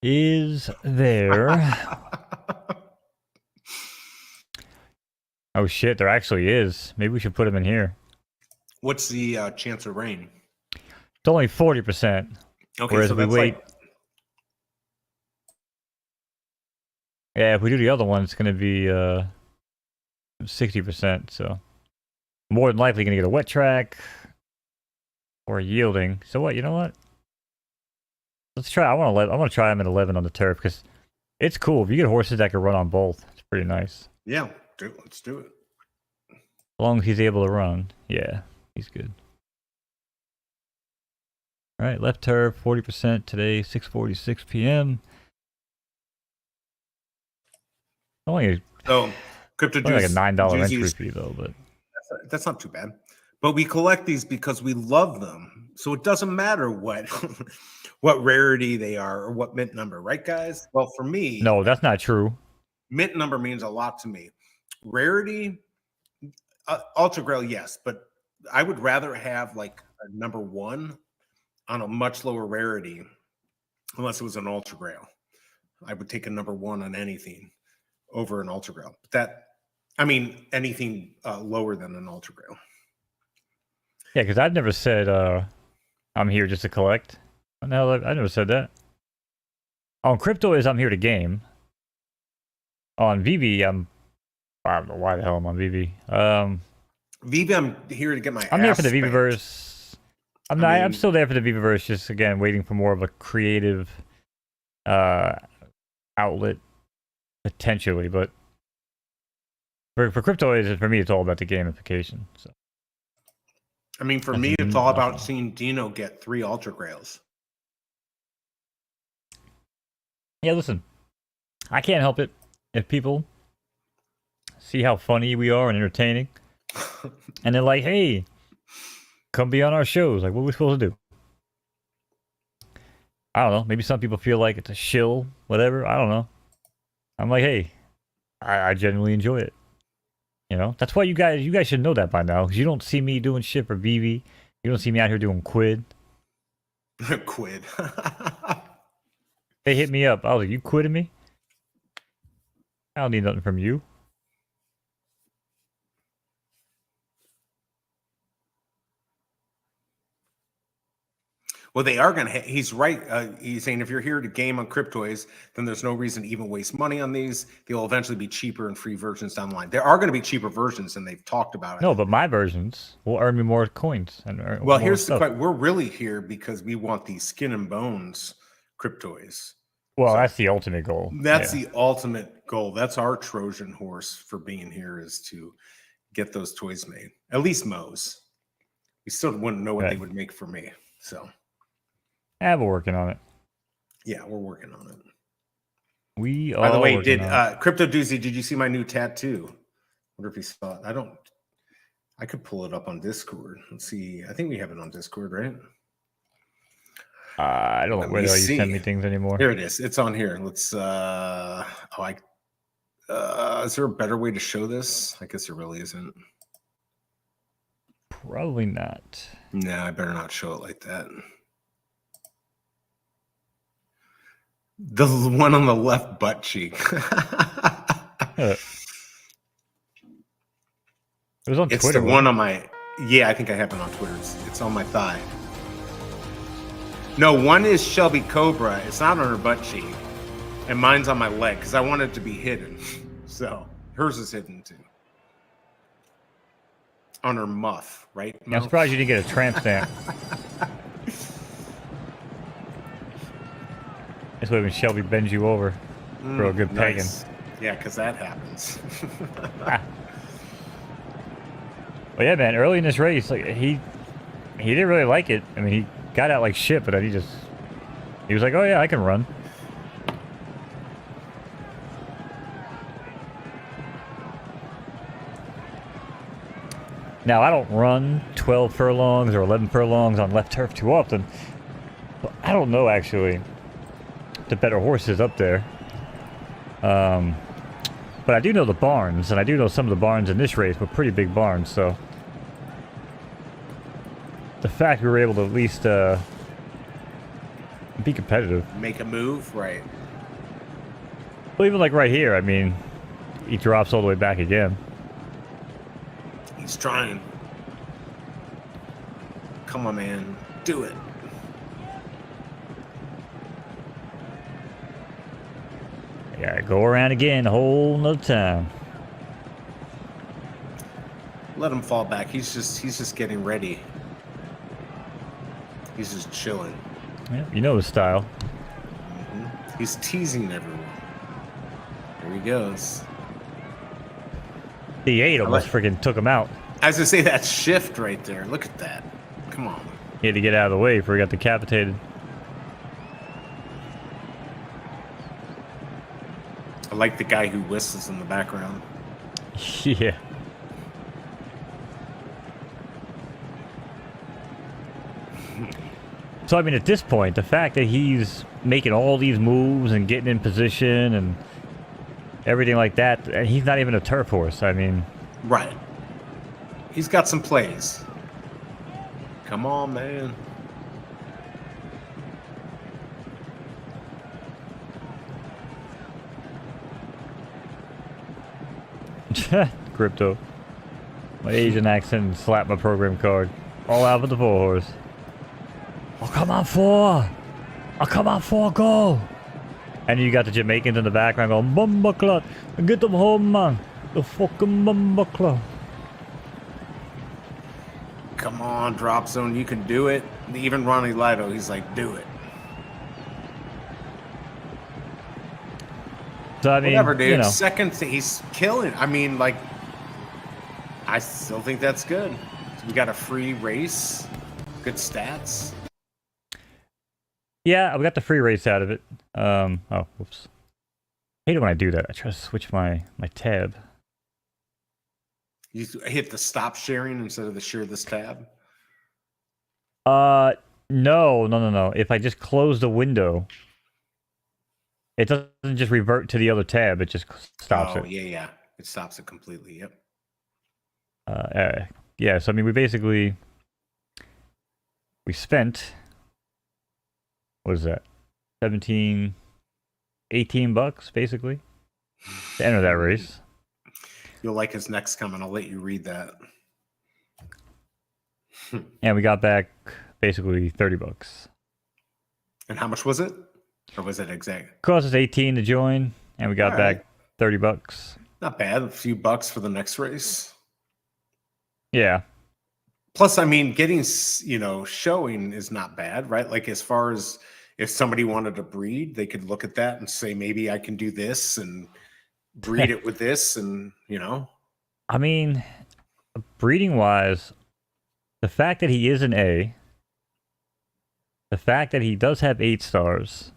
Is there? Oh shit, there actually is. Maybe we should put him in here. What's the chance of rain? It's only 40%. Okay, whereas so if we wait. Yeah, if we do the other one, it's going to be 60%. So more than likely going to get a wet track or yielding. So what? You know what? Let's try. I want to try him at 11 on the turf because it's cool. If you get horses that can run on both, it's pretty nice. Yeah, let's do it. As long as he's able to run, yeah, he's good. All right, left turf 40% today, 6:46 p.m. Only Crypto like a $9 entry fee though, but that's not too bad. But we collect these because we love them, so it doesn't matter what what rarity they are or what mint number, right, guys? Well, for me, no, that's not true. Mint number means a lot to me. Rarity, Ultra Grail, yes, but I would rather have like a number 1 on a much lower rarity, unless it was an Ultra Grail. I would take a number 1 on anything over an Ultra Grail. Anything lower than an Ultra Grail. Yeah, because I've never said I'm here just to collect. No, I never said that. On Cryptoys, I'm here to game. On VV, I don't know why the hell I'm on VV. VV, I'm here to get my. I'm there for the VVverse. I'm still there for the VVverse. Just again, waiting for more of a creative outlet, potentially. But for Cryptoys, for me, it's all about the gamification. So. For me, it's all about seeing Dino get 3 Ultra Grails. Yeah, listen, I can't help it if people see how funny we are and entertaining, and they're like, "Hey, come be on our shows." Like, what are we supposed to do? I don't know. Maybe some people feel like it's a shill, whatever. I don't know. I'm like, hey, I genuinely enjoy it. You know, that's why you guys should know that by now, because you don't see me doing shit for VV. You don't see me out here doing quid. Quid. They hit me up. I was like, you quitting me? I don't need nothing from you. Well, they are going to. He's right. He's saying if you're here to game on Cryptoys, then there's no reason to even waste money on these. They'll eventually be cheaper and free versions down the line. There are going to be cheaper versions, and they've talked about it. No, but my versions will earn me more coins. Well, here's the question. We're really here because we want these skin and bones Cryptoys. Well, that's the ultimate goal. That's the ultimate goal. That's our Trojan horse for being here, is to get those toys made. At least Moe's. We still wouldn't know what they would make for me. So. Yeah, we're working on it. Yeah, we're working on it. We are. By the way, Crypto Doozy, did you see my new tattoo? I wonder if he saw it. I could pull it up on Discord. Let's see. I think we have it on Discord, right? I don't know where you send me things anymore. Here it is. It's on here. Let's is there a better way to show this? I guess there really isn't. Probably not. No, I better not show it like that. The one on the left butt cheek. It was on Twitter. It's the one on my. Yeah, I think I have it on Twitter. It's on my thigh. No, one is Shelby Cobra. It's not on her butt cheek, and mine's on my leg because I want it to be hidden. So hers is hidden too. On her muff, right? Yeah, I'm surprised you didn't get a tramp stamp. This way when Shelby bends you over for a good pegging. Yeah, because that happens. Well, yeah, man. Early in this race, like he didn't really like it. I mean, got out like shit, but then he was like, oh yeah, I can run. Now, I don't run 12 furlongs or 11 furlongs on left turf too often. But I don't know, actually, the better horses up there. But I do know the barns, and I do know some of the barns in this race were pretty big barns, so... The fact we were able to at least, be competitive. Make a move, right. Well, even like right here, I mean, he drops all the way back again. He's trying. Come on, man. Do it. Yeah, go around again a whole nother time. Let him fall back. He's just getting ready. He's just chilling. Yeah, you know his style. Mm-hmm. He's teasing everyone. There he goes. The 8 almost freaking took him out. I was gonna say that shift right there. Look at that. Come on. He had to get out of the way before he got decapitated. I like the guy who whistles in the background. Yeah. So, I mean, at this point, the fact that he's making all these moves and getting in position and everything like that, and he's not even a turf horse, I mean... Right. He's got some plays. Come on, man. Crypto. My Asian accent slapped my program card. All out for the 4 horse. Oh, come on, 4! Oh, come on, 4, go! And you got the Jamaicans in the background going, Bumbuckler! Get them home, man! The fucking Bumbuckler! Come on, Drop Zone, you can do it. Even Ronnie Lido, he's like, do it. So, I mean, whatever, dude. You know. Second, he's killing. I mean, like, I still think that's good. We got a free race, good stats. Yeah, we got the free race out of it. Oh, whoops. I hate it when I do that. I try to switch my tab. You hit the stop sharing instead of the share this tab? No. If I just close the window, it doesn't just revert to the other tab. It just stops it. Oh, yeah. It stops it completely, yep. Yeah, so I mean, we spent, what is that? 17, 18 bucks, basically, to enter that race. You'll like his next comment. I'll let you read that. And we got back basically 30 bucks. And how much was it? Or was it exact? Cost us 18 to join, and we got back 30 bucks. Not bad. A few bucks for the next race. Yeah. Plus, I mean, getting, showing is not bad, right? Like, as far as if somebody wanted to breed, they could look at that and say, maybe I can do this and breed it with this, and, I mean, breeding-wise, the fact that he is an A, the fact that he does have 8 stars.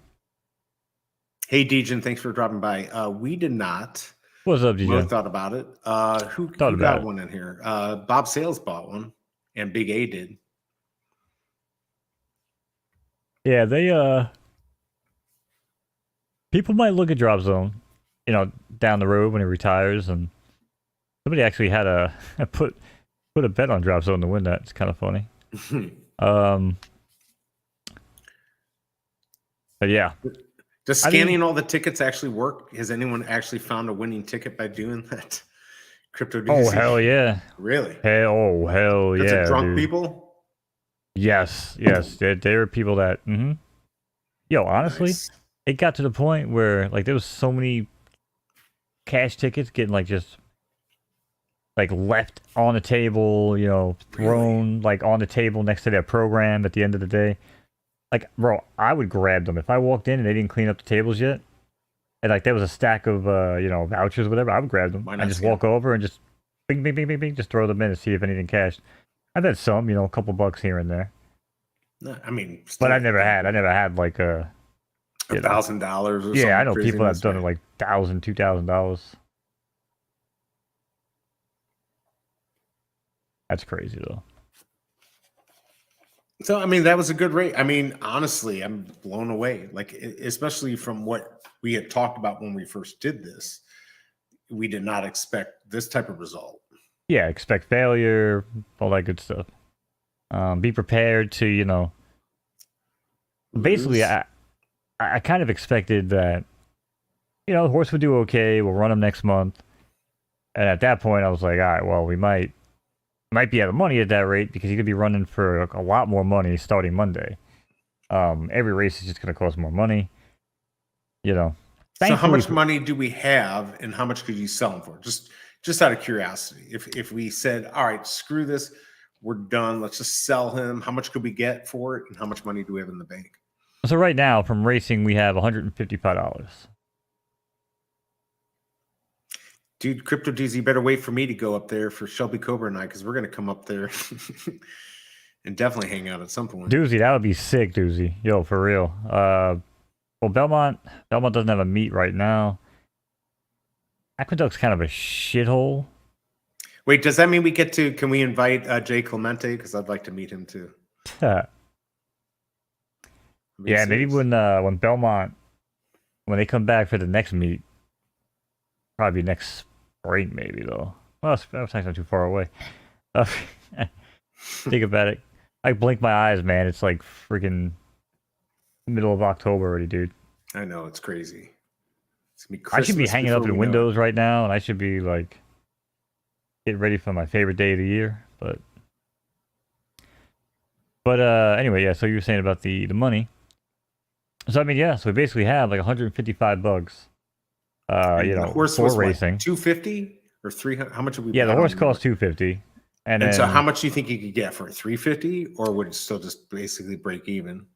Hey, Dejan, thanks for dropping by. We did not. What's up, Dejan? Both thought about it. Who got one in here? Bob Sales bought one, and Big A did. Yeah, they people might look at Drop Zone, down the road when he retires, and somebody actually had put a bet on Drop Zone to win that. It's kind of funny. But yeah. Does scanning all the tickets actually work? Has anyone actually found a winning ticket by doing that? Crypto DC? Oh, hell yeah. Really? Hell yeah. That's a drunk dude. people? Yes. There are people that... Yo, honestly, It got to the point where, like, there was so many cash tickets getting, like, just... like, left on the table, thrown, like, on the table next to their program at the end of the day. Like, bro, I would grab them. If I walked in and they didn't clean up the tables yet, and, like, there was a stack of, vouchers or whatever, I would grab them and just walk over and just bing, bing, bing, bing, bing, just throw them in and see if anything cashed. I've had some, a couple bucks here and there. No, I mean, but I never had like a $1,000 or yeah. I something know people have craziness, done it like $1,000, $2,000. That's crazy though. So, I mean, that was a good rate. I mean, honestly, I'm blown away. Like, especially from what we had talked about when we first did this, we did not expect this type of result. Yeah, expect failure, all that good stuff. Be prepared to, basically, Lose. I kind of expected that, the horse would do okay. We'll run him next month. And at that point, I was like, all right, well, we might be out of money at that rate because he could be running for a lot more money starting Monday. Every race is just going to cost more money. So how much money do we have, and how much could you sell them for? Just out of curiosity, if we said, all right, screw this, we're done, let's just sell him. How much could we get for it, and how much money do we have in the bank? So right now, from racing, we have $155. Dude, Cryptoys, you better wait for me to go up there for Shelby Cobra and I, because we're going to come up there and definitely hang out at some point. Doozy, that would be sick, Doozy. Yo, for real. Well, Belmont doesn't have a meet right now. Aqueduct's kind of a shithole. Wait, does that mean can we invite Jay Clemente? Because I'd like to meet him too. Yeah, maybe when Belmont, when they come back for the next meet, probably next spring, maybe though. Well, that's not too far away. Think about it. I blink my eyes, man. It's like freaking middle of October already, dude. I know, it's crazy. It's gonna be I should be hanging up in windows right now, and I should be like getting ready for my favorite day of the year. But anyway, yeah. So you were saying about the money. So I mean, yeah. So we basically have like 155 bucks. The horse for was racing. 250 or 300. How much would we? Yeah, the horse cost 250. And then, so how much do you think you could get for 350, or would it still just basically break even?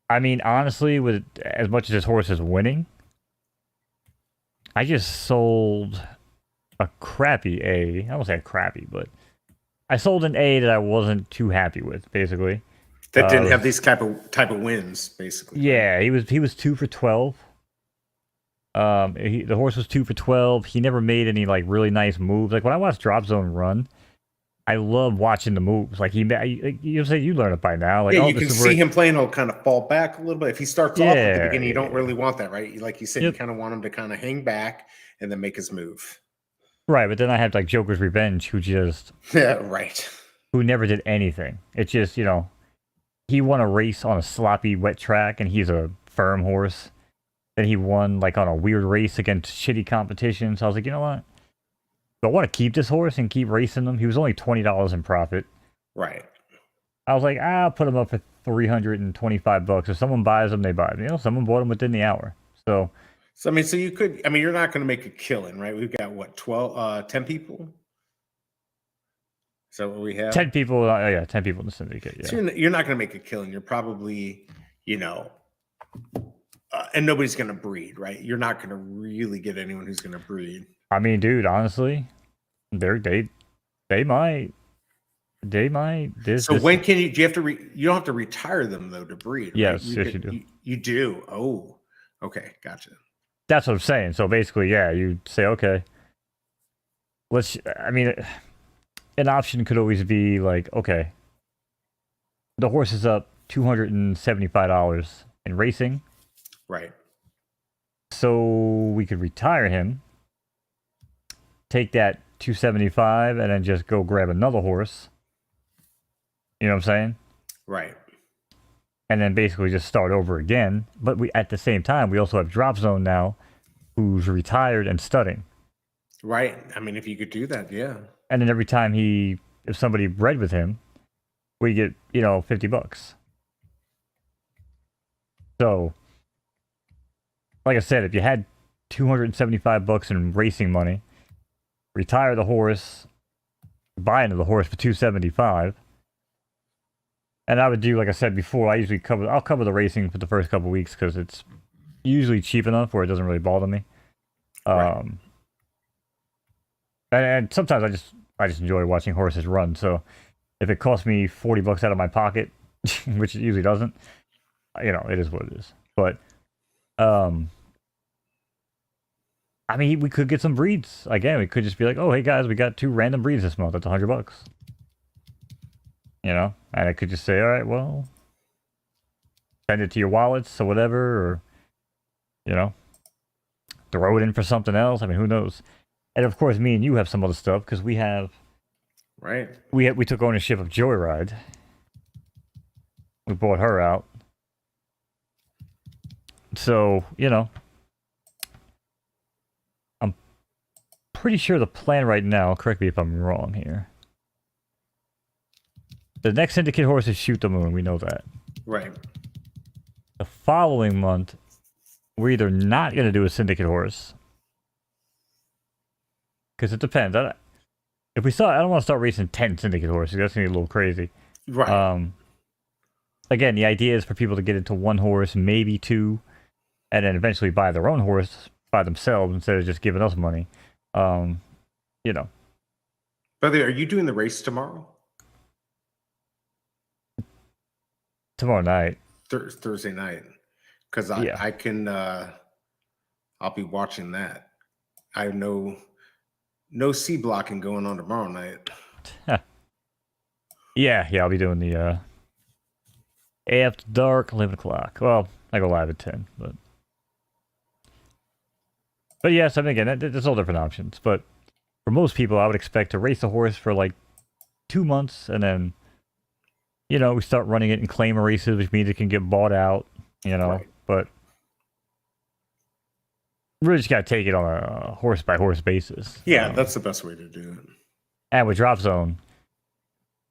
I mean, honestly, with as much as this horse is winning, I just sold a crappy A. I won't say a crappy, but I sold an A that I wasn't too happy with, basically. That didn't have these type of wins, basically. Yeah, he was 2 for 12. The horse was 2 for 12. He never made any like really nice moves. Like when I watch Drop Zone run, I love watching the moves. Like you say, you learn it by now. Like, yeah, you can see him playing. He'll kind of fall back a little bit. If he starts off at the beginning, you don't really want that, right? Like you said, you kind of want him to kind of hang back and then make his move. Right, but then I have like Joker's Revenge, who just right, who never did anything. It's just he won a race on a sloppy wet track, and he's a firm horse. Then he won like on a weird race against shitty competition. So I was like, you know what? Do I want to keep this horse and keep racing him? He was only $20 in profit. Right. I was like, I'll put him up for $325. If someone buys him, they buy him. Someone bought him within the hour. So I mean, you could. I mean, you're not going to make a killing, right? We've got what 10 people. Is that what we have? 10 people. Yeah, 10 people in the syndicate. Yeah. So you're not going to make a killing. You're probably, and nobody's going to breed, right? You're not going to really get anyone who's going to breed. I mean, dude, honestly, they might. So when can you? Do you have to? You don't have to retire them though to breed. Right? Yes, you do. You do. Oh, okay, gotcha. That's what I'm saying. So basically, yeah, you say, okay, I mean, an option could always be like, okay, the horse is up $275 in racing. Right. So we could retire him, take that $275, and then just go grab another horse. You know what I'm saying? Right. And then basically just start over again. But at the same time, we also have Drop Zone now, who's retired and studying. Right. I mean, if you could do that, yeah. And then every time if somebody bred with him, we get, $50. So, like I said, if you had $275 in racing money, retire the horse, buy into the horse for $275. And I would do, like I said before, I'll cover the racing for the first couple of weeks because it's usually cheap enough where it doesn't really bother me. Right. And sometimes I just enjoy watching horses run. So if it costs me $40 out of my pocket which it usually doesn't. You know, it is what it is. But, I mean, we could get some breeds. Again, we could just be like, oh, hey guys, we got 2 random breeds this month. That's $100. You know, and I could just say, all right, well, send it to your wallets or whatever, or, you know, throw it in for something else. I mean, who knows? And of course, me and you have some other stuff because we have, right? We took ownership of Joyride. We bought her out. So, you know, I'm pretty sure the plan right now, correct me if I'm wrong here. The next syndicate horse is Shoot the Moon. We know that. Right. The following month, we're either not going to do a syndicate horse. Because it depends. If we saw, I don't want to start racing 10 syndicate horses. That's going to be a little crazy. Right. Again, the idea is for people to get into 1 horse, maybe 2, and then eventually buy their own horse by themselves instead of just giving us money. You know. By the way, are you doing the race tomorrow? Tomorrow night. Thursday night. Because I can, I'll be watching that. I have no C blocking going on tomorrow night. Yeah, I'll be doing the after dark, 11 o'clock. Well, I go live at 10, but yes, I mean, again, there's all different options. But for most people, I would expect to race a horse for like 2 months, and then, you know, we start running it in claim races, which means it can get bought out, you know, right. But really just got to take it on a horse-by-horse basis. Yeah, that's the best way to do it. And with Drop Zone,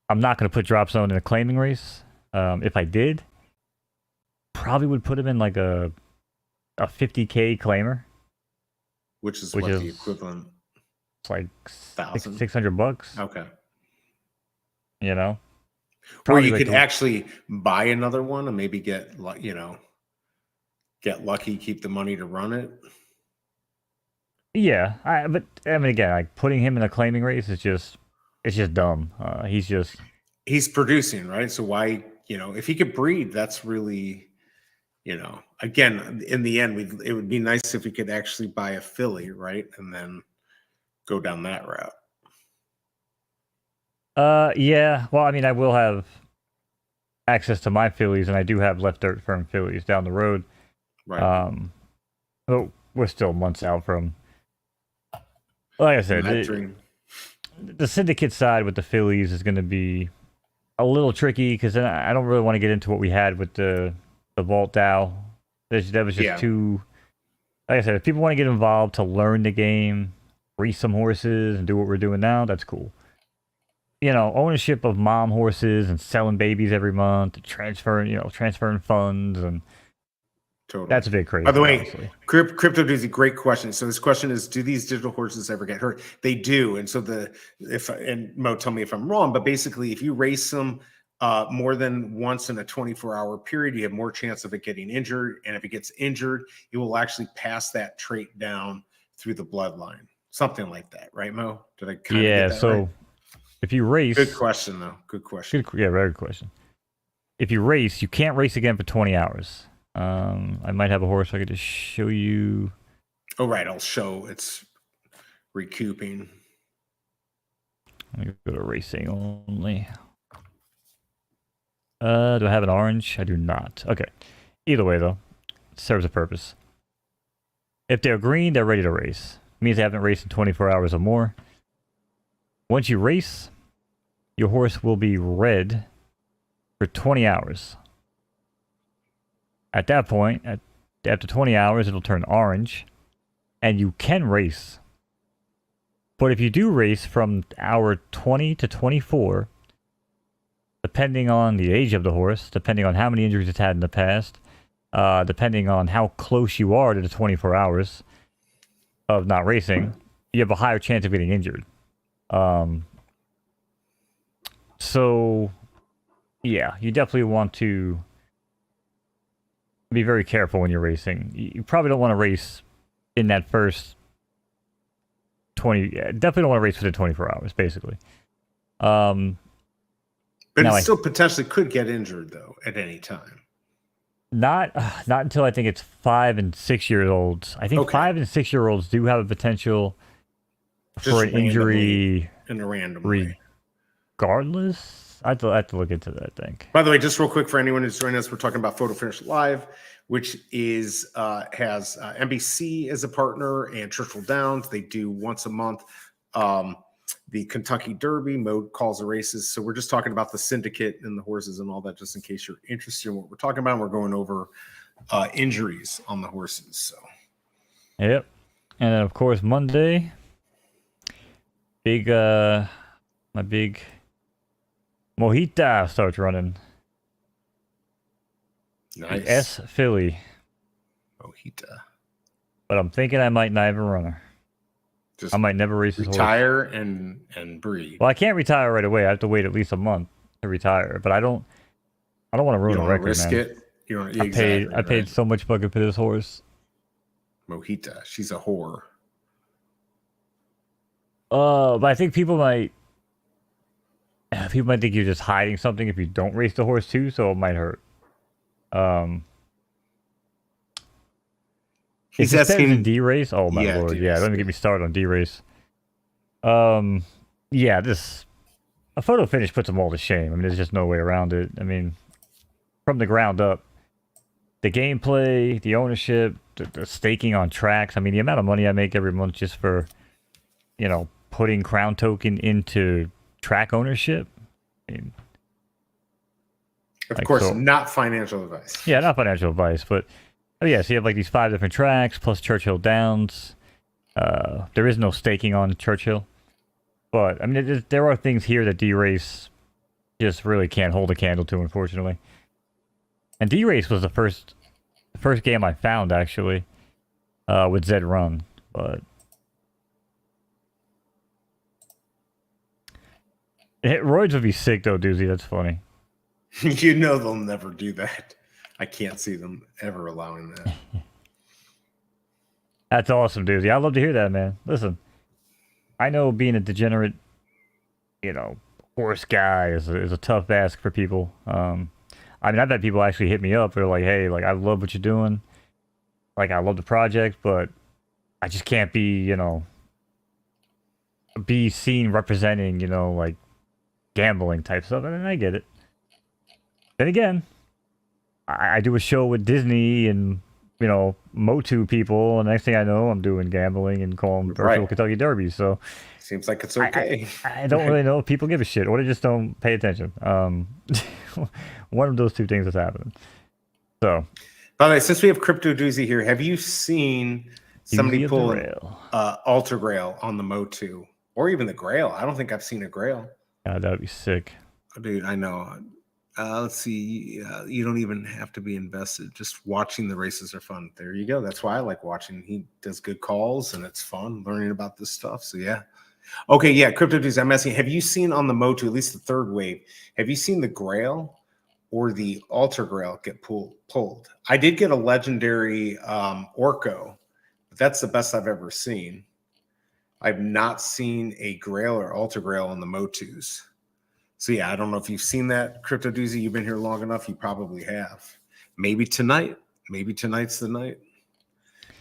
I'm not going to put Drop Zone in a claiming race. If I did, probably would put him in like a 50K claimer. Which is the equivalent? It's like $600. Okay. You know? Or you could actually buy another one and maybe get lucky, keep the money to run it. Yeah, but I mean, again, like putting him in a claiming race is just dumb. He's producing, right? So why, if he could breed, that's really, again, in the end, it would be nice if we could actually buy a filly, right, and then go down that route. Yeah. Well, I mean, I will have access to my fillies, and I do have left dirt firm fillies down the road. Right. But we're still months out from. Like I said, the syndicate side with the fillies is going to be a little tricky because I don't really want to get into what we had with the Vault Dow. That was just too. Like I said, if people want to get involved to learn the game, race some horses, and do what we're doing now, that's cool. Ownership of mom horses and selling babies every month, transferring funds, and totally. That's a bit crazy. By the way, Crypto is a great question. So this question is, do these digital horses ever get hurt? They do. And so and Mo, tell me if I'm wrong, but basically if you race them more than once in a 24-hour period, you have more chance of it getting injured. And if it gets injured, it will actually pass that trait down through the bloodline. Something like that, right, Mo? Did I kind of get that right? If you race... Good question, though. Good question. Very good question. If you race, you can't race again for 20 hours. I might have a horse I could just show you. Oh, right. I'll show it's recouping. Let me go to racing only. Do I have an orange? I do not. Okay. Either way, though, it serves a purpose. If they're green, they're ready to race. It means they haven't raced in 24 hours or more. Once you race, your horse will be red for 20 hours. At that point, after 20 hours, it'll turn orange, and you can race. But if you do race from hour 20 to 24, depending on the age of the horse, depending on how many injuries it's had in the past, depending on how close you are to the 24 hours of not racing, you have a higher chance of getting injured. So, yeah, you definitely want to be very careful when you're racing. You probably don't want to race in that first 20. Definitely don't want to race within 24 hours, basically. But But it still potentially could get injured though at any time. Not until I think it's 5 and 6 years olds. I think 5 and 6 year olds do have a potential for an injury in a random way. Regardless, I have to look into that, I think. By the way, just real quick for anyone who's joining us, we're talking about Photo Finish Live, which is has NBC as a partner and Churchill Downs. They do once a month the Kentucky Derby. Mode calls the races. So we're just talking about the syndicate and the horses and all that, just in case you're interested in what we're talking about. We're going over injuries on the horses. So, yep. And then of course Monday, my big Mojita starts running. Nice. S Philly. Mojita. But I'm thinking I might not even run her. I might never race his retire and breed. Well, I can't retire right away. I have to wait at least a month to retire. But I don't want to ruin a record, risk man. It. You don't. I paid so much fucking for this horse. Mojita, she's a whore. But I think people might think you're just hiding something if you don't race the horse too, so it might hurt. He's asking D race. Oh my lord, yeah. Let me get me started on D race. Yeah, a photo finish puts them all to shame. I mean, there's just no way around it. I mean, from the ground up, the gameplay, the ownership, the staking on tracks. I mean, the amount of money I make every month just for, putting Crown Token into track ownership. I mean, of course, not financial advice. Yeah, not financial advice, but so you have like these 5 different tracks plus Churchill Downs. There is no staking on Churchill, but I mean, there are things here that D-Race just really can't hold a candle to, unfortunately. And D-Race was the first game I found actually with Zed Run, but Roids would be sick though, Doozy. That's funny. They'll never do that. I can't see them ever allowing that. That's awesome, Doozy. I'd love to hear that, man. Listen, I know being a degenerate, horse guy is a tough ask for people. I mean, I've had people actually hit me up. They're like, hey, like, I love what you're doing. Like, I love the project, but I just can't be, be seen representing, like, gambling type stuff. And I get it. Then again, I do a show with Disney and, Motu people, and the next thing I know, I'm doing gambling and calling virtual Kentucky Derby. So seems like it's okay. I don't really know if people give a shit, or they just don't pay attention. One of those two things is happening. So, by the way, since we have Crypto Doozy here, have you seen somebody pull Alter Grail on the Motu, or even the Grail? I don't think I've seen a Grail. God, that would be sick. Dude, I know. Let's see. You don't even have to be invested. Just watching the races are fun. There you go. That's why I like watching. He does good calls, and it's fun learning about this stuff. So, yeah. Okay, yeah, Crypto Dudes, I'm asking, have you seen on the Motu, at least the third wave, have you seen the Grail or the Alter Grail get pulled? I did get a legendary Orco, but that's the best I've ever seen. I've not seen a Grail or Alter Grail on the Motus. So, yeah, I don't know if you've seen that, Crypto Doozy. You've been here long enough. You probably have. Maybe tonight. Maybe tonight's the night.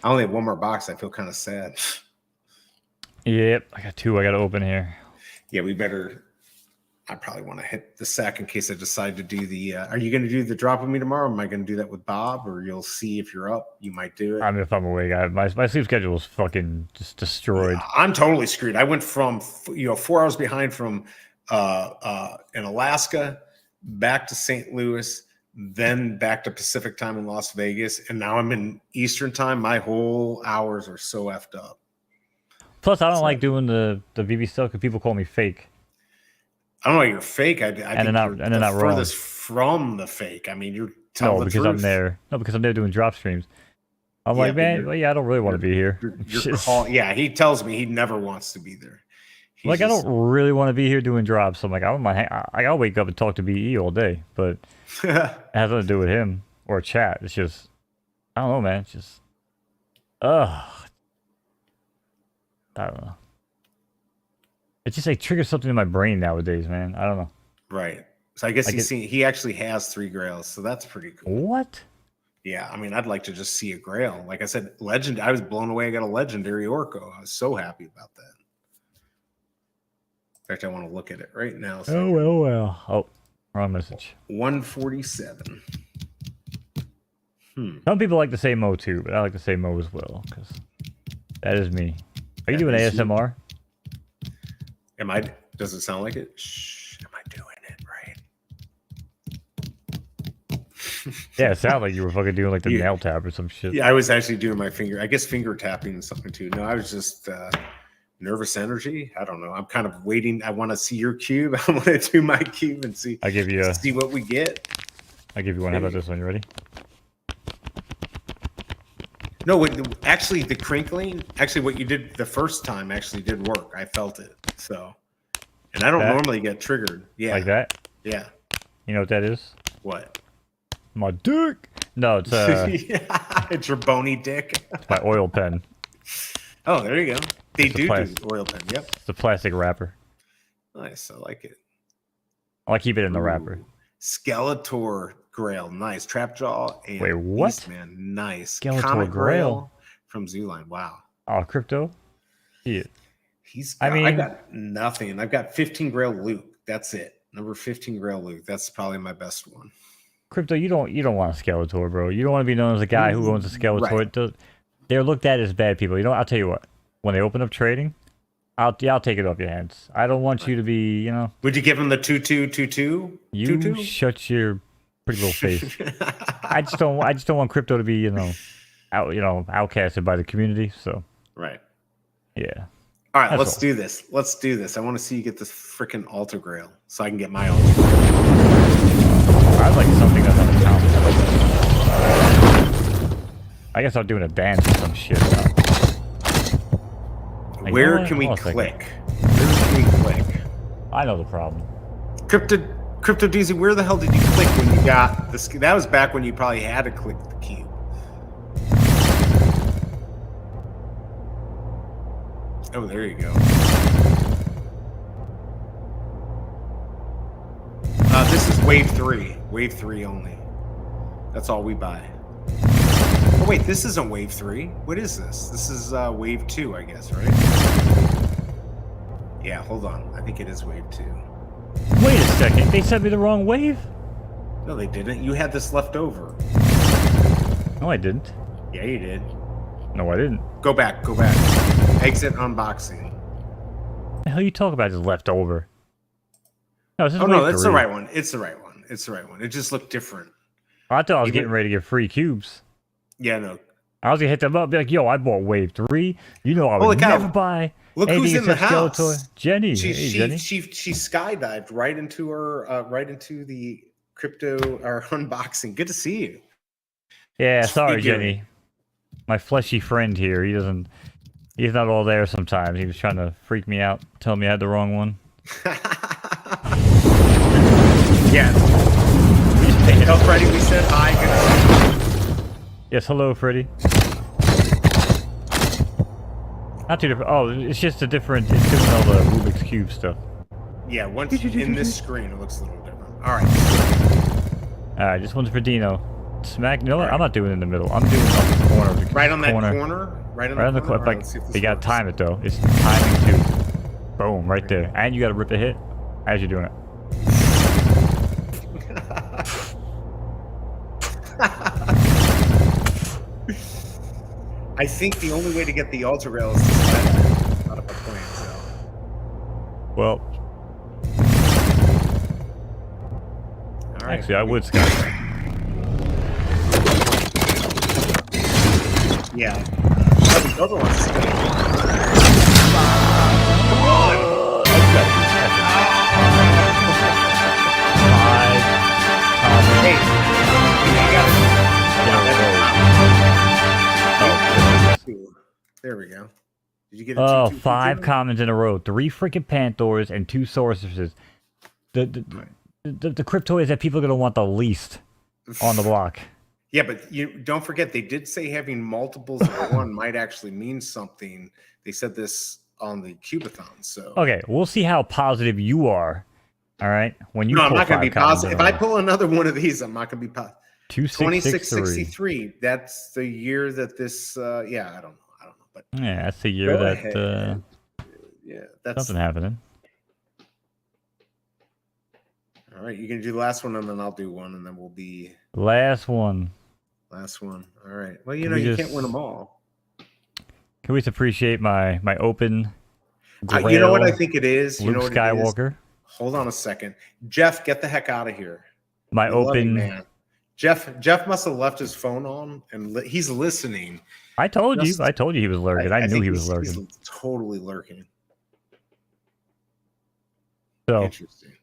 I only have one more box. I feel kind of sad. Yep, I got 2 I got to open here. Yeah, we better. I probably want to hit the sack in case I decide to do the. Are you going to do the drop with me tomorrow? Am I going to do that with Bob, or you'll see if you're up? You might do it. I mean, if I'm awake, my sleep schedule is fucking just destroyed. Yeah, I'm totally screwed. I went from 4 hours behind from in Alaska back to St. Louis, then back to Pacific time in Las Vegas, and now I'm in Eastern time. My whole hours are so effed up. Plus, I don't like doing the VB stuff because people call me fake. I don't know. You're fake. I think they're not furthest from the fake. I mean, you're telling the truth. I'm there. No, because I'm there doing drop streams. I'm like, man, I don't really want to be here. Yeah, he tells me he never wants to be there. I don't really want to be here doing drops. So I'm like, I'll wake up and talk to BE all day, but it has nothing to do with him or chat. It's just, I don't know, man. It's just, I don't know. It's just like triggers something in my brain nowadays, man. I don't know. Right. So I guess he actually has 3 grails, so that's pretty cool. What? Yeah, I mean, I'd like to just see a grail. Like I said, legend. I was blown away. I got a legendary Orko. I was so happy about that. In fact, I want to look at it right now. So well. Oh, wrong message. 147. Some people like to say Mo too, but I like to say Mo as well because that is me. Are you doing ASMR? Am I? Does it sound like it? Shh. Am I doing it right? Yeah, it sounded like you were fucking doing like the nail tap or some shit. Yeah, I was actually doing my finger. I guess finger tapping and something too. No, I was just nervous energy. I don't know. I'm kind of waiting. I want to see your cube. I want to do my cube and see. I give you see what we get. I give you one. How about this one? You ready? No, actually, the crinkling. Actually, what you did the first time actually did work. I felt it. So, and I don't normally get triggered. Yeah, like that. Yeah. You know what that is? What? My dick. No, it's it's your bony dick. It's my oil pen. Oh, there you go. They do oil pen. Yep. It's a plastic wrapper. Nice. I like it. I keep it in the wrapper. Skeletor Grail. Nice. Trapjaw and wait, what? Beastman. Nice. Skeletor Grail from Zooline. Wow. Oh, Crypto? Yeah. I got nothing. I've got 15 Grail Luke. That's it. Number 15 Grail Luke. That's probably my best one. Crypto, you don't want a Skeletor, bro. You don't want to be known as a guy who owns a Skeletor. Right. They're looked at as bad people. I'll tell you what. When they open up trading, I'll take it off your hands. I don't want you to be, Would you give him the 2-2-2-2? You shut your pretty little face. I just don't want Crypto to be, outcasted by the community. So. Right. Yeah. All right, let's do this. Let's do this. I want to see you get this freaking Altar Grail so I can get my Altar Grail. I'd like something that's on the count. I guess I'm doing a dance or some shit. Where can we click? Where can we click? I know the problem. Crypto DZ, where the hell did you click when you got this? That was back when you probably had to click the cube. Oh, there you go. This is wave 3. Wave 3 only. That's all we buy. Oh, wait, this isn't wave 3. What is this? This is wave 2, I guess, right? Yeah, hold on. I think it is wave 2. Wait a second. They sent me the wrong wave? No, they didn't. You had this left over. No, I didn't. Yeah, you did. No, I didn't. Go back. Exit unboxing. What the hell you talking about? Just left over. No, this is that's the right one. It's the right one. It just looked different. I thought I was getting ready to get free cubes. Yeah, no. I was gonna hit them up, be like, "Yo, I bought wave 3. You know I would never buy look anything who's in the house. Skeletor." Jenny. Jenny. She skydived right into the crypto unboxing. Good to see you. Yeah, sorry, Jenny. My fleshy friend here. He's not all there sometimes. He was trying to freak me out, telling me I had the wrong one. Yeah. Tell Freddy we said hi. Good to see you. Yes, hello, Freddy. Not too different. Oh, it's just a different. It's doing all the Rubik's Cube stuff. Yeah, once in this screen, it looks a little different. All right. All right, this one's for Dino. Smack. No, I'm not doing it in the middle. I'm doing it on the corner. Right on that corner. Right on the corner. Like, you gotta time it though. It's timing too. Boom, right there. And you gotta rip a hit as you're doing it. I think the only way to get the Altar Grail is to slide out of a plane. So. Well, all right. Actually, I would skydive. Yeah. The other one's there we go. Did you get it? 5 commons in a row. 3 freaking Panthers and 2 sorceresses. The Cryptoys that people are going to want the least on the block. Yeah, but you don't forget, they did say having multiples of one might actually mean something. They said this on the Cubathon, so... Okay, we'll see how positive you are All right. When you No, pull I'm not going to 5 be commons positive. in If a I row. pull another one of these, I'm not going to be positive. 2663. 2663. That's the year that this. Yeah, I don't know. But Yeah, that's the year go that ahead. Yeah, that's something happening. all right. You can do the last one, and then I'll do one, and then we'll be Last one. last one. All right. Well, you Can know, we you just can't win them all. Can we just appreciate my open You know what I Grail think it is. You Luke know what it is. Skywalker? Hold on a second, Jeff. Get the heck out of here. My We love you, open. man. Jeff must have left his phone on, and he's listening. I told you. Just- I told you he was lurking. I knew think he was he's lurking. totally lurking. So, Interesting.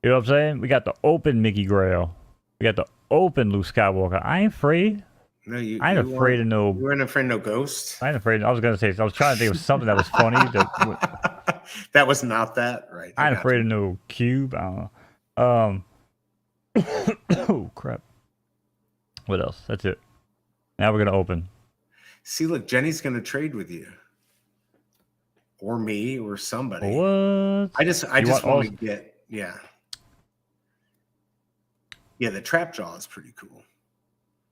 you know what I'm saying? We got the open Mickey Grail. We got the open Luke Skywalker. I ain't afraid. No, I ain't afraid of no. You weren't afraid of no ghost. I ain't afraid. I was gonna say. I was trying to think of something that was funny. That was not that, right? I ain't afraid of no cube. I don't know. Oh crap. What else? That's it. Now we're gonna open. See, look, Jenny's gonna trade with you, or me, or somebody. What? I just want to get yeah. The trap jaw is pretty cool.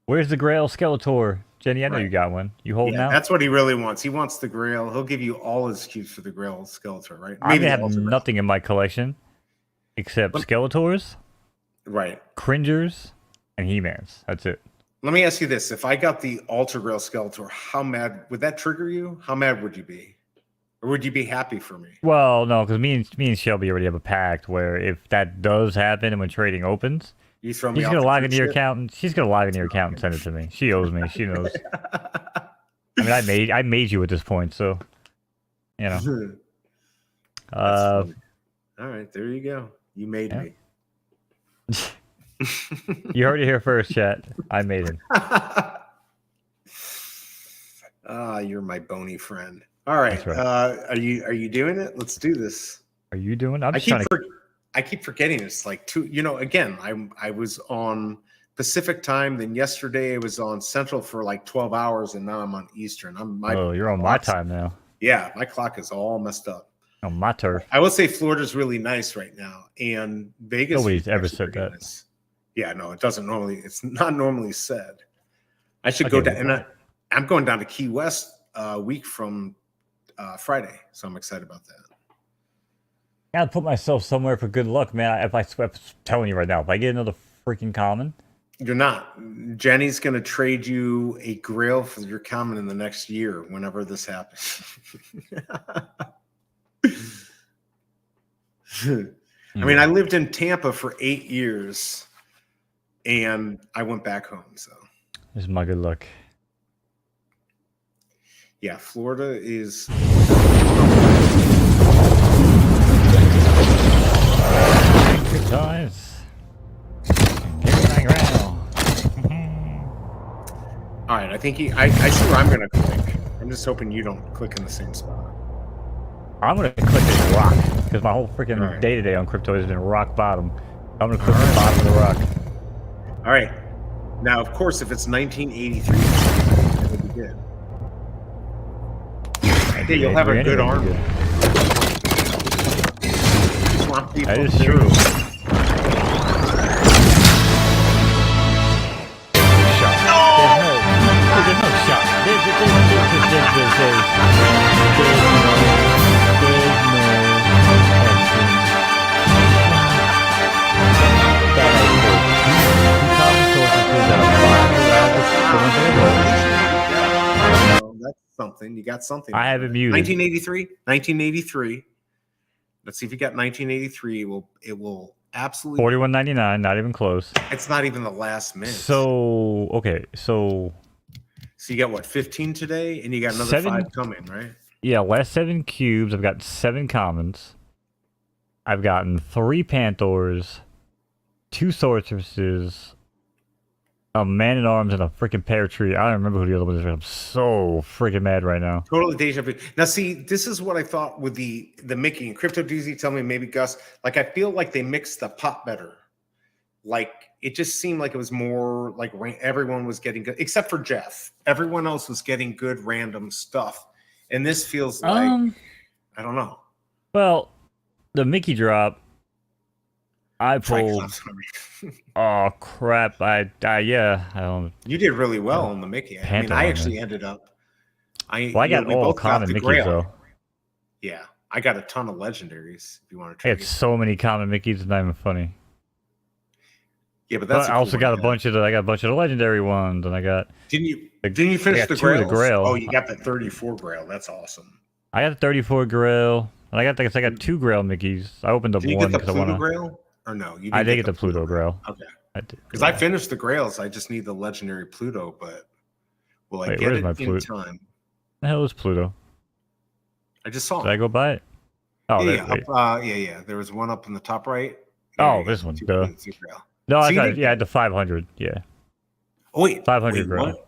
Where's the Grail Skeletor? Jenny, I know you got one. You holding out? That's what he really wants. He wants the Grail. He'll give you all his cubes for the Grail Skeletor, right? I have nothing in my collection except Skeletors, right? Cringers, and He-Mans. That's it. Let me ask you this: if I got the Ultra Grail Skeletor, how mad would that trigger you? How mad would you be, or would you be happy for me? Well, no, because me and Shelby already have a pact where if that does happen and when trading opens, you throw me. She's gonna log into your account. And she's gonna log into your account and send it to me. She owes me. She knows. I mean, I made you at this point, so you know. All right, there you go. You made me. You heard it here first, chat. I made him. You're my bony friend. All right. Right. Are you doing it? Let's do this. Are you doing? I keep forgetting it's like 2. You know, again, I was on Pacific time. Then yesterday I was on Central for like 12 hours, and now I'm on Eastern. You're on my time now. Yeah, my clock is all messed up. On my turf. I will say Florida's really nice right now, and Vegas. Nobody's ever said that. Nice. Yeah, no, it doesn't normally. It's not normally said. I should go down, and I'm going down to Key West a week from Friday, so I'm excited about that. I gotta put myself somewhere for good luck, man. I'm telling you right now, if I get another freaking common, you're not. Jenny's gonna trade you a Grail for your common in the next year, whenever this happens. I mean, I lived in Tampa for 8 years, and I went back home. So this is my good luck. Yeah, Florida is. Cryptoys. All right, I think I see where I'm going to click. I'm just hoping you don't click in the same spot. I'm going to click this rock, because my whole freaking day-to-day on Cryptoys has been rock bottom. I'm going to click the bottom of the rock. All right. Now, of course, if it's 1983, it would be good. Yeah, you'll have a good arm. That is true. There's no shot. There's no that's something. You got something. I have it muted. 1983. Let's see if you got 1983. It will absolutely. 41.99. Not even close. It's not even the last minute. So okay. So you got what, 15 today, and you got another 5 coming, right? Yeah, last 7 cubes. I've got 7 commons. I've gotten 3 Panthers, 2 Sorceresses, a Man-at-Arms, and a freaking Pear Tree. I don't remember who the other one is. I'm so freaking mad right now. Totally deja vu. Now, see, this is what I thought with the Mickey and Crypto DZ. Tell me, maybe Gus. Like, I feel like they mixed the pot better. Like, it just seemed like it was more like everyone was getting good, except for Jeff. Everyone else was getting good random stuff, and this feels like I don't know. Well, the Mickey drop, I pulled. Oh crap! Yeah. I don't. You did really well on the Mickey. I mean, I Pantomime, actually man. ended up. Well, I got We all both got common the Mickeys Grail. though. Yeah, I got a ton of legendaries. If you want to I trade. had so many common Mickeys, it's not even funny. Yeah, but But that's. I also got a bunch of the legendary ones, and I got. Didn't you finish the two of the Grails? Grail. Oh, you got the 34 Grail. That's awesome. I got the 34 Grail, and I got 2 Grail Mickeys. I opened up Did you one get the because I Pluto want to. Grail? Or no, you didn't I did get the Pluto Grail. Okay. I did. Because I finished the Grails. I just need the legendary Pluto, but will I get it in time? The hell is Pluto? I just saw it. Did I go buy it? Oh, yeah. There was one up in the top right. Oh, this one. No, I had the 500. Yeah. Oh, wait. 500 Grail. What?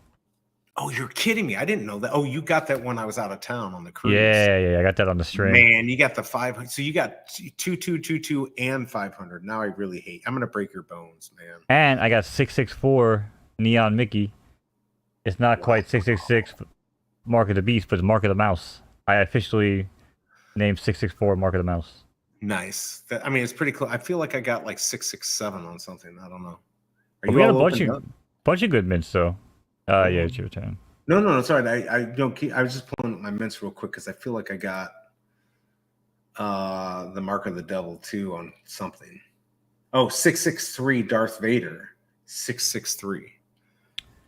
Oh, you're kidding me. I didn't know that. Oh, you got that when I was out of town on the cruise. Yeah. I got that on the stream. Man, you got the 500. So you got 2222 and 500. Now I really hate. I'm going to break your bones, man. And I got 664 Neon Mickey. It's not quite 666 Mark of the Beast, but it's Mark of the Mouse. I officially named 664 Mark of the Mouse. Nice. I mean, it's pretty close. I feel like I got like 667 on something. I don't know. We had a bunch of good mints, though. Yeah, it's your turn. No. Sorry, I don't keep. I was just pulling up my mints real quick because I feel like I got the Mark of the Devil too on something. Oh, 663 Darth Vader. 663.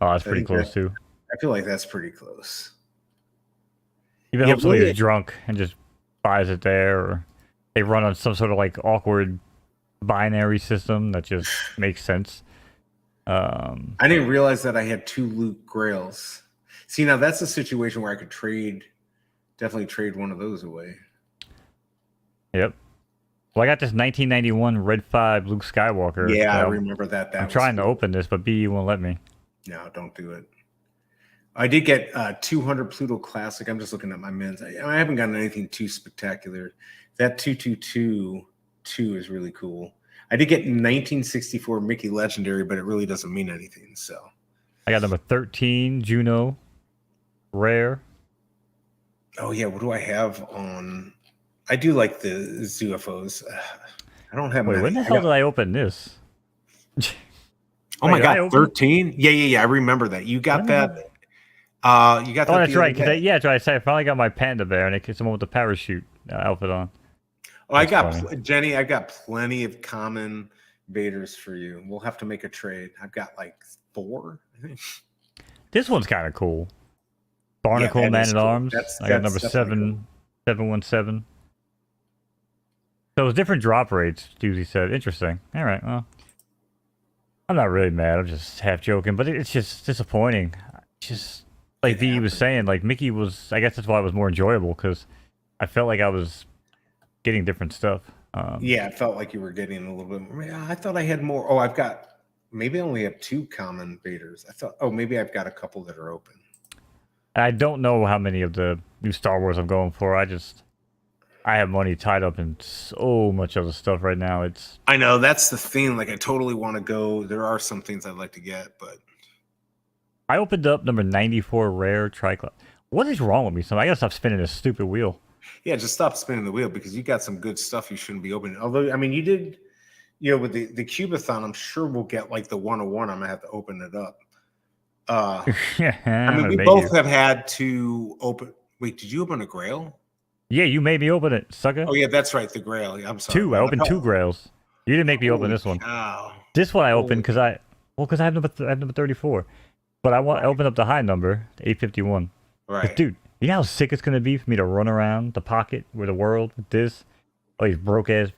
Oh, that's pretty close too. I feel like that's pretty close. Even hope somebody is drunk and just buys it there, or they run on some sort of like awkward binary system that just makes sense. I didn't realize that I had 2 Luke Grails. See, now that's a situation where I could definitely trade one of those away. Yep. Well, I got this 1991 Red 5 Luke Skywalker. Yeah, I remember that. I'm trying to open this, but B won't let me. No, don't do it. I did get 200 Pluto Classic. I'm just looking at my mints. I haven't gotten anything too spectacular. That 222 is really cool. I did get 1964 Mickey Legendary, but it really doesn't mean anything. So I got number 13 Juno Rare. Oh yeah, what do I have on? I do like the ZUFOs. I don't have. Wait, when the hell did I open this? Oh my god, 13? Yeah. I remember that. You got that. You got that. Oh, that's right. That's right. I finally got my Panda Bear, and it's the one with the parachute outfit on. Oh, I got Jenny. I've got plenty of common Vaders for you. We'll have to make a trade. I've got like 4. I think. This one's kind of cool. Barnacle Man at Arms. I got number 717. So it's different drop rates. Doozy said. Interesting. All right. Well, I'm not really mad. I'm just half joking, but it's just disappointing. Just like V was saying, like Mickey was. I guess that's why it was more enjoyable because I felt like I was getting different stuff. Yeah, it felt like you were getting a little bit more. I thought I had more. Oh, I've got maybe I only have 2 common Vaders. I thought, oh, maybe I've got a couple that are open. I don't know how many of the new Star Wars I'm going for. I have money tied up in so much other stuff right now. I know that's the thing. Like I totally want to go. There are some things I'd like to get, but I opened up number 94 Rare Tricloud. What is wrong with me? So I gotta stop spinning this stupid wheel. Yeah, just stop spinning the wheel because you got some good stuff you shouldn't be opening. Although, I mean, you did, with the Cubathon, I'm sure we'll get like the 101. I'm gonna have to open it up. Yeah, I mean, we both have had to open. Wait, did you open a Grail? Yeah, you made me open it, sucker. Oh yeah, that's right, the Grail. I'm sorry. 2. I opened 2 Grails. You didn't make me open this one. Cow. This one I opened because I have number 34, but I opened up the high number, 851. Right, dude. You know how sick it's gonna be for me to run around the pocket with the world with this? Oh, these broke ass.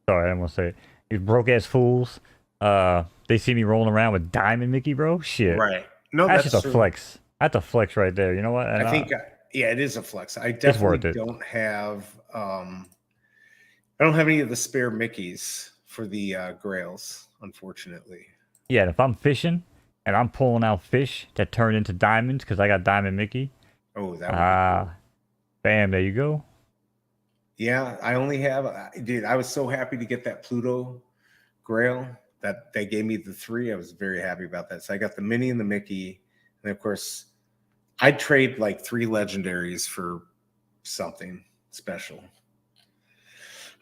Sorry, I didn't want to say it. These broke ass fools. They see me rolling around with Diamond Mickey, bro. Shit. Right. No, that's just a flex. That's a flex right there. You know what? And I think, yeah, it is a flex. I definitely don't have. I don't have any of the spare Mickeys for the Grails, unfortunately. Yeah, and if I'm fishing and I'm pulling out fish that turn into diamonds because I got Diamond Mickey. Oh, that would be cool. Bam, there you go. Yeah, I only have, dude, I was so happy to get that Pluto Grail that they gave me the 3. I was very happy about that. So I got the Minnie and the Mickey. And of course, I'd trade like 3 legendaries for something special.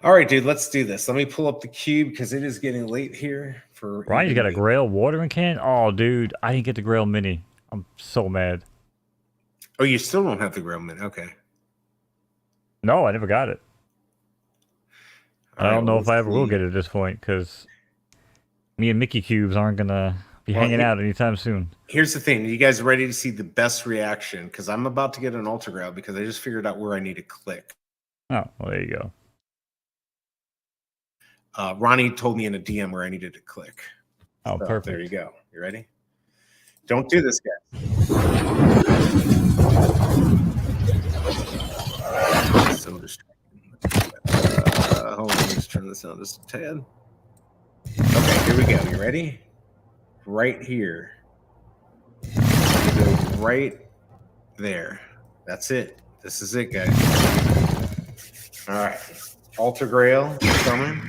All right, dude, let's do this. Let me pull up the cube because it is getting late here for. Ryan's got a Grail watering can. Oh, dude, I didn't get the Grail Mini. I'm so mad. Oh, you still don't have the Grail Mini? Okay. No, I never got it. I don't know if I ever will get it at this point because me and Mickey Cubes aren't gonna be hanging out anytime soon. Here's the thing: you guys ready to see the best reaction? Because I'm about to get an Ultra Grail because I just figured out where I need to click. Oh, well, there you go. Ronnie told me in a DM where I needed to click. Oh, so, perfect. There you go. You ready? Don't do this, guys. So distracting. Hold on, let's turn this down just a tad. Okay, here we go. You ready? Right here. Go right there. That's it. This is it, guys. All right. Ultra Grail coming.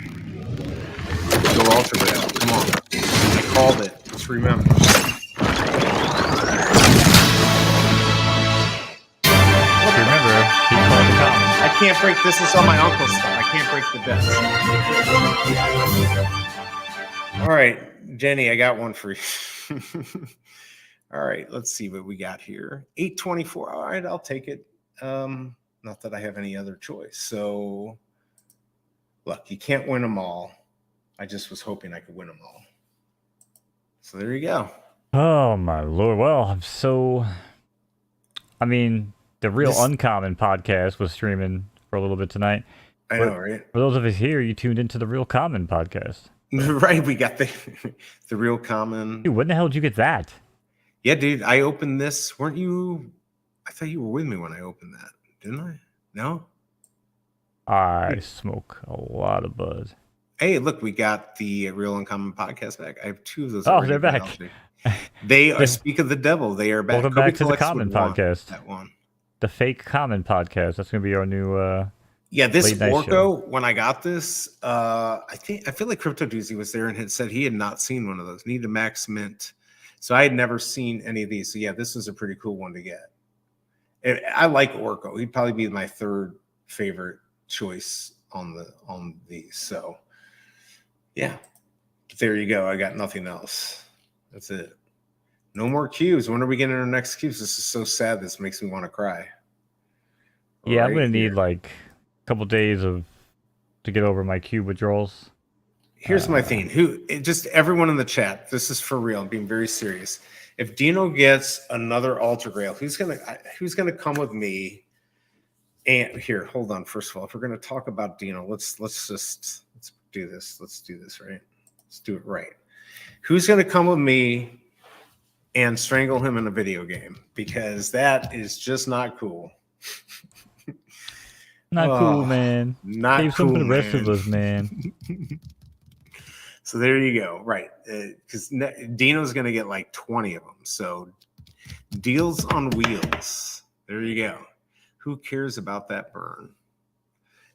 Go Ultra Grail. Come on. I called it. Just remember. Remember, he called the common. I can't break this. Is on my uncle's stuff. I can't break the desk. All right, Jenny, I got one for you. All right, let's see what we got here. 824. All right, I'll take it. Not that I have any other choice. So, look, you can't win them all. I just was hoping I could win them all. So there you go. Oh my lord! Well, I mean, the Real Uncommon podcast was streaming for a little bit tonight. I know, right? For those of us here, you tuned into the Real Common podcast. Right, we got the Real Common. Dude, when the hell did you get that? Yeah, dude, I opened this. Weren't you? I thought you were with me when I opened that, didn't I? No? I smoke a lot of buzz. Hey, look, we got the Real Uncommon podcast back. I have two of those. Oh, they're back. They are, speak of the devil, they are back. Welcome back to the Common podcast. That one. The fake Common podcast. That's going to be our new yeah, this Orko, when I got this, I feel like Crypto Doozy was there and had said he had not seen one of those. Need a Max Mint. So I had never seen any of these. So yeah, this was a pretty cool one to get. I like Orko. He'd probably be my third favorite choice on these. So yeah, there you go. I got nothing else. That's it. No more cubes. When are we getting our next cubes? This is so sad. This makes me want to cry. Yeah, right, I'm gonna need like a couple days to get over my cube withdrawals. Here's my thing. Just everyone in the chat, this is for real. I'm being very serious. If Dino gets another Ultra Grail, who's gonna come with me? And here, hold on. First of all, if we're gonna talk about Dino, let's do this. Let's do this right. Let's do it right. Who's gonna come with me and strangle him in a video game? Because that is just not cool. Not cool, man. Not Save cool, some for the rest of us, man. So there you go. Right. Because Dino's going to get like 20 of them. So deals on wheels. There you go. Who cares about that burn?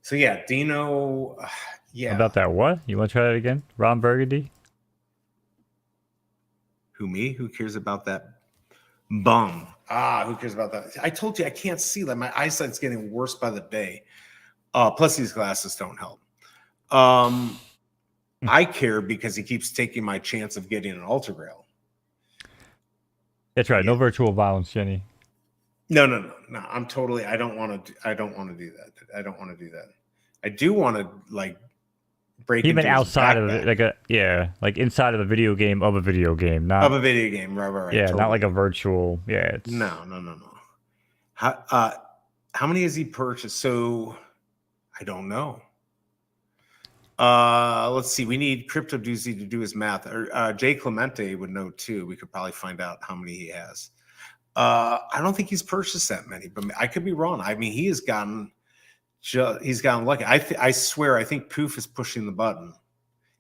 So yeah, Dino. Yeah. About that what? You want to try that again? Ron Burgundy? Who, me? Who cares about that bum? Who cares about that? I told you I can't see that. My eyesight's getting worse by the day. Plus these glasses don't help. I care because he keeps taking my chance of getting an Ultra Grail. That's right. Yeah. No virtual violence, Jenny. No. I don't want to do that. I don't want to do that. I do want to like break even outside of it, like inside of a video game of a video game, not of a video game, right. Yeah, totally. Not like a virtual. Yeah, it's no. How many has he purchased? So I don't know. Let's see. We need Crypto Doozy to do his math. Or Jay Clemente would know too. We could probably find out how many he has. I don't think he's purchased that many, but I could be wrong. I mean, he's gotten lucky. I swear, I think Poof is pushing the button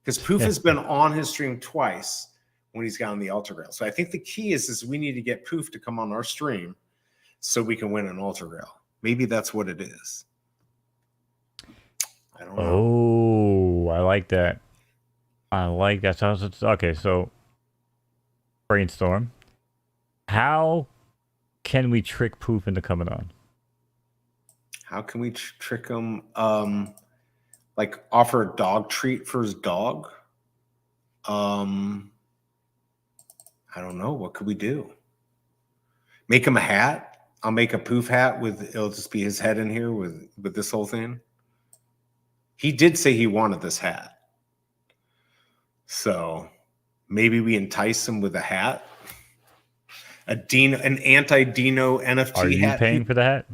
because Poof has been on his stream twice when he's gotten the Ultra Grail. So I think the key is we need to get Poof to come on our stream so we can win an Ultra Grail. Maybe that's what it is. I don't know. Oh, I like that. Okay, so brainstorm. How can we trick Poof into coming on? How can we trick him? like offer a dog treat for his dog. I don't know. What could we do? Make him a hat. I'll make a poof hat it'll just be his head in here with this whole thing. He did say he wanted this hat. So maybe we entice him with a hat. An anti-Dino NFT hat. Are you paying for the hat?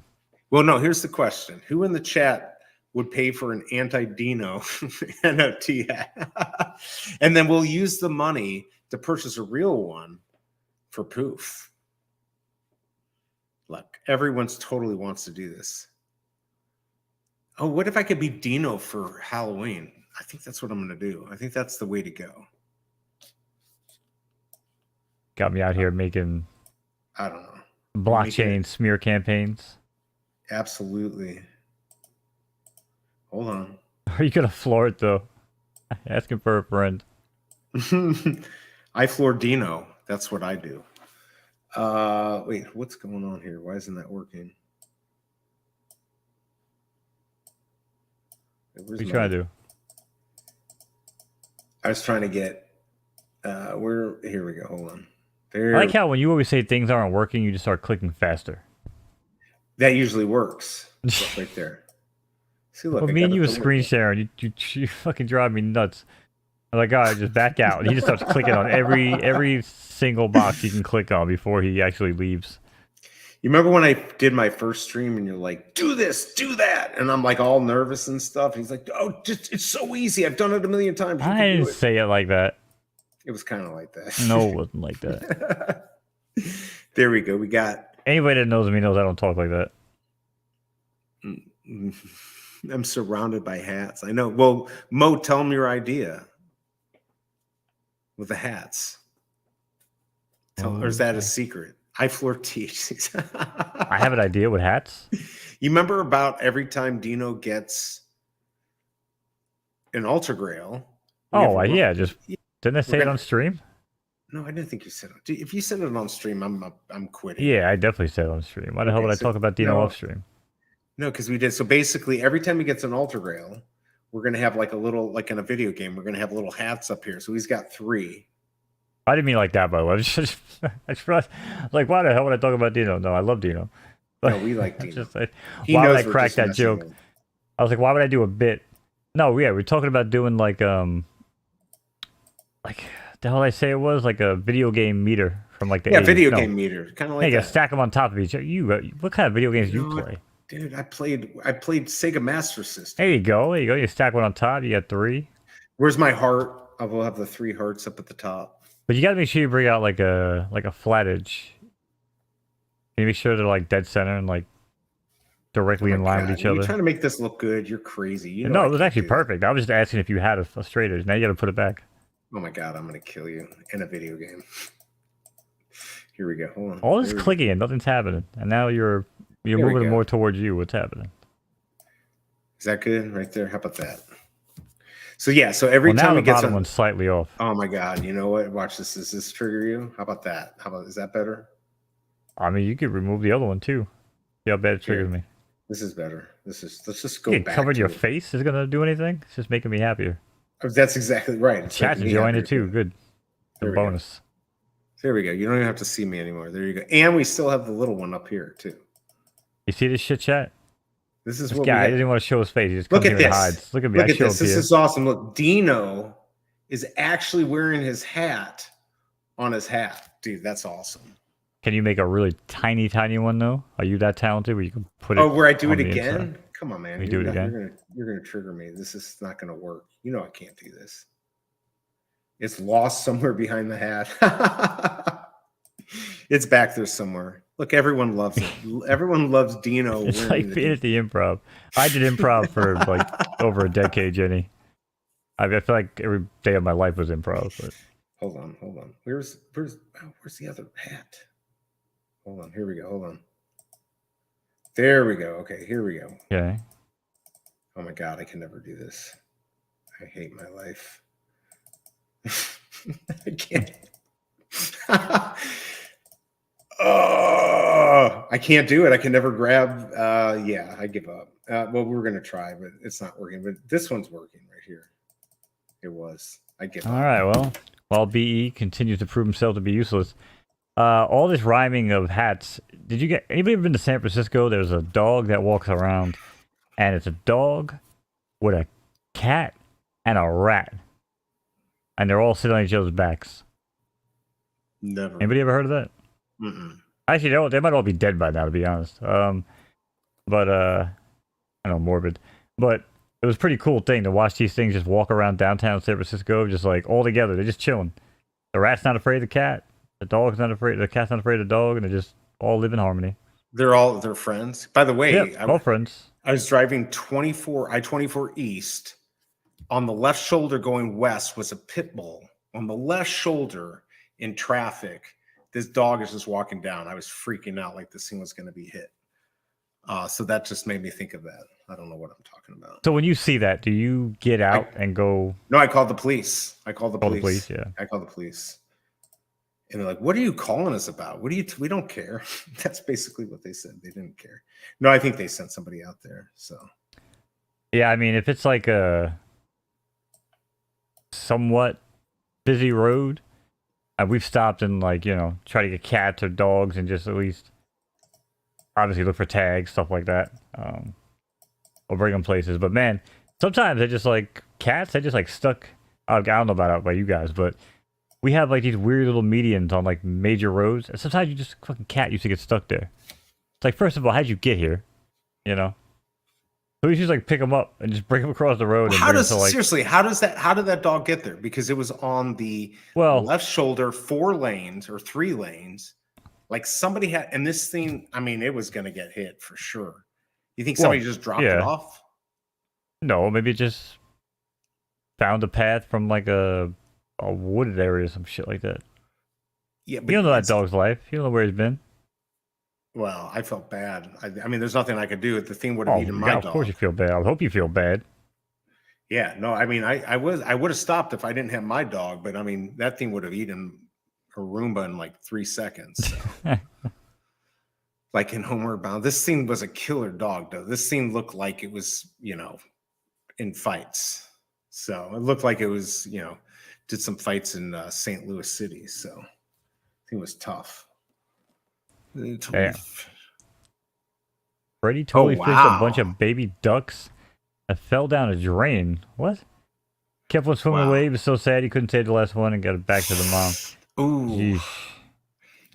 Well, no, here's the question. Who in the chat would pay for an anti-Dino NFT hat? And then we'll use the money to purchase a real one for poof. Look, everyone's totally wants to do this. Oh, what if I could be Dino for Halloween? I think that's what I'm going to do. I think that's the way to go. Got me out here making, I don't know, blockchain smear campaigns. Absolutely. Hold on. Are you going to floor it, though? Asking for a friend. I floor Dino. That's what I do. Wait, what's going on here? Why isn't that working? What are you trying to do? I was trying to get here we go. Hold on. There. I like how when you always say things aren't working, you just start clicking faster. That usually works. Right there. See, look. Well, me and you are screen sharing. You fucking drive me nuts. I'm like, God, just back out. And he just starts clicking on every single box he can click on before he actually leaves. You remember when I did my first stream and you're like, do this, do that. And I'm like all nervous and stuff. He's like, oh, it's so easy. I've done it a million times. I didn't say it like that. It was kind of like that. No, it wasn't like that. There we go. We got... Anybody that knows me knows I don't talk like that. I'm surrounded by hats. I know. Well, Mo, tell him your idea with the hats. Or is that a secret? I floor teach. I have an idea with hats. You remember about every time Dino gets an Ultra Grail? Oh, yeah. Just didn't I say it on stream? No, I didn't think you said it. If you said it on stream, I'm quitting. Yeah, I definitely said it on stream. Why the hell would I talk about Dino off stream? No, because we did. So basically, every time he gets an Ultra Grail, we're gonna have like a little, like in a video game, we're gonna have little hats up here. So he's got 3. I didn't mean like that, by the way. I just like, why the hell would I talk about Dino? No, I love Dino. No, we like Dino. Just like, why would I crack that joke? I was like, why would I do a bit? No, yeah, we're talking about doing like the hell I say it was like a video game meter from like the 80s. Video game meter, kind of like you stack them on top of each other. What kind of video games do you play? Dude, I played Sega Master System. There you go. You stack one on top. You got 3. Where's my heart? I will have the 3 hearts up at the top. But you got to make sure you bring out like a flat edge. Can you make sure they're like dead center and like directly in line with each other? You're trying to make this look good. You're crazy. No, it was actually perfect. I was just asking if you had a straight edge. Now you got to put it back. Oh my God, I'm gonna kill you in a video game. Here we go. Hold on. All this clicking and nothing's happening, and now you're moving more towards you. What's happening? Is that good right there? How about that? So yeah, so every time it gets bottom one's slightly off. Oh my God, you know what? Watch this. Does this trigger you? How about that? Is that better? I mean, you could remove the other one too. See how bad it triggers me. This is better. Let's just go back. Covered your face is gonna do anything? It's just making me happier. That's exactly right. Chat's enjoying it too. Good. The bonus. There we go. You don't even have to see me anymore. There you go. And we still have the little one up here too. You see this shit, chat? This is this what guy. He didn't want to show his face. He just comes here and hides. Look at me. Look at this. This is awesome. Look, Dino is actually wearing his hat on his hat. Dude, that's awesome. Can you make a really tiny one though? Are you that talented where you can put it? Oh, where I do it again? Inside? Come on, man. You do it again. You're gonna trigger me. This is not gonna work. You know I can't do this. It's lost somewhere behind the hat. It's back there somewhere. Look, everyone loves it. Everyone loves Dino. It's like being at the improv. I did improv for like over a decade, Jenny. I feel like every day of my life was improv. But hold on. Where's the other hat? Hold on. Here we go. Hold on. There we go. Okay, here we go. Okay. Oh my God, I can never do this. I hate my life. I can't. Oh, I can't do it. I can never grab. Yeah, I give up. Well, we're gonna try, but it's not working. But this one's working right here. It was. I get. All right. Well, while BE continues to prove himself to be useless, all this rhyming of hats. Did you get anybody ever been to San Francisco? There's a dog that walks around, and it's a dog with a cat and a rat, and they're all sitting on each other's backs. Never. Anybody ever heard of that? Mm-mm. Actually, they might all be dead by now, to be honest. But I know, morbid, but it was a pretty cool thing to watch these things just walk around downtown San Francisco, just like all together. They're just chilling. The rat's not afraid of the cat. The dog's not afraid. The cat's not afraid of the dog, and they just all live in harmony. They're friends. By the way, all friends. I was driving I-24 east. On the left shoulder going west was a pit bull. On the left shoulder in traffic, this dog is just walking down. I was freaking out like this thing was going to be hit. So that just made me think of that. I don't know what I'm talking about. So when you see that, do you get out and go? No, I called the police. I called the police. Yeah. I called the police. And they're like, what are you calling us about? We don't care. That's basically what they said. They didn't care. No, I think they sent somebody out there. So. Yeah, I mean, if it's like a somewhat busy road, we've stopped and try to get cats or dogs and just at least obviously look for tags, stuff like that. Or bring them places. But man, sometimes they're just like cats. They're just like stuck. I don't know about out by you guys, but we have like these weird little medians on like major roads. And sometimes you just fucking cat used to get stuck there. It's like, first of all, how'd you get here? So we should like pick them up and just bring them across the road. Well, seriously? How did that dog get there? Because it was on the left shoulder, 4 lanes or 3 lanes. Like somebody had, and this thing, I mean, it was going to get hit for sure. You think somebody just dropped it off? No, maybe it just found a path from like a wooded area, some shit like that. Yeah, but you don't know that dog's life. You don't know where he's been. Well, I felt bad. I mean, there's nothing I could do. The thing would have eaten my dog. Of course you feel bad. I hope you feel bad. Yeah, no, I mean, I would have stopped if I didn't have my dog, but I mean, that thing would have eaten a Roomba in like 3 seconds. So. Like in Homeward Bound, this thing was a killer dog, though. This thing looked like it was, in fights. So it looked like it was, did some fights in St. Louis City. So I think it was tough. Freddy totally fished a bunch of baby ducks that fell down a drain. What? Kept on swimming away. He was so sad he couldn't save the last one and got it back to the mom. Ooh. Jeez.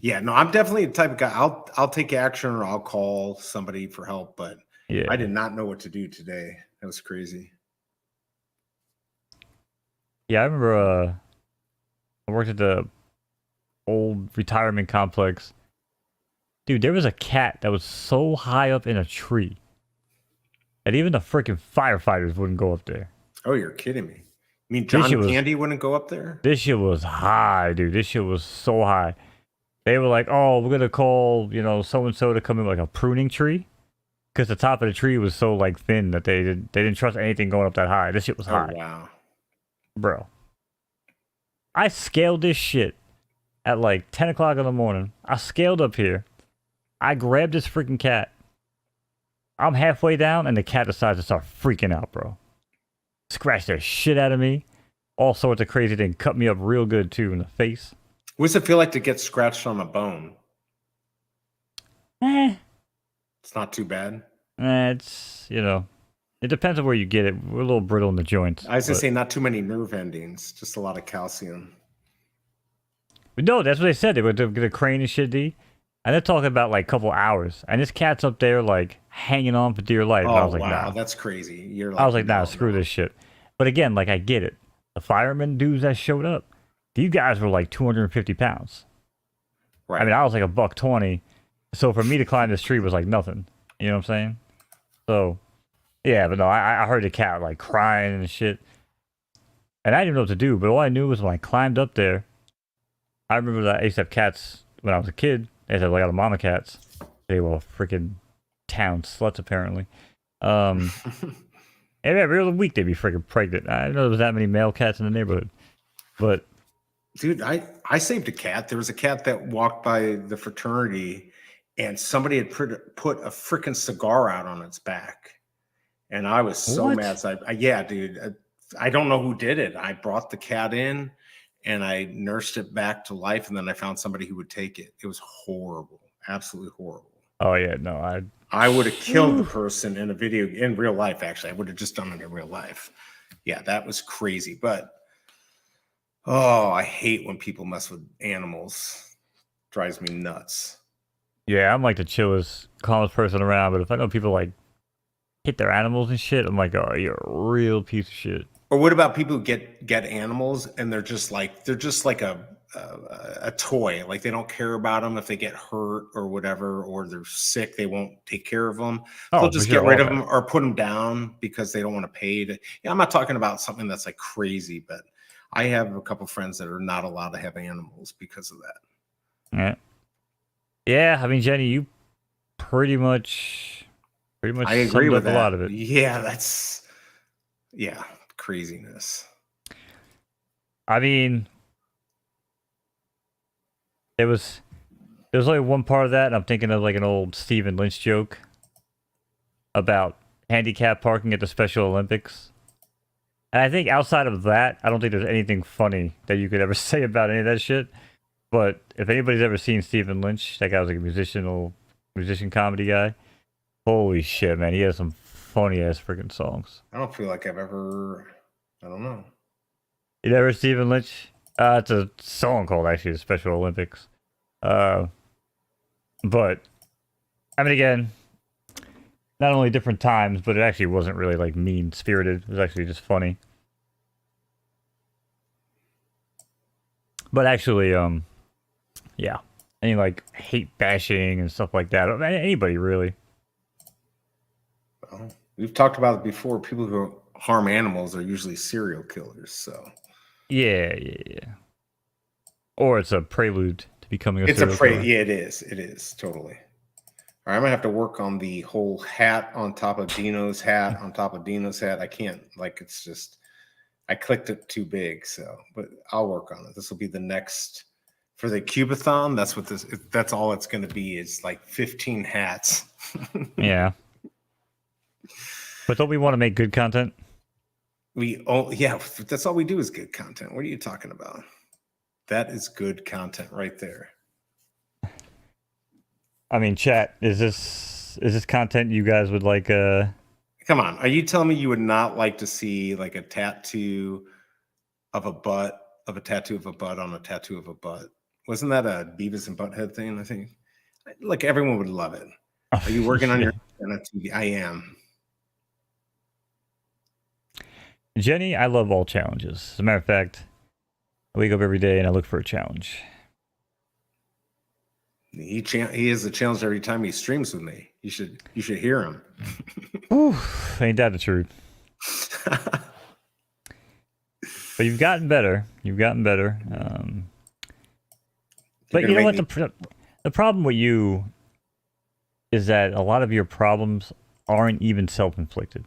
Yeah, no, I'm definitely the type of guy. I'll take action or I'll call somebody for help, but I did not know what to do today. That was crazy. Yeah, I remember I worked at the old retirement complex. Dude, there was a cat that was so high up in a tree that even the freaking firefighters wouldn't go up there. Oh, you're kidding me. You mean John Candy wouldn't go up there? This shit was high, dude. This shit was so high. They were like, oh, we're going to call, so-and-so to come in like a pruning tree. Because the top of the tree was so like thin that they didn't trust anything going up that high. This shit was high. Wow. Bro. I scaled this shit at like 10 o'clock in the morning. I scaled up here. I grabbed this freaking cat. I'm halfway down and the cat decides to start freaking out, bro. Scratched the shit out of me. All sorts of crazy things. Cut me up real good too in the face. What does it feel like to get scratched on a bone? It's not too bad. It's, it depends on where you get it. We're a little brittle in the joints. I was going to say not too many nerve endings, just a lot of calcium. No, that's what they said. They were going to crane and shit, D. And they're talking about like a couple hours. And this cat's up there like hanging on for dear life. Oh, and I was like, wow, nah. That's crazy. I was like, nah, screw this shit. But again, like I get it. The firemen dudes that showed up, these guys were like 250 pounds. Right. I mean, I was like $120. So for me to climb this tree was like nothing. You know what I'm saying? So, yeah, but no, I heard the cat like crying and shit. And I didn't know what to do. But all I knew was when I climbed up there, I remember that I used to have cats when I was a kid. They had like a lot of mama cats. They were freaking town sluts, apparently. And every other week they'd be freaking pregnant. I didn't know there was that many male cats in the neighborhood. But dude, I saved a cat. There was a cat that walked by the fraternity and somebody had put a freaking cigar out on its back. And I was so What? mad. So yeah, dude, I don't know who did it. I brought the cat in and I nursed it back to life. And then I found somebody who would take it. It was horrible. Absolutely horrible. Oh yeah, no, I would have killed the person in real life. Actually, I would have just done it in real life. Yeah, that was crazy. But oh, I hate when people mess with animals. Drives me nuts. Yeah, I'm like the chillest, calmest person around. But if I know people like hit their animals and shit, I'm like, oh, you're a real piece of shit. Or what about people who get animals and they're just like a toy? Like they don't care about them if they get hurt or whatever, or they're sick, they won't take care of them. Oh, They'll just sure, get rid of that. them or put them down because they don't want to pay. Yeah, I'm not talking about something that's like crazy, but I have a couple friends that are not allowed to have animals because of that. Yeah. Yeah, I mean, Jenny, you pretty much I agree with a lot of it. Yeah, craziness. I mean, there's only one part of that, and I'm thinking of like an old Stephen Lynch joke about handicap parking at the Special Olympics. And I think outside of that, I don't think there's anything funny that you could ever say about any of that shit. But if anybody's ever seen Stephen Lynch, that guy was like a musician comedy guy. Holy shit, man. He has some funny ass freaking songs. I don't feel like I don't know. You never Stephen Lynch? It's a song called actually the Special Olympics. But I mean, again, not only different times, but it actually wasn't really like mean spirited. It was actually just funny. But actually, yeah, any like hate bashing and stuff like that. Anybody really. Well, we've talked about it before. People who harm animals are usually serial killers. So yeah. Or it's a prelude to becoming a serial killer. Yeah, it is totally. All right, I'm gonna have to work on the whole hat on top of Dino's hat on top of Dino's hat. I can't, like, it's just, I clicked it too big. So, but I'll work on it. This will be the next for the Cubathon. That's all it's going to be, is like 15 hats. Yeah. But don't we want to make good content? Yeah, that's all we do is good content. What are you talking about? That is good content right there. I mean, chat, is this content you guys would like? Come on, are you telling me you would not like to see like a tattoo of a butt on a tattoo of a butt? Wasn't that a Beavis and Butthead thing? I think, like, everyone would love it. Are you working on your TV? I am. Jenny, I love all challenges. As a matter of fact, I wake up every day and I look for a challenge. He is a challenge every time he streams with me. You should hear him. Ooh, ain't that the truth? But you've gotten better. But you know what? The problem with you is that a lot of your problems aren't even self-inflicted.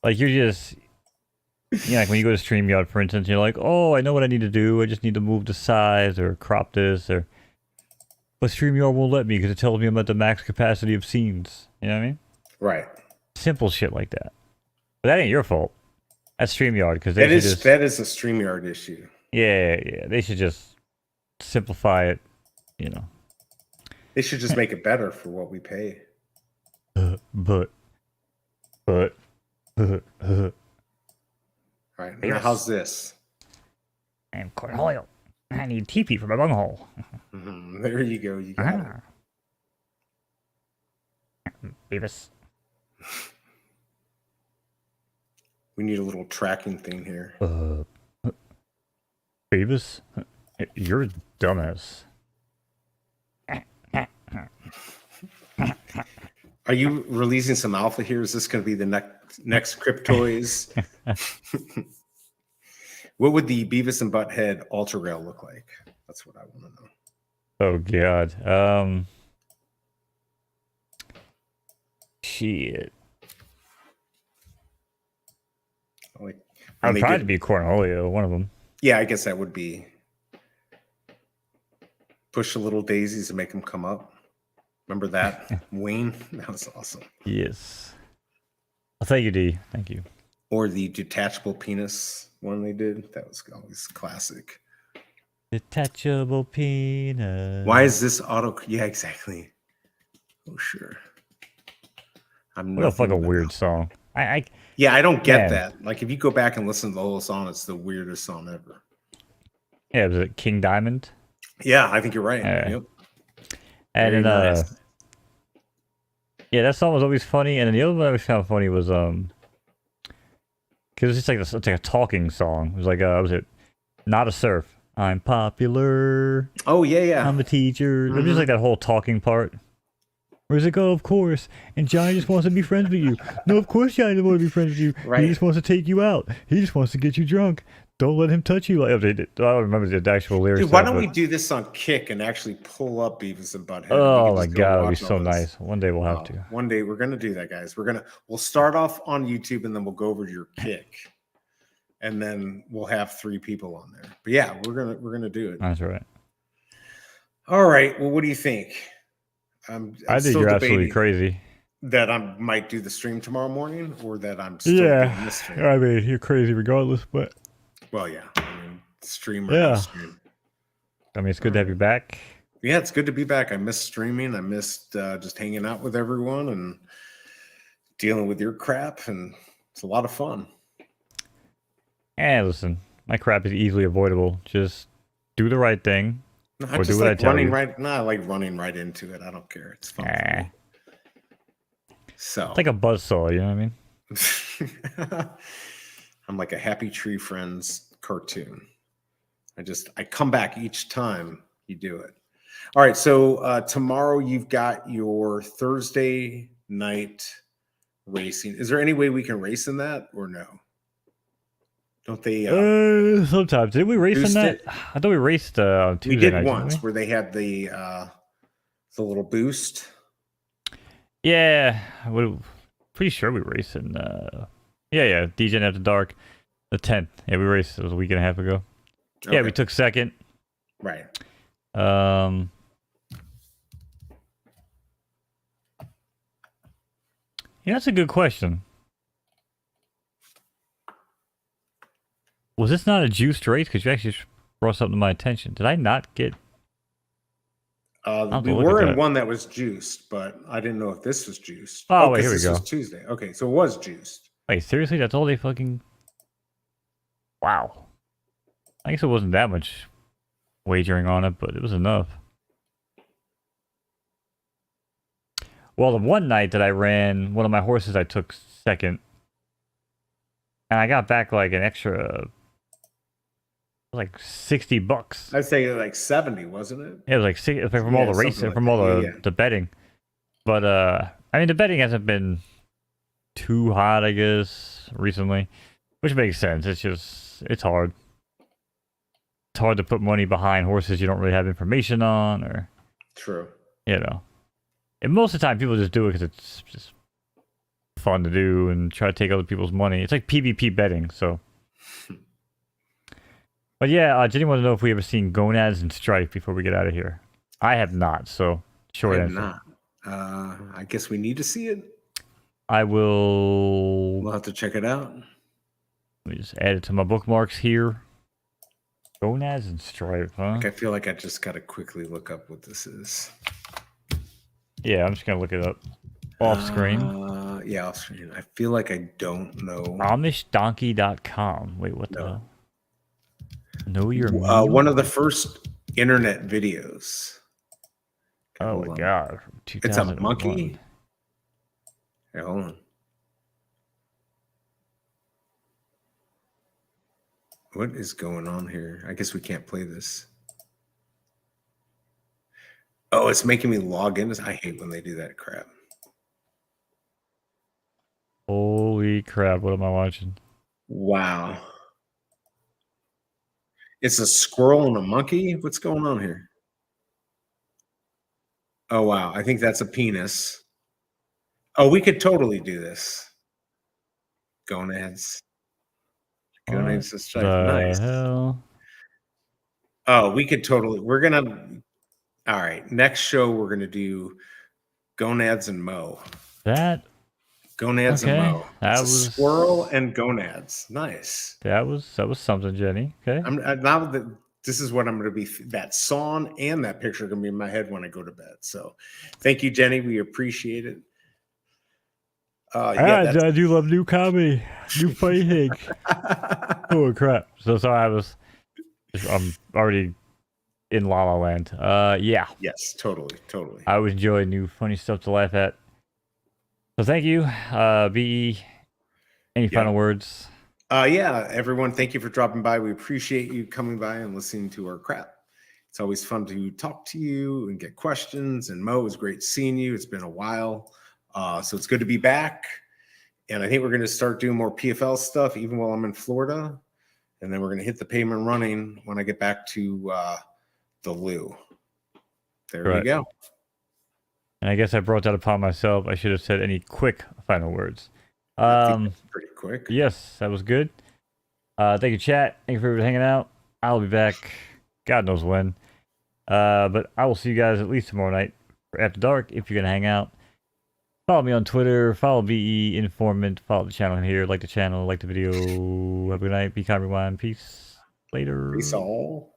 Like, you're just, like when you go to StreamYard, for instance, you're like, oh, I know what I need to do. I just need to move the size or crop this, but StreamYard won't let me because it tells me I'm at the max capacity of scenes. You know what I mean? Right. Simple shit like that. But that ain't your fault. That's StreamYard, because that is a StreamYard issue. Yeah. They should just simplify it. They should just make it better for what we pay. But. All right. Now, how's this? I'm cornholio. I need TP for my bunghole. There you go. You got it. Beavis. We need a little tracking thing here. Beavis? You're a dumbass. Are you releasing some alpha here? Is this going to be the next Cryptoys? What would the Beavis and Butthead Ultra Rail look like? That's what I want to know. Oh God. Shit. I'd probably be Cornholio, one of them. Yeah, I guess that would be. Push the little daisies and make them come up. Remember that? Wayne? That was awesome. Yes. Well, thank you, D. Thank you. Or the detachable penis one they did. That was always classic. Detachable penis. Why is this auto? Yeah, exactly. Oh, sure. I'm What a fucking but weird song. Yeah, I don't get that. Like, if you go back and listen to the whole song, it's the weirdest song ever. Yeah, was it King Diamond? Yeah, I think you're right. Yep. And Very then nice. yeah, that song was always funny. And then the other one I always found funny was because it's just like it's like a talking song. It was like was it Not a Surf? I'm popular. Oh yeah. I'm a teacher. It was just like that whole talking part. Where's it go? Of course. And Johnny just wants to be friends with you. No, of course Johnny doesn't want to be friends with you. Right. He just wants to take you out. He just wants to get you drunk. Don't let him touch you. I don't remember the actual lyrics. Dude, why don't we do this on Kick and actually pull up Beavis and Butthead? Oh my god, that'd be so nice. One day we'll have to. One day we're gonna do that, guys. We'll start off on YouTube and then we'll go over to your Kick, and then we'll have 3 people on there. But yeah, we're gonna do it. That's right. All right. Well, what do you think? I think you're absolutely crazy. That I might do the stream tomorrow morning, or that I'm still doing this stream. I mean, you're crazy regardless, but well, yeah. I mean, stream or yeah. no stream. I mean, it's good to have you back. Yeah, it's good to be back. I missed streaming. I missed just hanging out with everyone and dealing with your crap, and it's a lot of fun. And listen, my crap is easily avoidable. Just do the right thing. No, I just like running right. No, I like running right into it. I don't care. It's fun. For me. So it's like a buzzsaw, you know what I mean? I'm like a Happy Tree Friends cartoon. I come back each time you do it. All right, so tomorrow you've got your Thursday night racing. Is there any way we can race in that or no? Don't they? Sometimes. Did we race in that? I thought we raced on Tuesday. We did night, once where they had the little boost. Yeah, pretty sure we raced in. Yeah, DJ After Dark, the 10th. Yeah, we raced. It was a week and a half ago. Okay. Yeah, we took second. Right. Yeah, that's a good question. Was this not a juiced race? Because you actually brought something to my attention. Did I not get? We were in one that was juiced, but I didn't know if this was juiced. Oh, wait, here we go. This was Tuesday. Okay, so it was juiced. Wait, seriously? That's all they fucking... Wow. I guess it wasn't that much wagering on it, but it was enough. Well, the one night that I ran one of my horses, I took second. And I got back like an extra... like $60. I'd say like 70, wasn't it? Yeah, it was like 60 from all the racing, from all the betting. But I mean, the betting hasn't been too hot, I guess, recently, which makes sense. It's hard. It's hard to put money behind horses you don't really have information on, or true. You know, and most of the time people just do it because it's just fun to do and try to take other people's money. It's like PvP betting, so. But yeah, Jenny wanted to know if we ever seen Gonads and Strife before we get out of here. I have not, so short answer. Not. I guess we need to see it. We'll have to check it out. Let me just add it to my bookmarks here. Gonads and Strife, huh? I feel like I just gotta quickly look up what this is. Yeah, I'm just gonna look it up. Off screen. Yeah, off screen. I feel like I don't know. AmishDonkey.com. Wait, what the hell? Know your meal? One of the first internet videos. Oh my god. It's a monkey. Hey, hold on. What is going on here? I guess we can't play this. Oh, it's making me log in. I hate when they do that crap. Holy crap, what am I watching? Wow. It's a squirrel and a monkey? What's going on here? Oh, wow. I think that's a penis. Oh, we could totally do this. Gonads. Gonads to Strife. Nice. Hell? Oh, we could totally. We're going to. All right. Next show, we're going to do Gonads and Mo. That Gonads and okay. Mo. That It's a was squirrel and gonads. Nice. that was something, Jenny. Okay. Now that this is what I'm going to be. That song and that picture are going to be in my head when I go to bed. So, thank you, Jenny. We appreciate it. Yeah, I do love new comedy, new funny things. Oh crap! So sorry, I'm already in La La Land. Yeah. Yes, totally. I always enjoy new funny stuff to laugh at. So thank you, BE. Any final words? Yeah, everyone, thank you for dropping by. We appreciate you coming by and listening to our crap. It's always fun to talk to you and get questions. And Mo, it was great seeing you. It's been a while. So it's good to be back. And I think we're going to start doing more PFL stuff even while I'm in Florida. And then we're going to hit the pavement running when I get back to the Lou. There you go. And I guess I brought that upon myself. I should have said any quick final words. I think that's pretty quick. Yes, that was good. Thank you, chat. Thank you for hanging out. I'll be back. God knows when. But I will see you guys at least tomorrow night after dark if you're gonna hang out. Follow me on Twitter. Follow BE Informant. Follow the channel here. Like the channel. Like the video. Have a good night. Be kind, rewind. Peace. Later. Peace all.